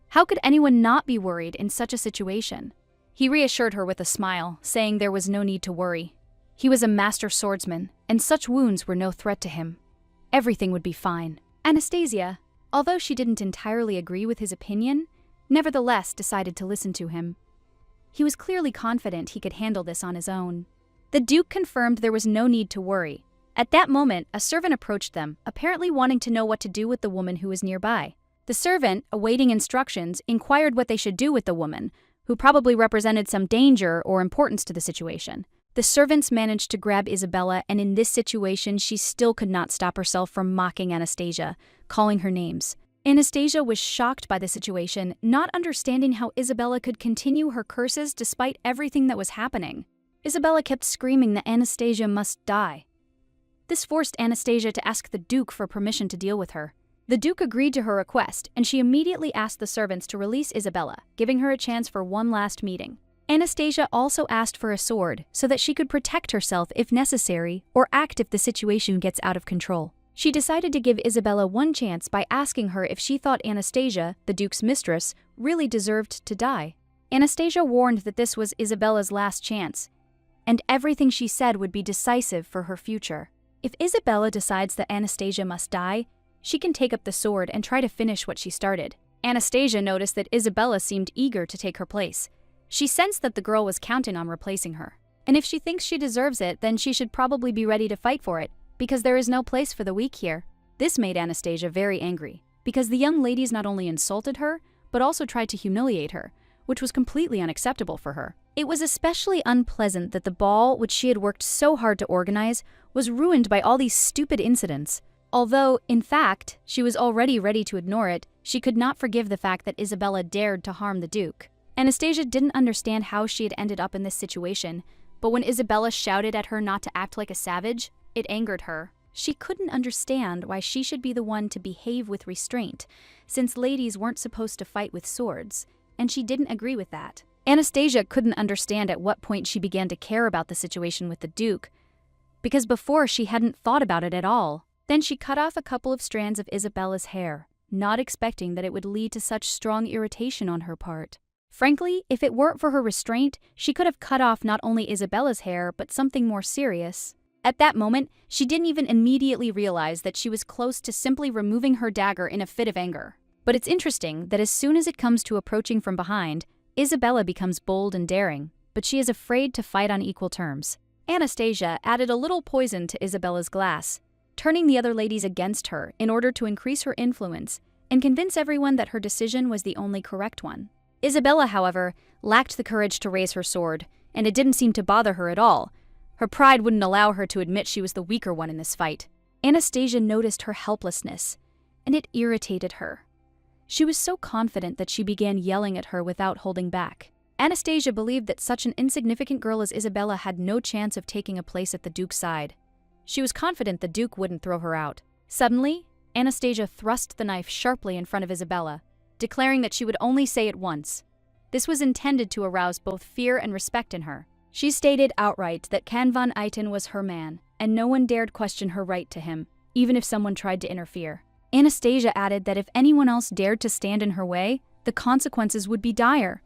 How could anyone not be worried in such a situation? He reassured her with a smile, saying there was no need to worry. He was a master swordsman, and such wounds were no threat to him. Everything would be fine. Anastasia, although she didn't entirely agree with his opinion, nevertheless decided to listen to him. He was clearly confident he could handle this on his own. The Duke confirmed there was no need to worry. At that moment, a servant approached them, apparently wanting to know what to do with the woman who was nearby. The servant, awaiting instructions, inquired what they should do with the woman, who probably represented some danger or importance to the situation. The servants managed to grab Isabella, and in this situation, she still could not stop herself from mocking Anastasia, calling her names. Anastasia was shocked by the situation, not understanding how Isabella could continue her curses despite everything that was happening. Isabella kept screaming that Anastasia must die. This forced Anastasia to ask the Duke for permission to deal with her. The Duke agreed to her request, and she immediately asked the servants to release Isabella, giving her a chance for one last meeting. Anastasia also asked for a sword so that she could protect herself if necessary or act if the situation gets out of control. She decided to give Isabella one chance by asking her if she thought Anastasia, the Duke's mistress, really deserved to die. Anastasia warned that this was Isabella's last chance, and everything she said would be decisive for her future. If Isabella decides that Anastasia must die, she can take up the sword and try to finish what she started. Anastasia noticed that Isabella seemed eager to take her place. She sensed that the girl was counting on replacing her. And if she thinks she deserves it, then she should probably be ready to fight for it, because there is no place for the weak here. This made Anastasia very angry, because the young ladies not only insulted her, but also tried to humiliate her, which was completely unacceptable for her. It was especially unpleasant that the ball, which she had worked so hard to organize, was ruined by all these stupid incidents. Although, in fact, she was already ready to ignore it, she could not forgive the fact that Isabella dared to harm the Duke. Anastasia didn't understand how she had ended up in this situation, but when Isabella shouted at her not to act like a savage, it angered her. She couldn't understand why she should be the one to behave with restraint, since ladies weren't supposed to fight with swords, and she didn't agree with that. Anastasia couldn't understand at what point she began to care about the situation with the Duke, because before she hadn't thought about it at all. Then she cut off a couple of strands of Isabella's hair, not expecting that it would lead to such strong irritation on her part. Frankly, if it weren't for her restraint, she could have cut off not only Isabella's hair, but something more serious. At that moment, she didn't even immediately realize that she was close to simply removing her dagger in a fit of anger. But it's interesting that as soon as it comes to approaching from behind, Isabella becomes bold and daring, but she is afraid to fight on equal terms. Anastasia added a little poison to Isabella's glass, turning the other ladies against her in order to increase her influence and convince everyone that her decision was the only correct one. Isabella, however, lacked the courage to raise her sword, and it didn't seem to bother her at all. Her pride wouldn't allow her to admit she was the weaker one in this fight. Anastasia noticed her helplessness, and it irritated her. She was so confident that she began yelling at her without holding back. Anastasia believed that such an insignificant girl as Isabella had no chance of taking a place at the Duke's side. She was confident the Duke wouldn't throw her out. Suddenly, Anastasia thrust the knife sharply in front of Isabella, declaring that she would only say it once. This was intended to arouse both fear and respect in her. She stated outright that Kan van Eyten was her man, and no one dared question her right to him, even if someone tried to interfere. Anastasia added that if anyone else dared to stand in her way, the consequences would be dire.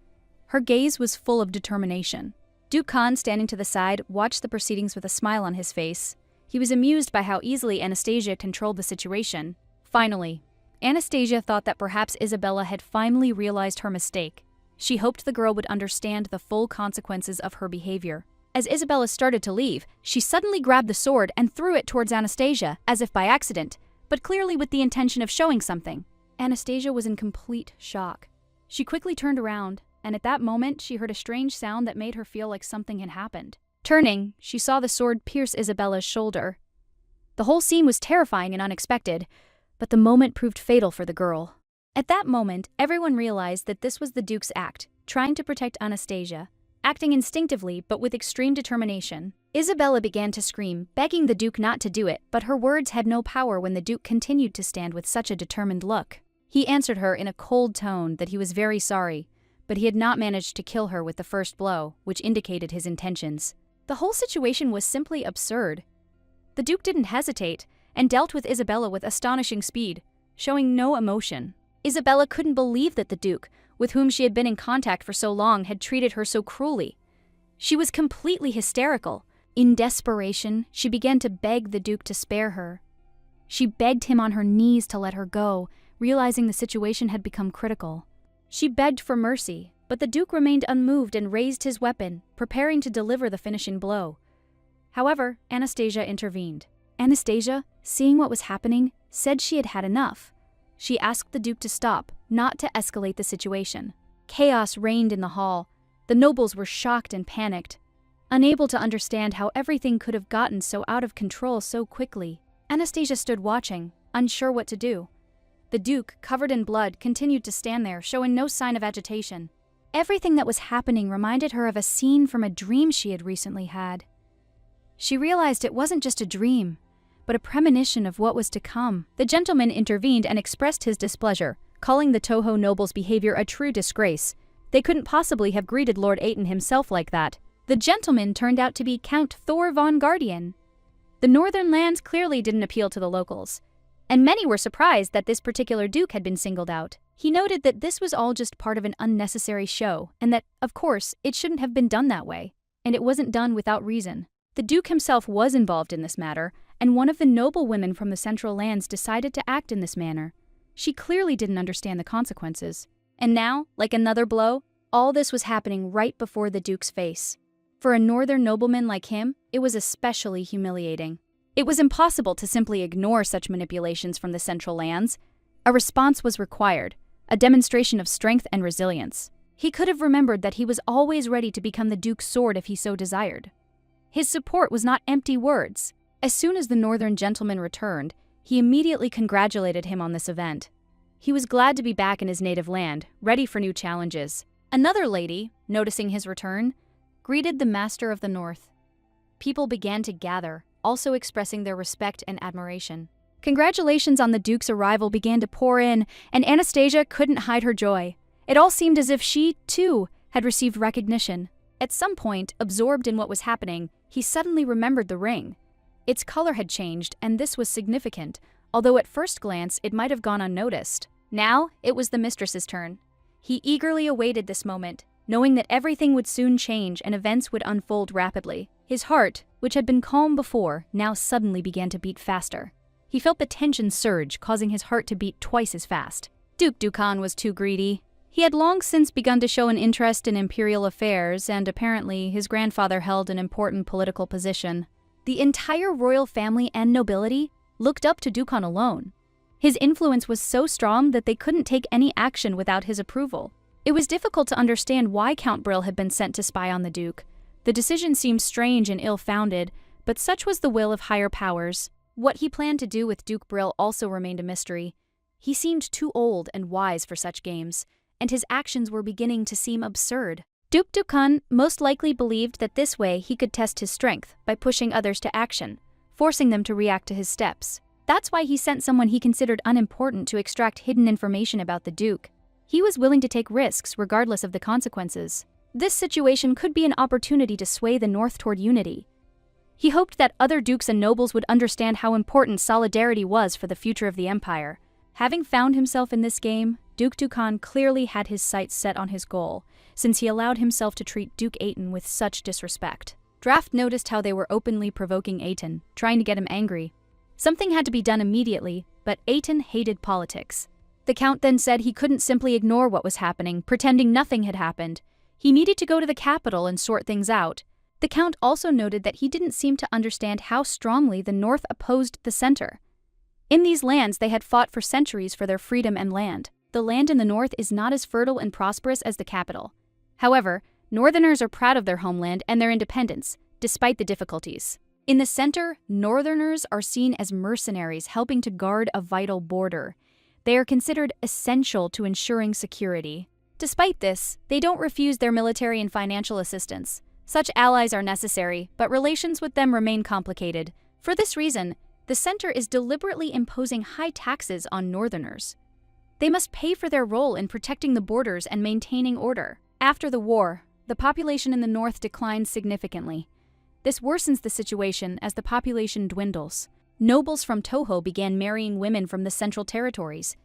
Her gaze was full of determination. Duke Khan, standing to the side, watched the proceedings with a smile on his face. He was amused by how easily Anastasia controlled the situation. Finally, Anastasia thought that perhaps Isabella had finally realized her mistake. She hoped the girl would understand the full consequences of her behavior. As Isabella started to leave, she suddenly grabbed the sword and threw it towards Anastasia, as if by accident, but clearly with the intention of showing something. Anastasia was in complete shock. She quickly turned around, and at that moment she heard a strange sound that made her feel like something had happened. Turning, she saw the sword pierce Isabella's shoulder. The whole scene was terrifying and unexpected, but the moment proved fatal for the girl. At that moment, everyone realized that this was the Duke's act, trying to protect Anastasia, acting instinctively but with extreme determination. Isabella began to scream, begging the Duke not to do it, but her words had no power when the Duke continued to stand with such a determined look. He answered her in a cold tone that he was very sorry, but he had not managed to kill her with the first blow, which indicated his intentions. The whole situation was simply absurd. The Duke didn't hesitate, and dealt with Isabella with astonishing speed, showing no emotion. Isabella couldn't believe that the Duke, with whom she had been in contact for so long, had treated her so cruelly. She was completely hysterical. In desperation, she began to beg the Duke to spare her. She begged him on her knees to let her go, realizing the situation had become critical. She begged for mercy, but the Duke remained unmoved and raised his weapon, preparing to deliver the finishing blow. However, Anastasia intervened. Anastasia, seeing what was happening, said she had had enough. She asked the Duke to stop, not to escalate the situation. Chaos reigned in the hall. The nobles were shocked and panicked, unable to understand how everything could have gotten so out of control so quickly. Anastasia stood watching, unsure what to do. The Duke, covered in blood, continued to stand there, showing no sign of agitation. Everything that was happening reminded her of a scene from a dream she had recently had. She realized it wasn't just a dream, but a premonition of what was to come. The gentleman intervened and expressed his displeasure, calling the Toho nobles' behavior a true disgrace. They couldn't possibly have greeted Lord Eyten himself like that. The gentleman turned out to be Count Thor von Guardian. The northern lands clearly didn't appeal to the locals, and many were surprised that this particular duke had been singled out. He noted that this was all just part of an unnecessary show, and that, of course, it shouldn't have been done that way, and it wasn't done without reason. The Duke himself was involved in this matter, and one of the noble women from the Central Lands decided to act in this manner. She clearly didn't understand the consequences. And now, like another blow, all this was happening right before the Duke's face. For a northern nobleman like him, it was especially humiliating. It was impossible to simply ignore such manipulations from the Central Lands. A response was required, a demonstration of strength and resilience. He could have remembered that he was always ready to become the Duke's sword if he so desired. His support was not empty words. As soon as the northern gentleman returned, he immediately congratulated him on this event. He was glad to be back in his native land, ready for new challenges. Another lady, noticing his return, greeted the Master of the North. People began to gather, also expressing their respect and admiration. Congratulations on the Duke's arrival began to pour in, and Anastasia couldn't hide her joy. It all seemed as if she, too, had received recognition. At some point, absorbed in what was happening, he suddenly remembered the ring. Its color had changed, and this was significant, although at first glance it might have gone unnoticed. Now, it was the mistress's turn. He eagerly awaited this moment, knowing that everything would soon change and events would unfold rapidly. His heart, which had been calm before, now suddenly began to beat faster. He felt the tension surge, causing his heart to beat twice as fast. Duke Dukan was too greedy. He had long since begun to show an interest in imperial affairs, and apparently his grandfather held an important political position. The entire royal family and nobility looked up to Dukan alone. His influence was so strong that they couldn't take any action without his approval. It was difficult to understand why Count Brill had been sent to spy on the Duke. The decision seemed strange and ill-founded, but such was the will of higher powers. What he planned to do with Duke Brill also remained a mystery. He seemed too old and wise for such games, and his actions were beginning to seem absurd. Duke Dukan most likely believed that this way he could test his strength by pushing others to action, forcing them to react to his steps. That's why he sent someone he considered unimportant to extract hidden information about the Duke. He was willing to take risks regardless of the consequences. This situation could be an opportunity to sway the North toward unity. He hoped that other dukes and nobles would understand how important solidarity was for the future of the empire. Having found himself in this game, Duke Dukan clearly had his sights set on his goal, since he allowed himself to treat Duke Aiton with such disrespect. Draft noticed how they were openly provoking Aiton, trying to get him angry. Something had to be done immediately, but Aiton hated politics. The Count then said he couldn't simply ignore what was happening, pretending nothing had happened. He needed to go to the capital and sort things out. The Count also noted that he didn't seem to understand how strongly the North opposed the center. In these lands, they had fought for centuries for their freedom and land. The land in the North is not as fertile and prosperous as the capital. However, Northerners are proud of their homeland and their independence, despite the difficulties. In the center, Northerners are seen as mercenaries helping to guard a vital border. They are considered essential to ensuring security. Despite this, they don't refuse their military and financial assistance. Such allies are necessary, but relations with them remain complicated. For this reason, the center is deliberately imposing high taxes on Northerners. They must pay for their role in protecting the borders and maintaining order. After the war, the population in the North declines significantly. This worsens the situation as the population dwindles. Nobles from Toho began marrying women from the Central Territories.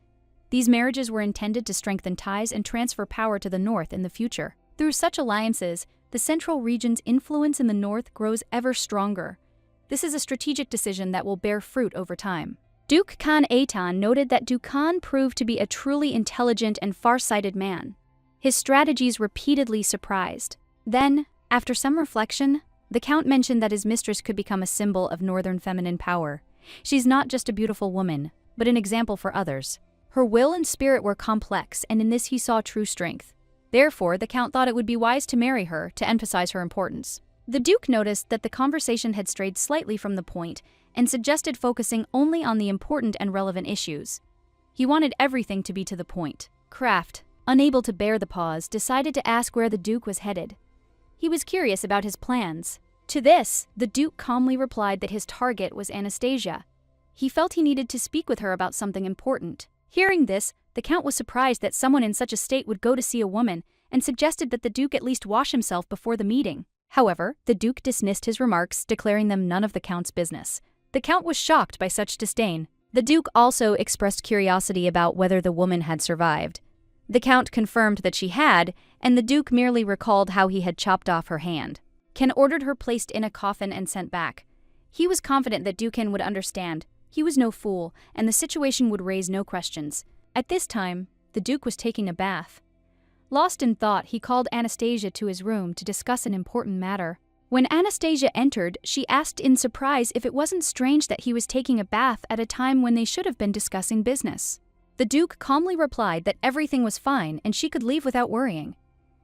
These marriages were intended to strengthen ties and transfer power to the North in the future. Through such alliances, the Central region's influence in the North grows ever stronger. This is a strategic decision that will bear fruit over time. Duke Khan Aitan noted that Dukan proved to be a truly intelligent and far-sighted man. His strategies repeatedly surprised. Then, after some reflection, the Count mentioned that his mistress could become a symbol of northern feminine power. She's not just a beautiful woman, but an example for others. Her will and spirit were complex, and in this he saw true strength. Therefore, the Count thought it would be wise to marry her to emphasize her importance. The Duke noticed that the conversation had strayed slightly from the point and suggested focusing only on the important and relevant issues. He wanted everything to be to the point. Kraft, unable to bear the pause, decided to ask where the Duke was headed. He was curious about his plans. To this, the Duke calmly replied that his target was Anastasia. He felt he needed to speak with her about something important. Hearing this, the Count was surprised that someone in such a state would go to see a woman and suggested that the Duke at least wash himself before the meeting. However, the Duke dismissed his remarks, declaring them none of the Count's business. The Count was shocked by such disdain. The Duke also expressed curiosity about whether the woman had survived. The Count confirmed that she had, and the Duke merely recalled how he had chopped off her hand. Ken ordered her placed in a coffin and sent back. He was confident that Duken would understand. He was no fool, and the situation would raise no questions. At this time, the Duke was taking a bath. Lost in thought, he called Anastasia to his room to discuss an important matter. When Anastasia entered, she asked in surprise if it wasn't strange that he was taking a bath at a time when they should have been discussing business. The Duke calmly replied that everything was fine and she could leave without worrying.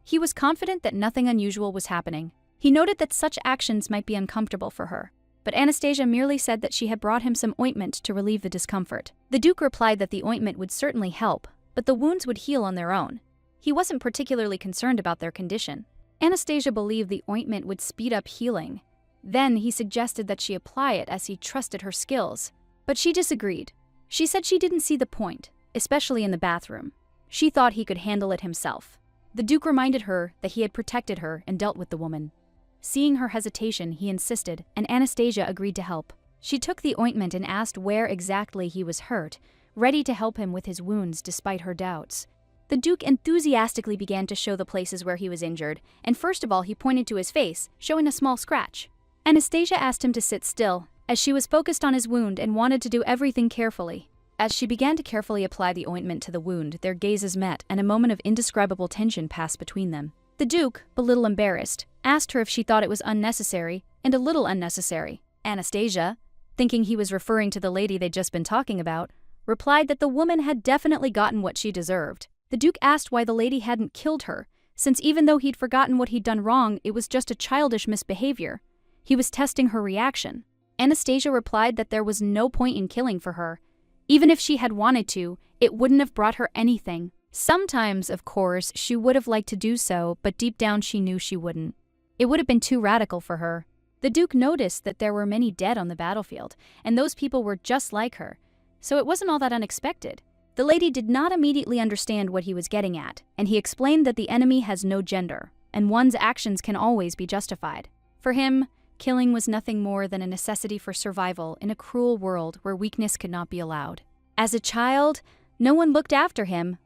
He was confident that nothing unusual was happening. He noted that such actions might be uncomfortable for her, but Anastasia merely said that she had brought him some ointment to relieve the discomfort. The Duke replied that the ointment would certainly help, but the wounds would heal on their own. He wasn't particularly concerned about their condition. Anastasia believed the ointment would speed up healing. Then he suggested that she apply it as he trusted her skills, but she disagreed. She said she didn't see the point, especially in the bathroom. She thought he could handle it himself. The Duke reminded her that he had protected her and dealt with the woman. Seeing her hesitation, he insisted, and Anastasia agreed to help. She took the ointment and asked where exactly he was hurt, ready to help him with his wounds despite her doubts. The Duke enthusiastically began to show the places where he was injured, and first of all he pointed to his face, showing a small scratch. Anastasia asked him to sit still, as she was focused on his wound and wanted to do everything carefully. As she began to carefully apply the ointment to the wound, their gazes met, and a moment of indescribable tension passed between them. The Duke, a little embarrassed, asked her if she thought it was unnecessary, and a little unnecessary. Anastasia, thinking he was referring to the lady they'd just been talking about, replied that the woman had definitely gotten what she deserved. The Duke asked why the lady hadn't killed her, since even though he'd forgotten what he'd done wrong, it was just a childish misbehavior. He was testing her reaction. Anastasia replied that there was no point in killing for her. Even if she had wanted to, it wouldn't have brought her anything. Sometimes, of course, she would have liked to do so, but deep down she knew she wouldn't. It would have been too radical for her. The Duke noticed that there were many dead on the battlefield, and those people were just like her, so it wasn't all that unexpected. The lady did not immediately understand what he was getting at, and he explained that the enemy has no gender, and one's actions can always be justified. For him, killing was nothing more than a necessity for survival in a cruel world where weakness could not be allowed. As a child, no one looked after him,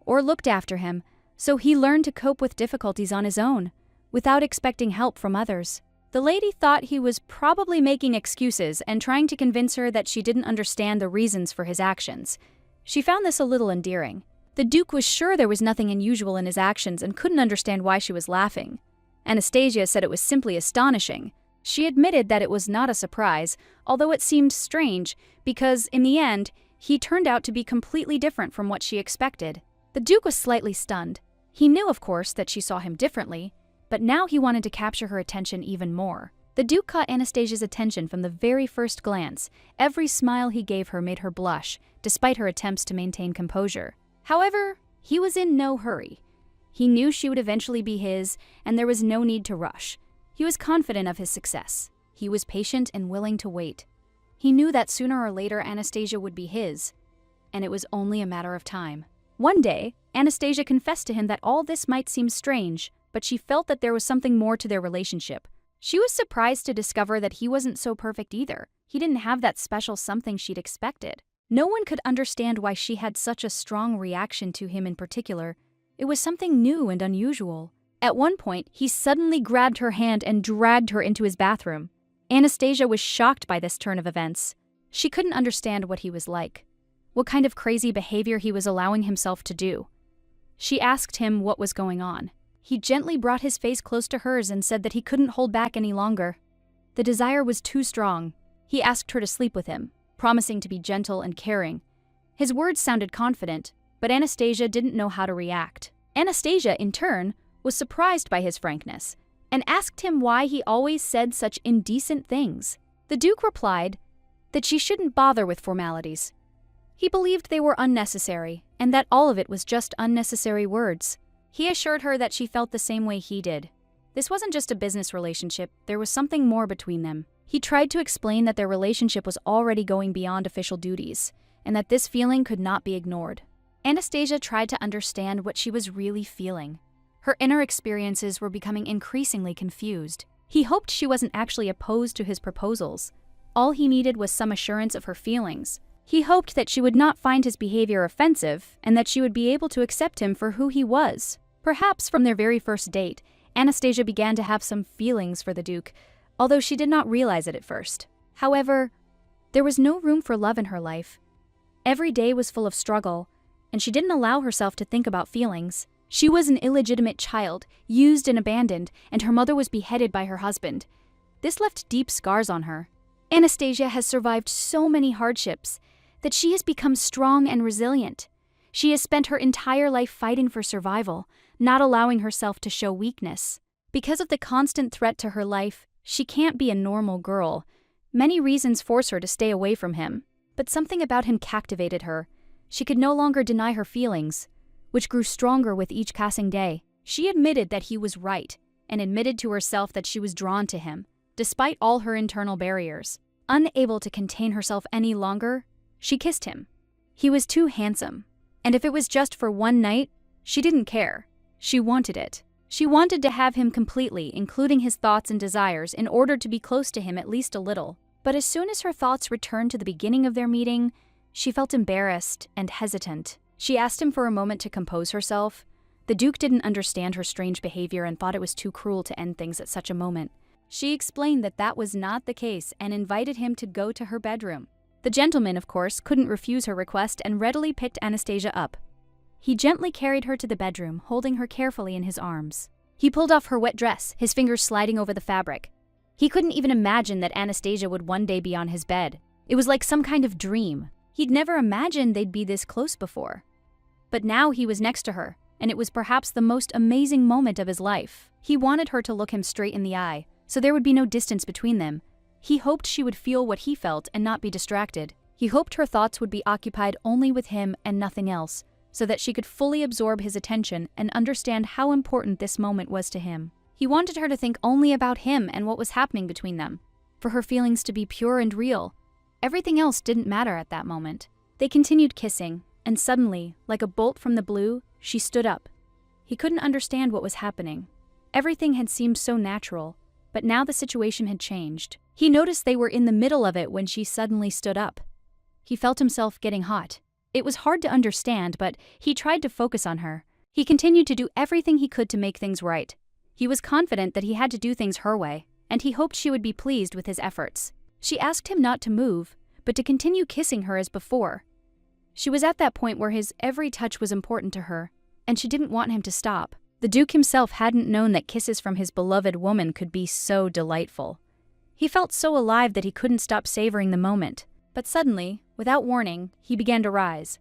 so he learned to cope with difficulties on his own, without expecting help from others. The lady thought he was probably making excuses and trying to convince her that she didn't understand the reasons for his actions. She found this a little endearing. The Duke was sure there was nothing unusual in his actions and couldn't understand why she was laughing. Anastasia said it was simply astonishing. She admitted that it was not a surprise, although it seemed strange, because, in the end, he turned out to be completely different from what she expected. The Duke was slightly stunned. He knew, of course, that she saw him differently, but now he wanted to capture her attention even more. The Duke caught Anastasia's attention from the very first glance. Every smile he gave her made her blush, despite her attempts to maintain composure. However, he was in no hurry. He knew she would eventually be his, and there was no need to rush. He was confident of his success. He was patient and willing to wait. He knew that sooner or later Anastasia would be his, and it was only a matter of time. One day, Anastasia confessed to him that all this might seem strange, but she felt that there was something more to their relationship. She was surprised to discover that he wasn't so perfect either. He didn't have that special something she'd expected. No one could understand why she had such a strong reaction to him in particular. It was something new and unusual. At one point, he suddenly grabbed her hand and dragged her into his bathroom. Anastasia was shocked by this turn of events. She couldn't understand what he was like, what kind of crazy behavior he was allowing himself to do. She asked him what was going on. He gently brought his face close to hers and said that he couldn't hold back any longer. The desire was too strong. He asked her to sleep with him, promising to be gentle and caring. His words sounded confident, but Anastasia didn't know how to react. Anastasia, in turn, was surprised by his frankness and asked him why he always said such indecent things. The Duke replied that she shouldn't bother with formalities. He believed they were unnecessary, and that all of it was just unnecessary words. He assured her that she felt the same way he did. This wasn't just a business relationship, there was something more between them. He tried to explain that their relationship was already going beyond official duties, and that this feeling could not be ignored. Anastasia tried to understand what she was really feeling. Her inner experiences were becoming increasingly confused. He hoped she wasn't actually opposed to his proposals. All he needed was some assurance of her feelings. He hoped that she would not find his behavior offensive and that she would be able to accept him for who he was. Perhaps from their very first date, Anastasia began to have some feelings for the Duke, although she did not realize it at first. However, there was no room for love in her life. Every day was full of struggle, and she didn't allow herself to think about feelings. She was an illegitimate child, used and abandoned, and her mother was beheaded by her husband. This left deep scars on her. Anastasia has survived so many hardships that she has become strong and resilient. She has spent her entire life fighting for survival, not allowing herself to show weakness. Because of the constant threat to her life, she can't be a normal girl. Many reasons force her to stay away from him, but something about him captivated her. She could no longer deny her feelings, which grew stronger with each passing day. She admitted that he was right, and admitted to herself that she was drawn to him, despite all her internal barriers. Unable to contain herself any longer, she kissed him. He was too handsome, and if it was just for one night, she didn't care. She wanted it. She wanted to have him completely, including his thoughts and desires, in order to be close to him at least a little. But as soon as her thoughts returned to the beginning of their meeting, she felt embarrassed and hesitant. She asked him for a moment to compose herself. The Duke didn't understand her strange behavior and thought it was too cruel to end things at such a moment. She explained that that was not the case and invited him to go to her bedroom. The gentleman, of course, couldn't refuse her request and readily picked Anastasia up. He gently carried her to the bedroom, holding her carefully in his arms. He pulled off her wet dress, his fingers sliding over the fabric. He couldn't even imagine that Anastasia would one day be on his bed. It was like some kind of dream. He'd never imagined they'd be this close before. But now he was next to her, and it was perhaps the most amazing moment of his life. He wanted her to look him straight in the eye, so there would be no distance between them. He hoped she would feel what he felt and not be distracted. He hoped her thoughts would be occupied only with him and nothing else, so that she could fully absorb his attention and understand how important this moment was to him. He wanted her to think only about him and what was happening between them, for her feelings to be pure and real. Everything else didn't matter at that moment. They continued kissing, and suddenly, like a bolt from the blue, she stood up. He couldn't understand what was happening. Everything had seemed so natural, but now the situation had changed. He noticed they were in the middle of it when she suddenly stood up. He felt himself getting hot. It was hard to understand, but he tried to focus on her. He continued to do everything he could to make things right. He was confident that he had to do things her way, and he hoped she would be pleased with his efforts. She asked him not to move, but to continue kissing her as before. She was at that point where his every touch was important to her, and she didn't want him to stop. The Duke himself hadn't known that kisses from his beloved woman could be so delightful. He felt so alive that he couldn't stop savoring the moment. But suddenly, without warning, he began to rise.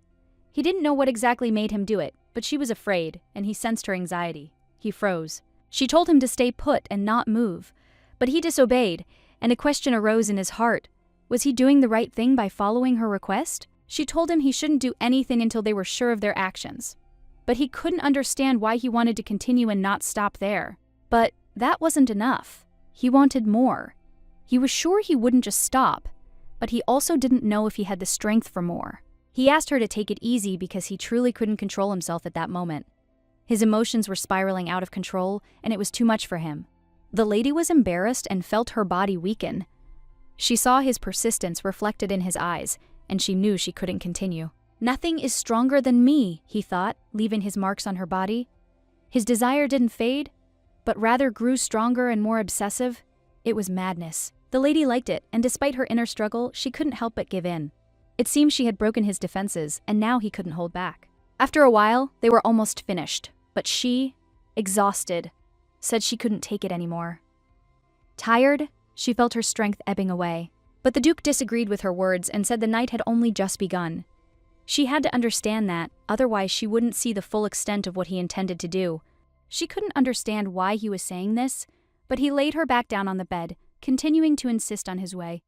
He didn't know what exactly made him do it, but she was afraid, and he sensed her anxiety. He froze. She told him to stay put and not move, but he disobeyed, and a question arose in his heart. Was he doing the right thing by following her request? She told him he shouldn't do anything until they were sure of their actions. But he couldn't understand why he wanted to continue and not stop there. But that wasn't enough. He wanted more. He was sure he wouldn't just stop, but he also didn't know if he had the strength for more. He asked her to take it easy because he truly couldn't control himself at that moment. His emotions were spiraling out of control, and it was too much for him. The lady was embarrassed and felt her body weaken. She saw his persistence reflected in his eyes, and she knew she couldn't continue. Nothing is stronger than me, he thought, leaving his marks on her body. His desire didn't fade, but rather grew stronger and more obsessive. It was madness. The lady liked it, and despite her inner struggle, she couldn't help but give in. It seemed she had broken his defenses, and now he couldn't hold back. After a while, they were almost finished, but she, exhausted, said she couldn't take it anymore. Tired, she felt her strength ebbing away. But the Duke disagreed with her words and said the night had only just begun. She had to understand that, otherwise she wouldn't see the full extent of what he intended to do. She couldn't understand why he was saying this, but he laid her back down on the bed, continuing to insist on his way.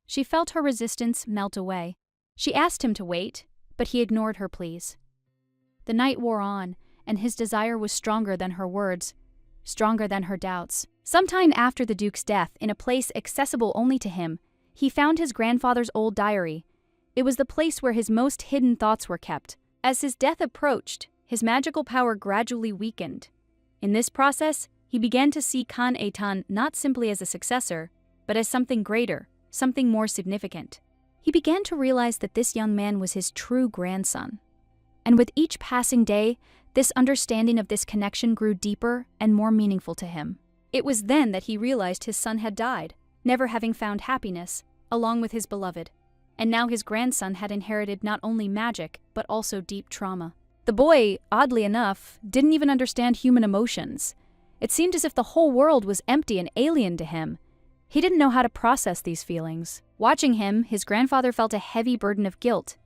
She felt her resistance melt away. She asked him to wait, but he ignored her pleas. The night wore on, and his desire was stronger than her words, stronger than her doubts. Sometime after the Duke's death, in a place accessible only to him, he found his grandfather's old diary. It was the place where his most hidden thoughts were kept. As his death approached, his magical power gradually weakened. In this process, he began to see Khan Etan not simply as a successor, but as something greater, something more significant. He began to realize that this young man was his true grandson. And with each passing day, this understanding of this connection grew deeper and more meaningful to him. It was then that he realized his son had died, never having found happiness, along with his beloved. And now his grandson had inherited not only magic, but also deep trauma. The boy, oddly enough, didn't even understand human emotions. It seemed as if the whole world was empty and alien to him. He didn't know how to process these feelings. Watching him, his grandfather felt a heavy burden of guilt.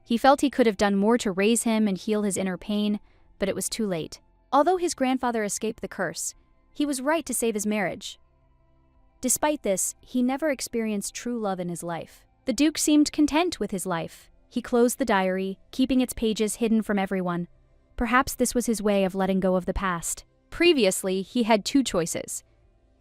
He felt he could have done more to raise him and heal his inner pain, but it was too late. Although his grandfather escaped the curse, he was right to save his marriage. Despite this, he never experienced true love in his life. The Duke seemed content with his life. He closed the diary, keeping its pages hidden from everyone. Perhaps this was his way of letting go of the past. Previously, he had two choices.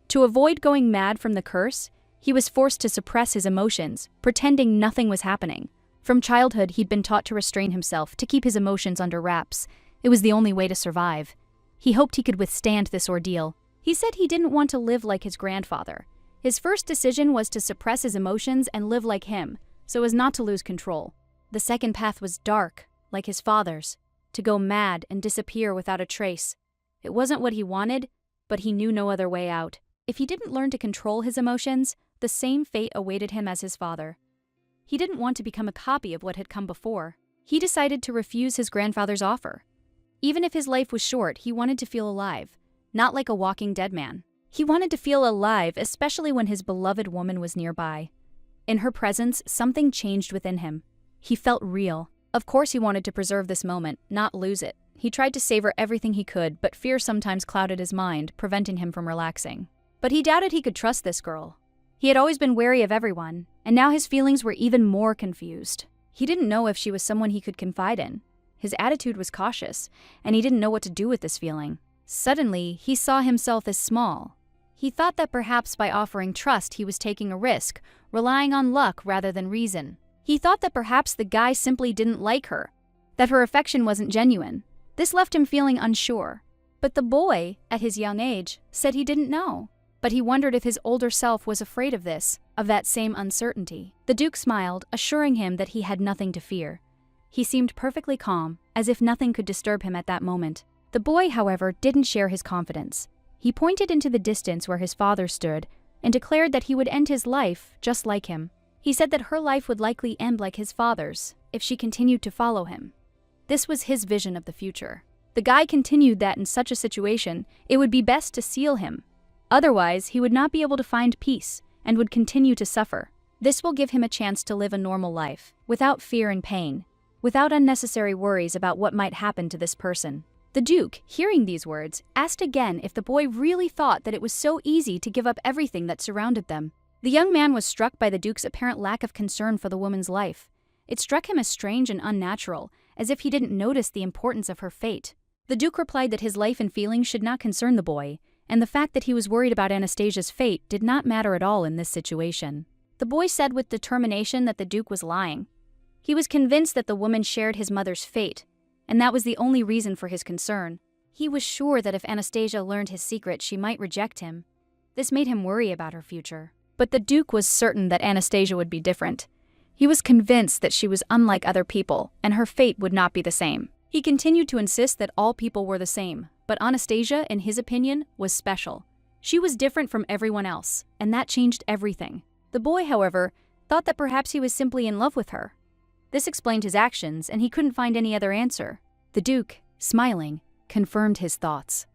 To avoid going mad from the curse, he was forced to suppress his emotions, pretending nothing was happening. From childhood, he'd been taught to restrain himself, to keep his emotions under wraps. It was the only way to survive. He hoped he could withstand this ordeal. He said he didn't want to live like his grandfather. His first decision was to suppress his emotions and live like him, so as not to lose control. The second path was dark, like his father's, to go mad and disappear without a trace. It wasn't what he wanted, but he knew no other way out. If he didn't learn to control his emotions, the same fate awaited him as his father. He didn't want to become a copy of what had come before. He decided to refuse his grandfather's offer. Even if his life was short, he wanted to feel alive, not like a walking dead man. He wanted to feel alive, especially when his beloved woman was nearby. In her presence, something changed within him. He felt real. Of course he wanted to preserve this moment, not lose it. He tried to savor everything he could, but fear sometimes clouded his mind, preventing him from relaxing. But he doubted he could trust this girl. He had always been wary of everyone, and now his feelings were even more confused. He didn't know if she was someone he could confide in. His attitude was cautious, and he didn't know what to do with this feeling. Suddenly, he saw himself as small. He thought that perhaps by offering trust he was taking a risk, relying on luck rather than reason. He thought that perhaps the guy simply didn't like her, that her affection wasn't genuine. This left him feeling unsure. But the boy, at his young age, said he didn't know. But he wondered if his older self was afraid of this, of that same uncertainty. The Duke smiled, assuring him that he had nothing to fear. He seemed perfectly calm, as if nothing could disturb him at that moment. The boy, however, didn't share his confidence. He pointed into the distance where his father stood and declared that he would end his life just like him. He said that her life would likely end like his father's if she continued to follow him. This was his vision of the future. The guy continued that in such a situation, it would be best to seal him. Otherwise, he would not be able to find peace and would continue to suffer. This will give him a chance to live a normal life, without fear and pain, without unnecessary worries about what might happen to this person. The Duke, hearing these words, asked again if the boy really thought that it was so easy to give up everything that surrounded them. The young man was struck by the Duke's apparent lack of concern for the woman's life. It struck him as strange and unnatural, as if he didn't notice the importance of her fate. The Duke replied that his life and feelings should not concern the boy, and the fact that he was worried about Anastasia's fate did not matter at all in this situation. The boy said with determination that the Duke was lying. He was convinced that the woman shared his mother's fate, and that was the only reason for his concern. He was sure that if Anastasia learned his secret, she might reject him. This made him worry about her future. But the Duke was certain that Anastasia would be different. He was convinced that she was unlike other people, and her fate would not be the same. He continued to insist that all people were the same, but Anastasia, in his opinion, was special. She was different from everyone else, and that changed everything. The boy, however, thought that perhaps he was simply in love with her. This explained his actions, and he couldn't find any other answer. The Duke, smiling, confirmed his thoughts.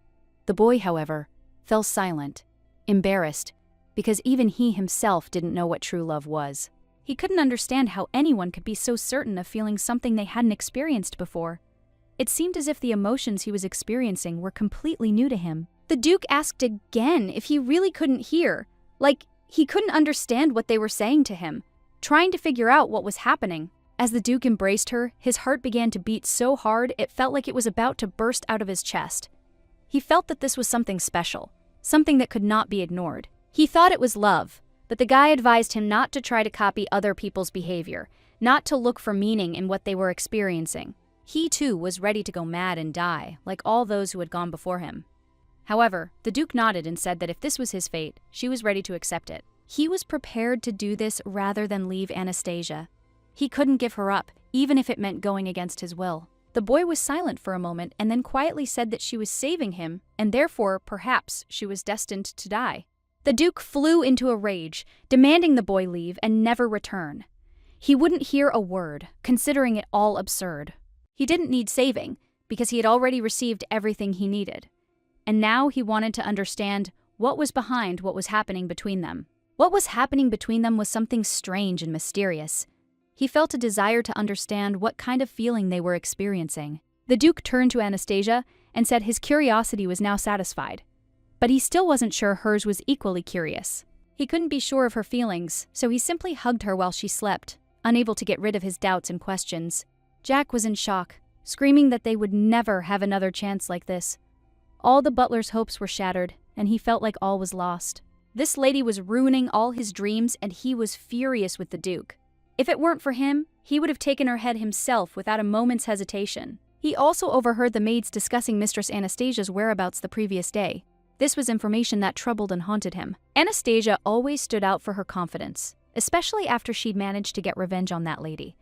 The boy, however, fell silent, embarrassed, because even he himself didn't know what true love was. He couldn't understand how anyone could be so certain of feeling something they hadn't experienced before. It seemed as if the emotions he was experiencing were completely new to him. The Duke asked again if he really couldn't hear, like he couldn't understand what they were saying to him, trying to figure out what was happening. As the Duke embraced her, his heart began to beat so hard it felt like it was about to burst out of his chest. He felt that this was something special, something that could not be ignored. He thought it was love, but the guy advised him not to try to copy other people's behavior, not to look for meaning in what they were experiencing. He too was ready to go mad and die, like all those who had gone before him. However, the Duke nodded and said that if this was his fate, she was ready to accept it. He was prepared to do this rather than leave Anastasia. He couldn't give her up, even if it meant going against his will. The boy was silent for a moment and then quietly said that she was saving him, and therefore, perhaps, she was destined to die. The Duke flew into a rage, demanding the boy leave and never return. He wouldn't hear a word, considering it all absurd. He didn't need saving, because he had already received everything he needed. And now he wanted to understand what was behind what was happening between them. What was happening between them was something strange and mysterious. He felt a desire to understand what kind of feeling they were experiencing. The Duke turned to Anastasia and said his curiosity was now satisfied. But he still wasn't sure hers was equally curious. He couldn't be sure of her feelings, so he simply hugged her while she slept, unable to get rid of his doubts and questions. Jack was in shock, screaming that they would never have another chance like this. All the butler's hopes were shattered, and he felt like all was lost. This lady was ruining all his dreams, and he was furious with the Duke. If it weren't for him, he would have taken her head himself without a moment's hesitation. He also overheard the maids discussing Mistress Anastasia's whereabouts the previous day. This was information that troubled and haunted him. Anastasia always stood out for her confidence, especially after she'd managed to get revenge on that lady.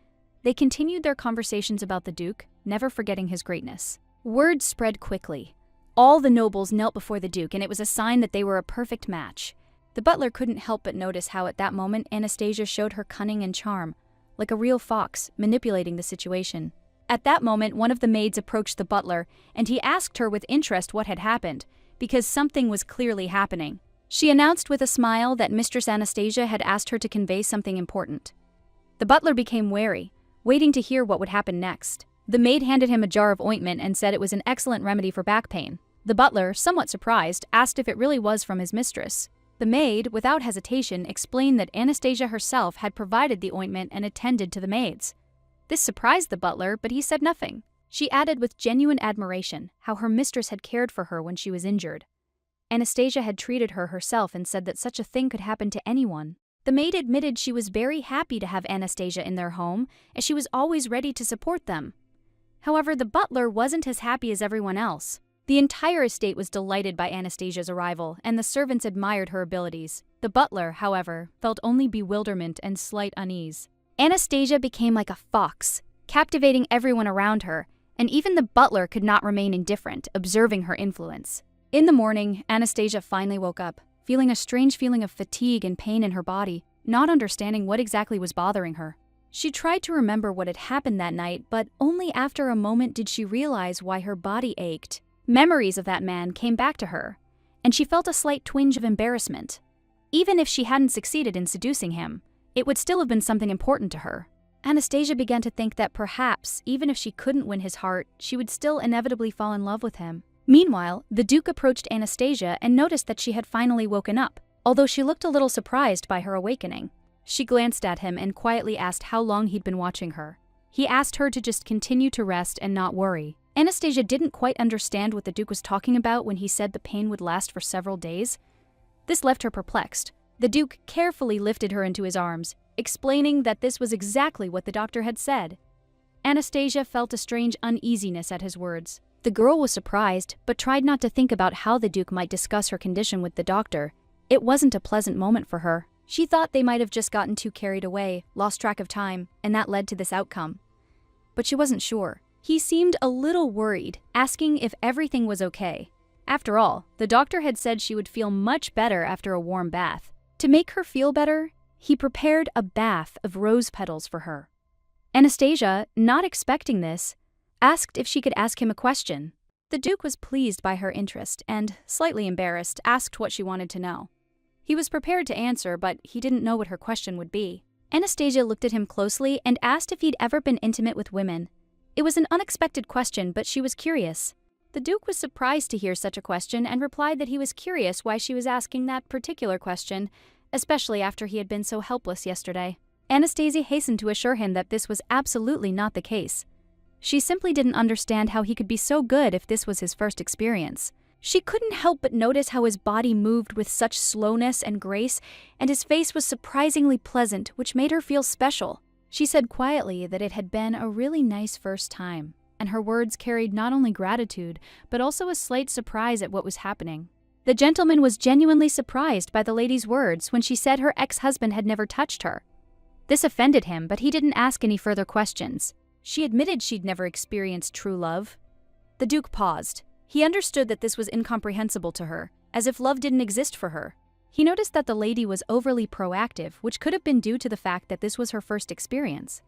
They continued their conversations about the Duke, never forgetting his greatness. Word spread quickly. All the nobles knelt before the Duke, and it was a sign that they were a perfect match. The butler couldn't help but notice how at that moment Anastasia showed her cunning and charm, like a real fox, manipulating the situation. At that moment, one of the maids approached the butler, and he asked her with interest what had happened, because something was clearly happening. She announced with a smile that Mistress Anastasia had asked her to convey something important. The butler became wary, waiting to hear what would happen next. The maid handed him a jar of ointment and said it was an excellent remedy for back pain. The butler, somewhat surprised, asked if it really was from his mistress. The maid, without hesitation, explained that Anastasia herself had provided the ointment and attended to the maids. This surprised the butler, but he said nothing. She added with genuine admiration how her mistress had cared for her when she was injured. Anastasia had treated her herself and said that such a thing could happen to anyone. The maid admitted she was very happy to have Anastasia in their home, as she was always ready to support them. However, the butler wasn't as happy as everyone else. The entire estate was delighted by Anastasia's arrival, and the servants admired her abilities. The butler, however, felt only bewilderment and slight unease. Anastasia became like a fox, captivating everyone around her, and even the butler could not remain indifferent, observing her influence. In the morning, Anastasia finally woke up, feeling a strange feeling of fatigue and pain in her body, not understanding what exactly was bothering her. She tried to remember what had happened that night, but only after a moment did she realize why her body ached. Memories of that man came back to her, and she felt a slight twinge of embarrassment. Even if she hadn't succeeded in seducing him, it would still have been something important to her. Anastasia began to think that perhaps, even if she couldn't win his heart, she would still inevitably fall in love with him. Meanwhile, the Duke approached Anastasia and noticed that she had finally woken up, although she looked a little surprised by her awakening. She glanced at him and quietly asked how long he'd been watching her. He asked her to just continue to rest and not worry. Anastasia didn't quite understand what the Duke was talking about when he said the pain would last for several days. This left her perplexed. The Duke carefully lifted her into his arms, explaining that this was exactly what the doctor had said. Anastasia felt a strange uneasiness at his words. The girl was surprised, but tried not to think about how the Duke might discuss her condition with the doctor. It wasn't a pleasant moment for her. She thought they might have just gotten too carried away, lost track of time, and that led to this outcome. But she wasn't sure. He seemed a little worried, asking if everything was okay. After all, the doctor had said she would feel much better after a warm bath. To make her feel better, he prepared a bath of rose petals for her. Anastasia, not expecting this, asked if she could ask him a question. The Duke was pleased by her interest and, slightly embarrassed, asked what she wanted to know. He was prepared to answer, but he didn't know what her question would be. Anastasia looked at him closely and asked if he'd ever been intimate with women. It was an unexpected question, but she was curious. The Duke was surprised to hear such a question and replied that he was curious why she was asking that particular question, especially after he had been so helpless yesterday. Anastasia hastened to assure him that this was absolutely not the case. She simply didn't understand how he could be so good if this was his first experience. She couldn't help but notice how his body moved with such slowness and grace, and his face was surprisingly pleasant, which made her feel special. She said quietly that it had been a really nice first time, and her words carried not only gratitude, but also a slight surprise at what was happening. The gentleman was genuinely surprised by the lady's words when she said her ex-husband had never touched her. This offended him, but he didn't ask any further questions. She admitted she'd never experienced true love. The Duke paused. He understood that this was incomprehensible to her, as if love didn't exist for her. He noticed that the lady was overly proactive, which could have been due to the fact that this was her first experience.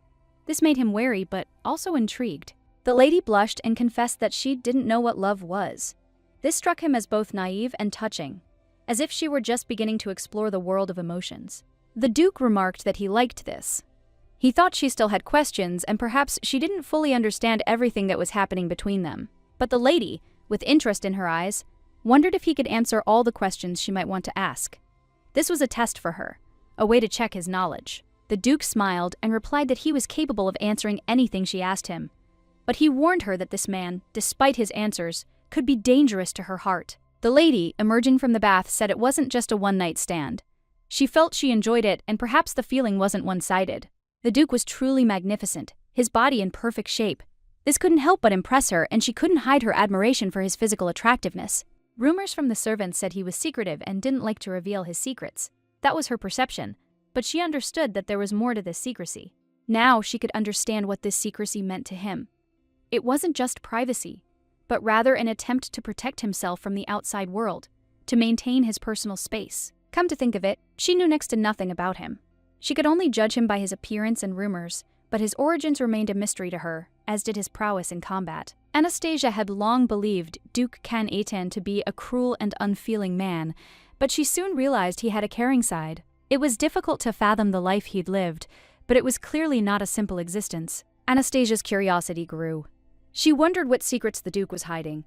This made him wary, but also intrigued. The lady blushed and confessed that she didn't know what love was. This struck him as both naive and touching, as if she were just beginning to explore the world of emotions. The Duke remarked that he liked this. He thought she still had questions, and perhaps she didn't fully understand everything that was happening between them. But the lady, with interest in her eyes, wondered if he could answer all the questions she might want to ask. This was a test for her, a way to check his knowledge. The Duke smiled and replied that he was capable of answering anything she asked him. But he warned her that this man, despite his answers, could be dangerous to her heart. The lady, emerging from the bath, said it wasn't just a one-night stand. She felt she enjoyed it, and perhaps the feeling wasn't one-sided. The Duke was truly magnificent, his body in perfect shape. This couldn't help but impress her, and she couldn't hide her admiration for his physical attractiveness. Rumors from the servants said he was secretive and didn't like to reveal his secrets. That was her perception, but she understood that there was more to this secrecy. Now she could understand what this secrecy meant to him. It wasn't just privacy, but rather an attempt to protect himself from the outside world, to maintain his personal space. Come to think of it, she knew next to nothing about him. She could only judge him by his appearance and rumors, but his origins remained a mystery to her, as did his prowess in combat. Anastasia had long believed Duke Kan Etan to be a cruel and unfeeling man, but she soon realized he had a caring side. It was difficult to fathom the life he'd lived, but it was clearly not a simple existence. Anastasia's curiosity grew. She wondered what secrets the Duke was hiding.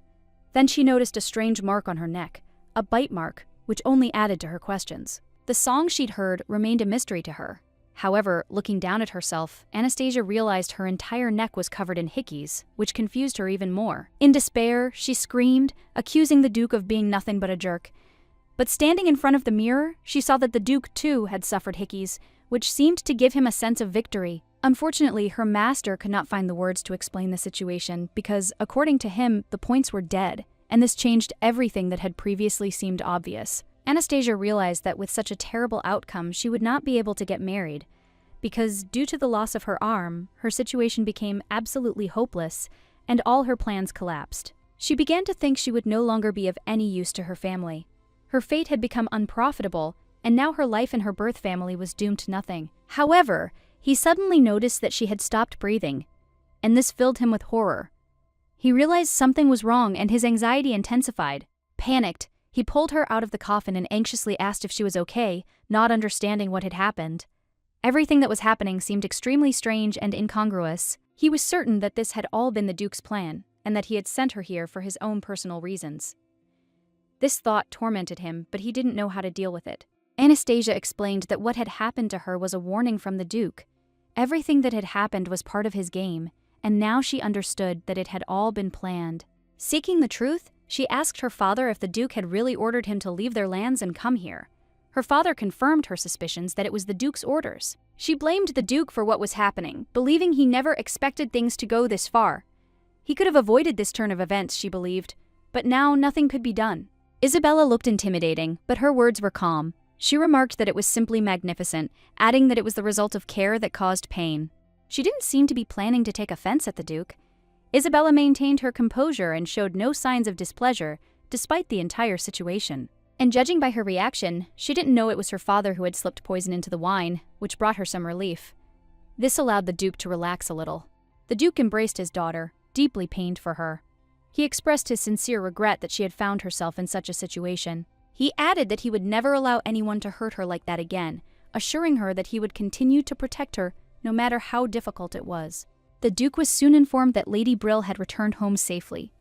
Then she noticed a strange mark on her neck, a bite mark, which only added to her questions. The song she'd heard remained a mystery to her. However, looking down at herself, Anastasia realized her entire neck was covered in hickeys, which confused her even more. In despair, she screamed, accusing the Duke of being nothing but a jerk. But standing in front of the mirror, she saw that the Duke too had suffered hickeys, which seemed to give him a sense of victory. Unfortunately, her master could not find the words to explain the situation because, according to him, the points were dead, and this changed everything that had previously seemed obvious. Anastasia realized that with such a terrible outcome, she would not be able to get married, because due to the loss of her arm, her situation became absolutely hopeless, and all her plans collapsed. She began to think she would no longer be of any use to her family. Her fate had become unprofitable, and now her life in her birth family was doomed to nothing. However, he suddenly noticed that she had stopped breathing, and this filled him with horror. He realized something was wrong, and his anxiety intensified. Panicked, he pulled her out of the coffin and anxiously asked if she was okay, not understanding what had happened. Everything that was happening seemed extremely strange and incongruous. He was certain that this had all been the Duke's plan, and that he had sent her here for his own personal reasons. This thought tormented him, but he didn't know how to deal with it. Anastasia explained that what had happened to her was a warning from the Duke. Everything that had happened was part of his game, and now she understood that it had all been planned. Seeking the truth, she asked her father if the Duke had really ordered him to leave their lands and come here. Her father confirmed her suspicions that it was the Duke's orders. She blamed the Duke for what was happening, believing he never expected things to go this far. He could have avoided this turn of events, she believed, but now nothing could be done. Isabella looked intimidating, but her words were calm. She remarked that it was simply magnificent, adding that it was the result of care that caused pain. She didn't seem to be planning to take offense at the Duke. Isabella maintained her composure and showed no signs of displeasure, despite the entire situation. And judging by her reaction, she didn't know it was her father who had slipped poison into the wine, which brought her some relief. This allowed the Duke to relax a little. The Duke embraced his daughter, deeply pained for her. He expressed his sincere regret that she had found herself in such a situation. He added that he would never allow anyone to hurt her like that again, assuring her that he would continue to protect her no matter how difficult it was. The Duke was soon informed that Lady Brill had returned home safely.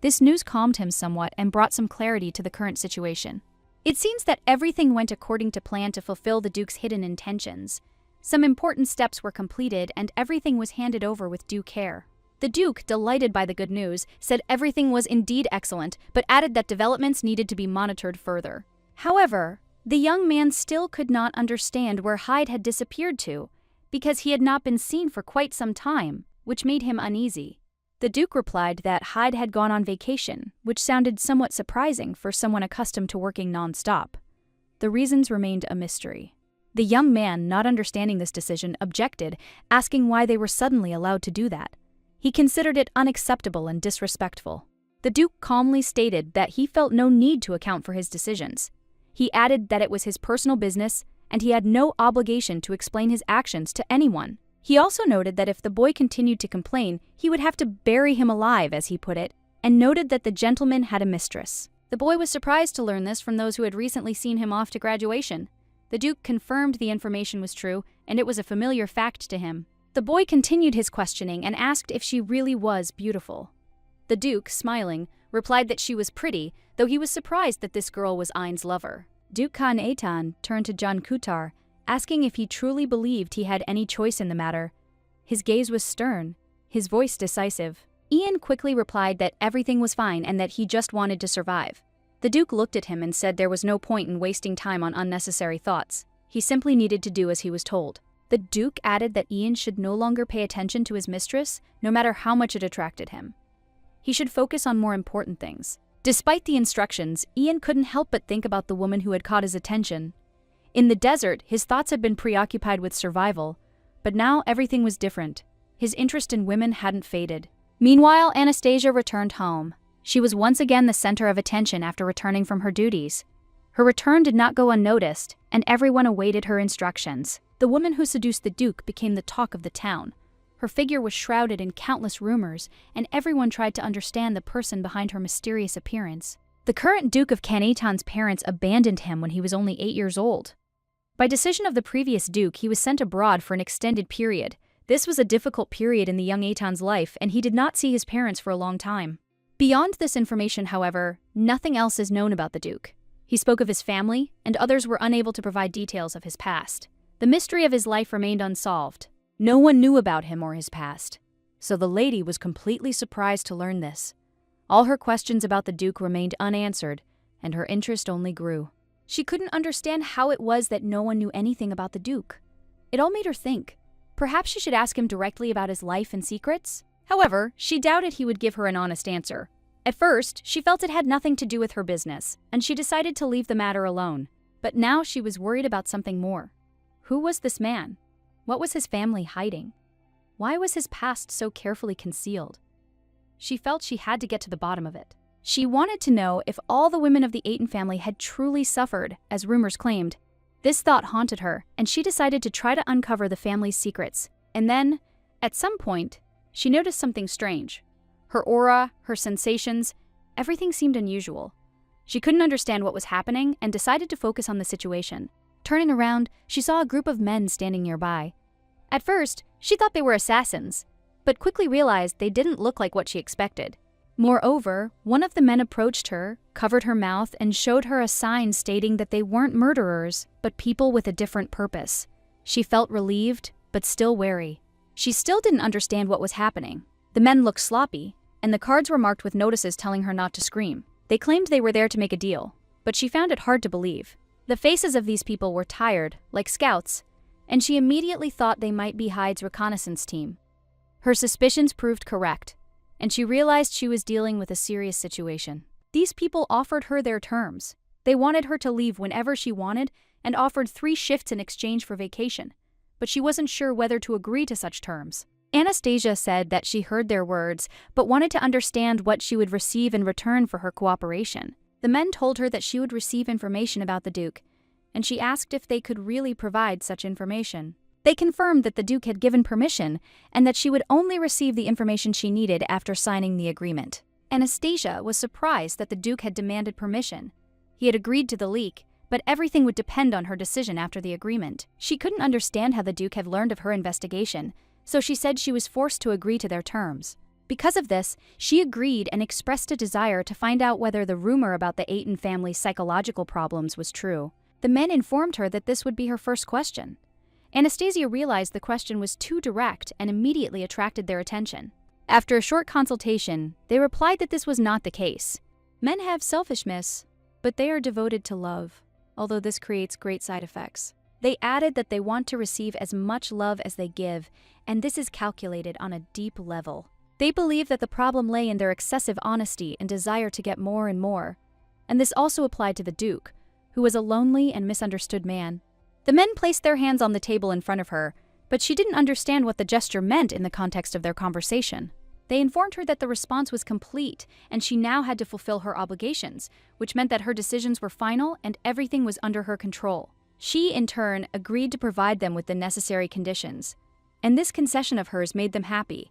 This news calmed him somewhat and brought some clarity to the current situation. It seems that everything went according to plan to fulfill the Duke's hidden intentions. Some important steps were completed and everything was handed over with due care. The Duke, delighted by the good news, said everything was indeed excellent, but added that developments needed to be monitored further. However, the young man still could not understand where Hyde had disappeared to, because he had not been seen for quite some time, which made him uneasy. The Duke replied that Hyde had gone on vacation, which sounded somewhat surprising for someone accustomed to working non-stop. The reasons remained a mystery. The young man, not understanding this decision, objected, asking why they were suddenly allowed to do that. He considered it unacceptable and disrespectful. The Duke calmly stated that he felt no need to account for his decisions. He added that it was his personal business and he had no obligation to explain his actions to anyone. He also noted that if the boy continued to complain, he would have to bury him alive, as he put it, and noted that the gentleman had a mistress. The boy was surprised to learn this from those who had recently seen him off to graduation. The Duke confirmed the information was true, and it was a familiar fact to him. The boy continued his questioning and asked if she really was beautiful. The Duke, smiling, replied that she was pretty, though he was surprised that this girl was Ain's lover. Duke Khan Aitan turned to John Kutar, asking if he truly believed he had any choice in the matter. His gaze was stern, his voice decisive. Ian quickly replied that everything was fine and that he just wanted to survive. The Duke looked at him and said there was no point in wasting time on unnecessary thoughts. He simply needed to do as he was told. The Duke added that Ian should no longer pay attention to his mistress, no matter how much it attracted him. He should focus on more important things. Despite the instructions, Ian couldn't help but think about the woman who had caught his attention. In the desert, his thoughts had been preoccupied with survival, but now everything was different. His interest in women hadn't faded. Meanwhile, Anastasia returned home. She was once again the center of attention after returning from her duties. Her return did not go unnoticed, and everyone awaited her instructions. The woman who seduced the Duke became the talk of the town. Her figure was shrouded in countless rumors, and everyone tried to understand the person behind her mysterious appearance. The current Duke of Kaneitan's parents abandoned him when he was only 8 years old. By decision of the previous Duke, he was sent abroad for an extended period. This was a difficult period in the young Aitan's life, and he did not see his parents for a long time. Beyond this information, however, nothing else is known about the Duke. He spoke of his family, and others were unable to provide details of his past. The mystery of his life remained unsolved. No one knew about him or his past, so the lady was completely surprised to learn this. All her questions about the Duke remained unanswered, and her interest only grew. She couldn't understand how it was that no one knew anything about the Duke. It all made her think. Perhaps she should ask him directly about his life and secrets? However, she doubted he would give her an honest answer. At first, she felt it had nothing to do with her business, and she decided to leave the matter alone. But now she was worried about something more. Who was this man? What was his family hiding? Why was his past so carefully concealed? She felt she had to get to the bottom of it. She wanted to know if all the women of the Aitan family had truly suffered, as rumors claimed. This thought haunted her, and she decided to try to uncover the family's secrets. And then, at some point, she noticed something strange. Her aura, her sensations, everything seemed unusual. She couldn't understand what was happening and decided to focus on the situation. Turning around, she saw a group of men standing nearby. At first, she thought they were assassins, but quickly realized they didn't look like what she expected. Moreover, one of the men approached her, covered her mouth, and showed her a sign stating that they weren't murderers, but people with a different purpose. She felt relieved, but still wary. She still didn't understand what was happening. The men looked sloppy, and the cards were marked with notices telling her not to scream. They claimed they were there to make a deal, but she found it hard to believe. The faces of these people were tired, like scouts, and she immediately thought they might be Hyde's reconnaissance team. Her suspicions proved correct, and she realized she was dealing with a serious situation. These people offered her their terms. They wanted her to leave whenever she wanted and offered 3 shifts in exchange for vacation, but she wasn't sure whether to agree to such terms. Anastasia said that she heard their words, but wanted to understand what she would receive in return for her cooperation. The men told her that she would receive information about the Duke, and she asked if they could really provide such information. They confirmed that the Duke had given permission and that she would only receive the information she needed after signing the agreement. Anastasia was surprised that the Duke had demanded permission. He had agreed to the leak, but everything would depend on her decision after the agreement. She couldn't understand how the Duke had learned of her investigation, so she said she was forced to agree to their terms. Because of this, she agreed and expressed a desire to find out whether the rumor about the Aitan family's psychological problems was true. The men informed her that this would be her first question. Anastasia realized the question was too direct and immediately attracted their attention. After a short consultation, they replied that this was not the case. Men have selfishness, but they are devoted to love, although this creates great side effects. They added that they want to receive as much love as they give, and this is calculated on a deep level. They believed that the problem lay in their excessive honesty and desire to get more and more. And this also applied to the Duke, who was a lonely and misunderstood man. The men placed their hands on the table in front of her, but she didn't understand what the gesture meant in the context of their conversation. They informed her that the response was complete, and she now had to fulfill her obligations, which meant that her decisions were final and everything was under her control. She, in turn, agreed to provide them with the necessary conditions. And this concession of hers made them happy,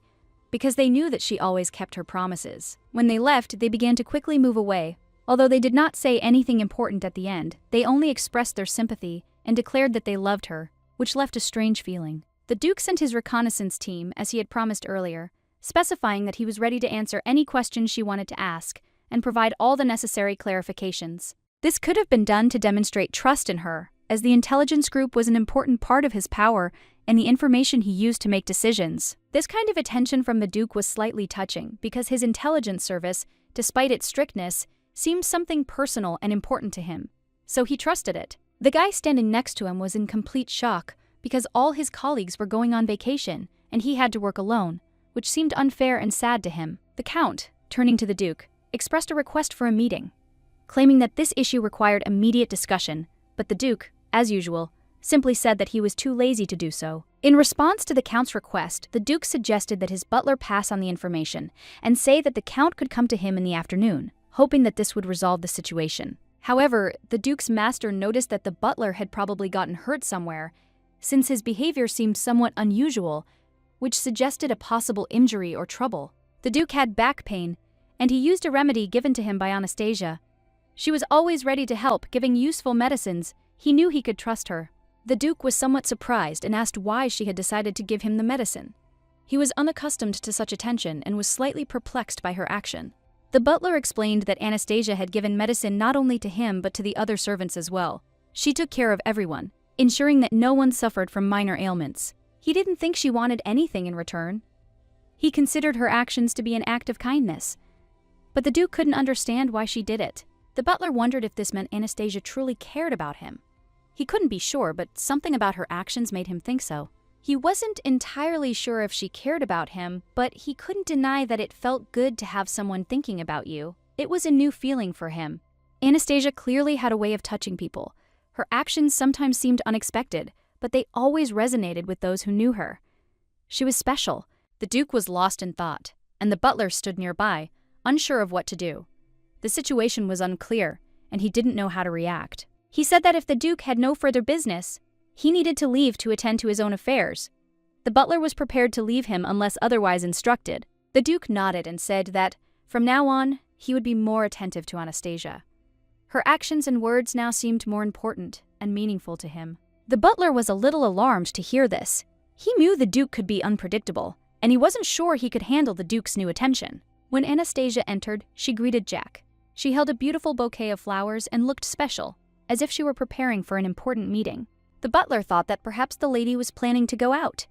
because they knew that she always kept her promises. When they left, they began to quickly move away. Although they did not say anything important at the end, they only expressed their sympathy and declared that they loved her, which left a strange feeling. The Duke sent his reconnaissance team, as he had promised earlier, specifying that he was ready to answer any questions she wanted to ask and provide all the necessary clarifications. This could have been done to demonstrate trust in her, as the intelligence group was an important part of his power and the information he used to make decisions. This kind of attention from the Duke was slightly touching because his intelligence service, despite its strictness, seemed something personal and important to him, so he trusted it. The guy standing next to him was in complete shock because all his colleagues were going on vacation and he had to work alone, which seemed unfair and sad to him. The Count, turning to the Duke, expressed a request for a meeting, claiming that this issue required immediate discussion, but the Duke, as usual, simply said that he was too lazy to do so. In response to the Count's request, the Duke suggested that his butler pass on the information and say that the Count could come to him in the afternoon, hoping that this would resolve the situation. However, the Duke's master noticed that the butler had probably gotten hurt somewhere, since his behavior seemed somewhat unusual, which suggested a possible injury or trouble. The Duke had back pain, and he used a remedy given to him by Anastasia. She was always ready to help, giving useful medicines. He knew he could trust her. The Duke was somewhat surprised and asked why she had decided to give him the medicine. He was unaccustomed to such attention and was slightly perplexed by her action. The butler explained that Anastasia had given medicine not only to him but to the other servants as well. She took care of everyone, ensuring that no one suffered from minor ailments. He didn't think she wanted anything in return. He considered her actions to be an act of kindness. But the Duke couldn't understand why she did it. The butler wondered if this meant Anastasia truly cared about him. He couldn't be sure, but something about her actions made him think so. He wasn't entirely sure if she cared about him, but he couldn't deny that it felt good to have someone thinking about you. It was a new feeling for him. Anastasia clearly had a way of touching people. Her actions sometimes seemed unexpected, but they always resonated with those who knew her. She was special. The Duke was lost in thought, and the butler stood nearby, unsure of what to do. The situation was unclear, and he didn't know how to react. He said that if the Duke had no further business, he needed to leave to attend to his own affairs. The butler was prepared to leave him unless otherwise instructed. The Duke nodded and said that, from now on, he would be more attentive to Anastasia. Her actions and words now seemed more important and meaningful to him. The butler was a little alarmed to hear this. He knew the Duke could be unpredictable, and he wasn't sure he could handle the Duke's new attention. When Anastasia entered, she greeted Jack. She held a beautiful bouquet of flowers and looked special, as if she were preparing for an important meeting. The butler thought that perhaps the lady was planning to go out.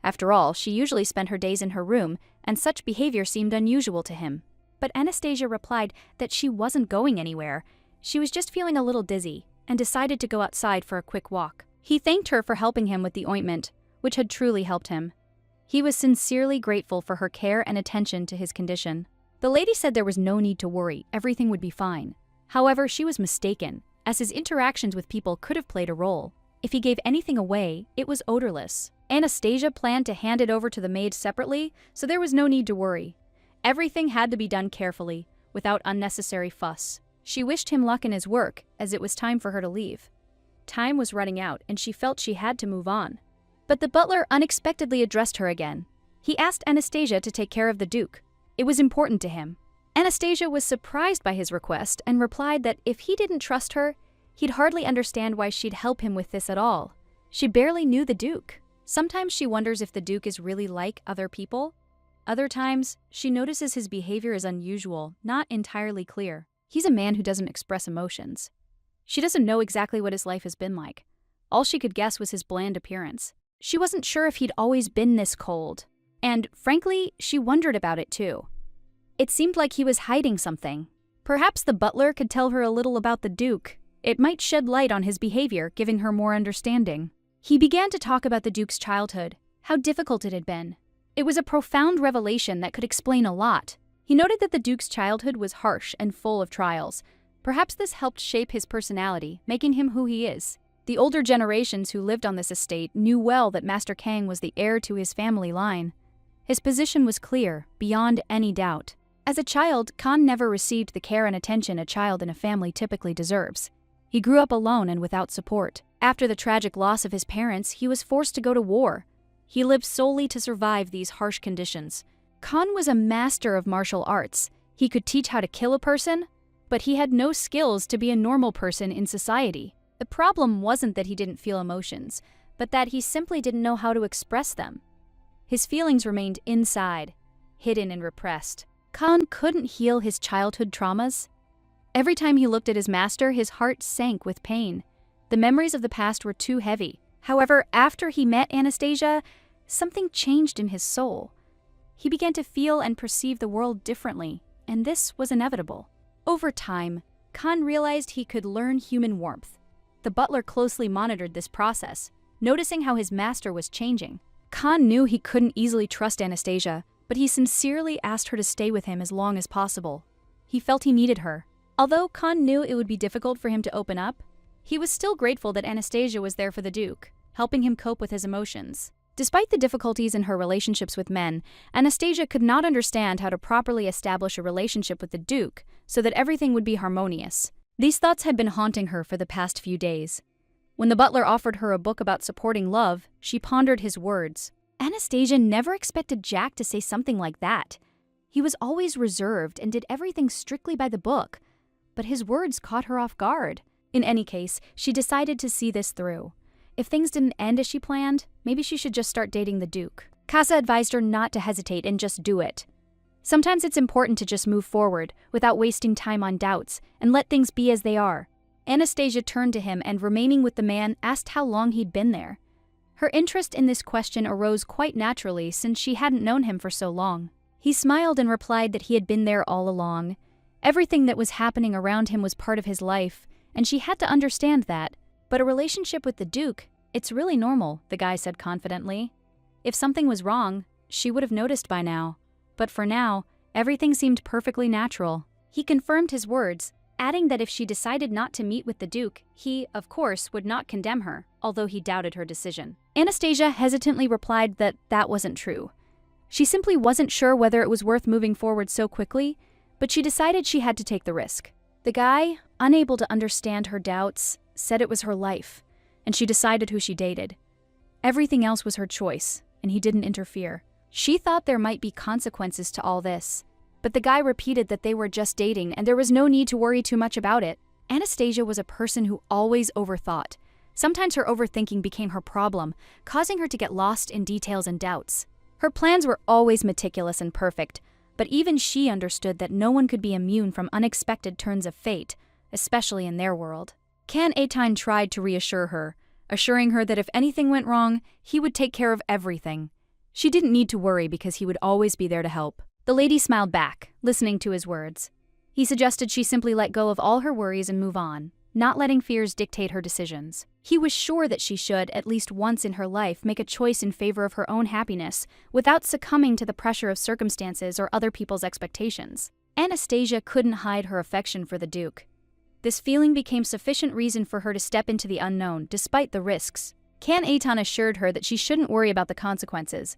After all, she usually spent her days in her room, and such behavior seemed unusual to him. But Anastasia replied that she wasn't going anywhere. She was just feeling a little dizzy, and decided to go outside for a quick walk. He thanked her for helping him with the ointment, which had truly helped him. He was sincerely grateful for her care and attention to his condition. The lady said there was no need to worry, everything would be fine. However, she was mistaken, as his interactions with people could have played a role. If he gave anything away, it was odorless. Anastasia planned to hand it over to the maid separately, so there was no need to worry. Everything had to be done carefully, without unnecessary fuss. She wished him luck in his work, as it was time for her to leave. Time was running out, and she felt she had to move on. But the butler unexpectedly addressed her again. He asked Anastasia to take care of the Duke. It was important to him. Anastasia was surprised by his request and replied that if he didn't trust her, he'd hardly understand why she'd help him with this at all. She barely knew the Duke. Sometimes she wonders if the Duke is really like other people. Other times, she notices his behavior is unusual, not entirely clear. He's a man who doesn't express emotions. She doesn't know exactly what his life has been like. All she could guess was his bland appearance. She wasn't sure if he'd always been this cold. And, frankly, she wondered about it too. It seemed like he was hiding something. Perhaps the butler could tell her a little about the Duke. It might shed light on his behavior, giving her more understanding. He began to talk about the Duke's childhood, how difficult it had been. It was a profound revelation that could explain a lot. He noted that the Duke's childhood was harsh and full of trials. Perhaps this helped shape his personality, making him who he is. The older generations who lived on this estate knew well that Master Kang was the heir to his family line. His position was clear, beyond any doubt. As a child, Khan never received the care and attention a child in a family typically deserves. He grew up alone and without support. After the tragic loss of his parents, he was forced to go to war. He lived solely to survive these harsh conditions. Khan was a master of martial arts. He could teach how to kill a person, but he had no skills to be a normal person in society. The problem wasn't that he didn't feel emotions, but that he simply didn't know how to express them. His feelings remained inside, hidden and repressed. Khan couldn't heal his childhood traumas. Every time he looked at his master, his heart sank with pain. The memories of the past were too heavy. However, after he met Anastasia, something changed in his soul. He began to feel and perceive the world differently, and this was inevitable. Over time, Khan realized he could learn human warmth. The butler closely monitored this process, noticing how his master was changing. Khan knew he couldn't easily trust Anastasia, but he sincerely asked her to stay with him as long as possible. He felt he needed her. Although Khan knew it would be difficult for him to open up, he was still grateful that Anastasia was there for the Duke, helping him cope with his emotions. Despite the difficulties in her relationships with men, Anastasia could not understand how to properly establish a relationship with the Duke so that everything would be harmonious. These thoughts had been haunting her for the past few days. When the butler offered her a book about supporting love, she pondered his words. Anastasia never expected Jack to say something like that. He was always reserved and did everything strictly by the book, but his words caught her off guard. In any case, she decided to see this through. If things didn't end as she planned, maybe she should just start dating the Duke. Casa advised her not to hesitate and just do it. Sometimes it's important to just move forward without wasting time on doubts and let things be as they are. Anastasia turned to him and, remaining with the man, asked how long he'd been there. Her interest in this question arose quite naturally since she hadn't known him for so long. He smiled and replied that he had been there all along. Everything that was happening around him was part of his life, and she had to understand that. But a relationship with the Duke, it's really normal, the guy said confidently. If something was wrong, she would have noticed by now. But for now, everything seemed perfectly natural. He confirmed his words, adding that if she decided not to meet with the Duke, he, of course, would not condemn her, although he doubted her decision. Anastasia hesitantly replied that that wasn't true. She simply wasn't sure whether it was worth moving forward so quickly, but she decided she had to take the risk. The guy, unable to understand her doubts, said it was her life, and she decided who she dated. Everything else was her choice, and he didn't interfere. She thought there might be consequences to all this, but the guy repeated that they were just dating and there was no need to worry too much about it. Anastasia was a person who always overthought. Sometimes her overthinking became her problem, causing her to get lost in details and doubts. Her plans were always meticulous and perfect, but even she understood that no one could be immune from unexpected turns of fate, especially in their world. Can Aton tried to reassure her, assuring her that if anything went wrong, he would take care of everything. She didn't need to worry because he would always be there to help. The lady smiled back, listening to his words. He suggested she simply let go of all her worries and move on, not letting fears dictate her decisions. He was sure that she should, at least once in her life, make a choice in favor of her own happiness, without succumbing to the pressure of circumstances or other people's expectations. Anastasia couldn't hide her affection for the Duke. This feeling became sufficient reason for her to step into the unknown, despite the risks. Can Aton assured her that she shouldn't worry about the consequences,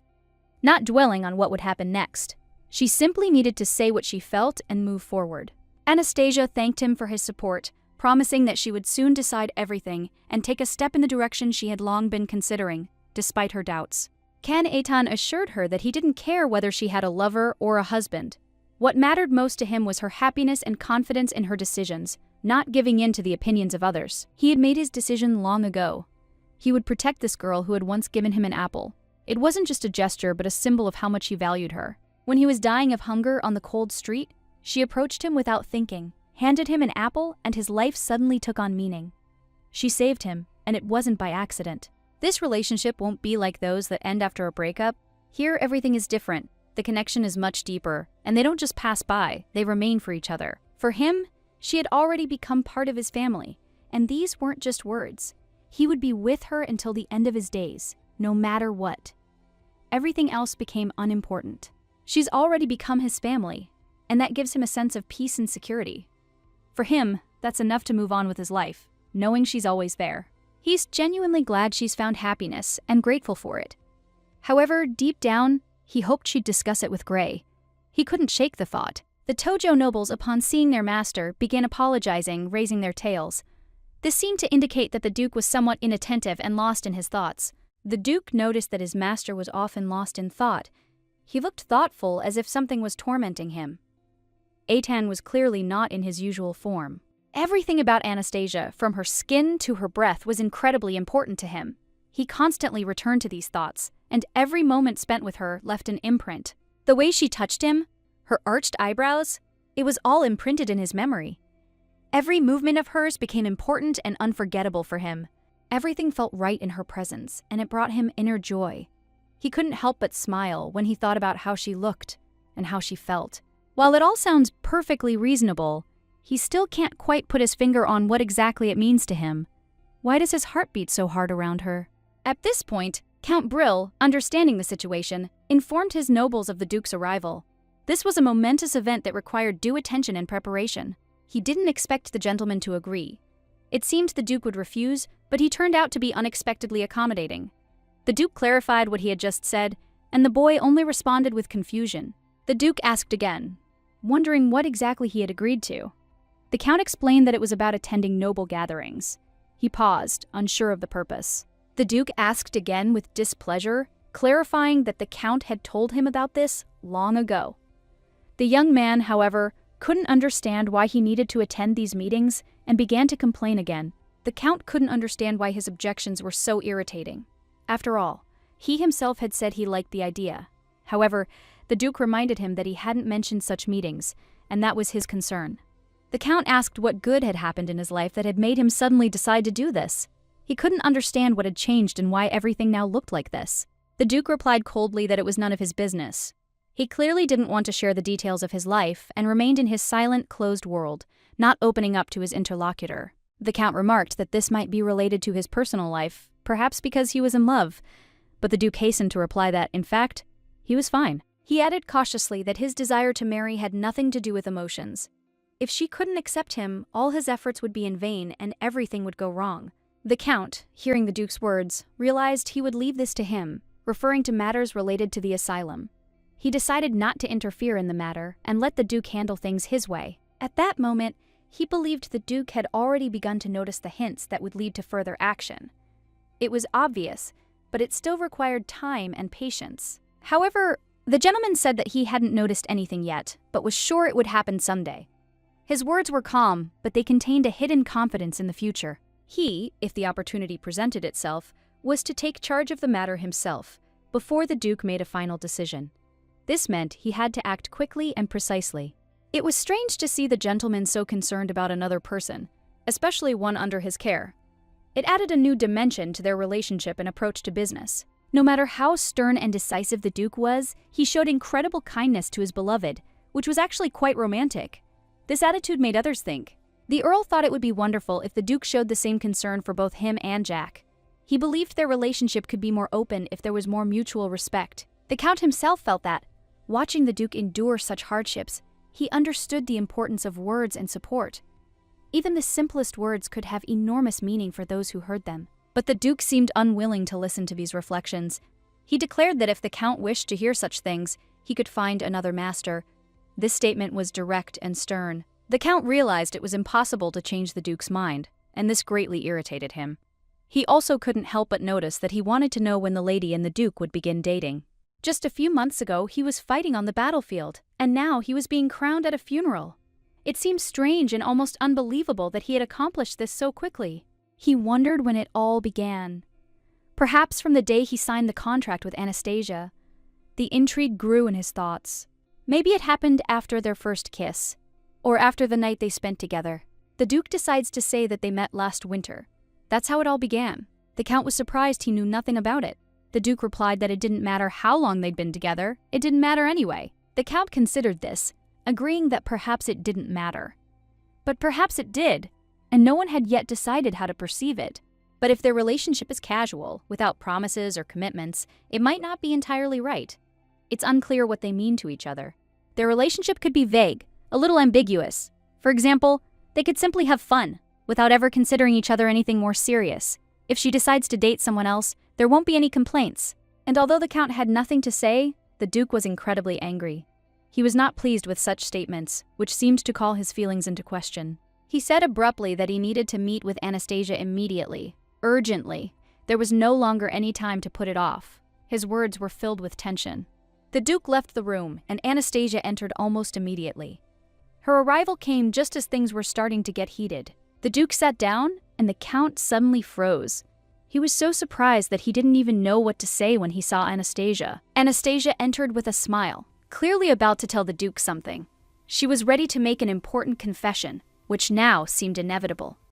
not dwelling on what would happen next. She simply needed to say what she felt and move forward. Anastasia thanked him for his support, promising that she would soon decide everything and take a step in the direction she had long been considering, despite her doubts. Can Aton assured her that he didn't care whether she had a lover or a husband. What mattered most to him was her happiness and confidence in her decisions, not giving in to the opinions of others. He had made his decision long ago. He would protect this girl who had once given him an apple. It wasn't just a gesture, but a symbol of how much he valued her. When he was dying of hunger on the cold street, she approached him without thinking, handed him an apple, and his life suddenly took on meaning. She saved him, and it wasn't by accident. This relationship won't be like those that end after a breakup. Here, everything is different. The connection is much deeper, and they don't just pass by, they remain for each other. For him, she had already become part of his family, and these weren't just words. He would be with her until the end of his days, no matter what. everything else became unimportant. She's already become his family, and that gives him a sense of peace and security. For him, that's enough to move on with his life, knowing she's always there. He's genuinely glad she's found happiness and grateful for it. However, deep down, he hoped she'd discuss it with Gray. He couldn't shake the thought. The Tojo nobles, upon seeing their master, began apologizing, raising their tails. This seemed to indicate that the Duke was somewhat inattentive and lost in his thoughts. The Duke noticed that his master was often lost in thought. He looked thoughtful, as if something was tormenting him. Eitan was clearly not in his usual form. Everything about Anastasia, from her skin to her breath, was incredibly important to him. He constantly returned to these thoughts, and every moment spent with her left an imprint. The way she touched him, her arched eyebrows, it was all imprinted in his memory. Every movement of hers became important and unforgettable for him. Everything felt right in her presence, and it brought him inner joy. He couldn't help but smile when he thought about how she looked and how she felt. While it all sounds perfectly reasonable, he still can't quite put his finger on what exactly it means to him. Why does his heart beat so hard around her? At this point, Count Brill, understanding the situation, informed his nobles of the Duke's arrival. This was a momentous event that required due attention and preparation. He didn't expect the gentleman to agree. It seemed the Duke would refuse, but he turned out to be unexpectedly accommodating. The Duke clarified what he had just said, and the boy only responded with confusion. The Duke asked again, wondering what exactly he had agreed to. The Count explained that it was about attending noble gatherings. He paused, unsure of the purpose. The Duke asked again with displeasure, clarifying that the Count had told him about this long ago. The young man, however, couldn't understand why he needed to attend these meetings and began to complain again. The Count couldn't understand why his objections were so irritating. After all, he himself had said he liked the idea. However, the Duke reminded him that he hadn't mentioned such meetings, and that was his concern. The Count asked what good had happened in his life that had made him suddenly decide to do this. He couldn't understand what had changed and why everything now looked like this. The Duke replied coldly that it was none of his business. He clearly didn't want to share the details of his life and remained in his silent, closed world, not opening up to his interlocutor. The Count remarked that this might be related to his personal life, perhaps because he was in love, but the Duke hastened to reply that, in fact, he was fine. He added cautiously that his desire to marry had nothing to do with emotions. If she couldn't accept him, all his efforts would be in vain and everything would go wrong. The Count, hearing the Duke's words, realized he would leave this to him, referring to matters related to the asylum. He decided not to interfere in the matter and let the Duke handle things his way. At that moment, he believed the Duke had already begun to notice the hints that would lead to further action. It was obvious, but it still required time and patience. However, the gentleman said that he hadn't noticed anything yet, but was sure it would happen someday. His words were calm, but they contained a hidden confidence in the future. He, if the opportunity presented itself, was to take charge of the matter himself, before the Duke made a final decision. This meant he had to act quickly and precisely. It was strange to see the gentleman so concerned about another person, especially one under his care. It added a new dimension to their relationship and approach to business. No matter how stern and decisive the Duke was, he showed incredible kindness to his beloved, which was actually quite romantic. This attitude made others think. The Earl thought it would be wonderful if the Duke showed the same concern for both him and Jack. He believed their relationship could be more open if there was more mutual respect. The Count himself felt that. Watching the Duke endure such hardships, he understood the importance of words and support. Even the simplest words could have enormous meaning for those who heard them. But the Duke seemed unwilling to listen to these reflections. He declared that if the Count wished to hear such things, he could find another master. This statement was direct and stern. The Count realized it was impossible to change the Duke's mind, and this greatly irritated him. He also couldn't help but notice that he wanted to know when the lady and the Duke would begin dating. Just a few months ago, he was fighting on the battlefield, and now he was being crowned at a funeral. It seemed strange and almost unbelievable that he had accomplished this so quickly. He wondered when it all began. Perhaps from the day he signed the contract with Anastasia. The intrigue grew in his thoughts. Maybe it happened after their first kiss, or after the night they spent together. The Duke decides to say that they met last winter. That's how it all began. The Count was surprised he knew nothing about it. The Duke replied that it didn't matter how long they'd been together, it didn't matter anyway. The Count considered this, agreeing that perhaps it didn't matter. But perhaps it did, and no one had yet decided how to perceive it. But if their relationship is casual, without promises or commitments, it might not be entirely right. It's unclear what they mean to each other. Their relationship could be vague, a little ambiguous. For example, they could simply have fun, without ever considering each other anything more serious. If she decides to date someone else, there won't be any complaints. And although the Count had nothing to say, the Duke was incredibly angry. He was not pleased with such statements, which seemed to call his feelings into question. He said abruptly that he needed to meet with Anastasia immediately, urgently. There was no longer any time to put it off. His words were filled with tension. The Duke left the room, and Anastasia entered almost immediately. Her arrival came just as things were starting to get heated. The Duke sat down, and the Count suddenly froze. He was so surprised that he didn't even know what to say when he saw Anastasia. Anastasia entered with a smile, clearly about to tell the Duke something. She was ready to make an important confession, which now seemed inevitable.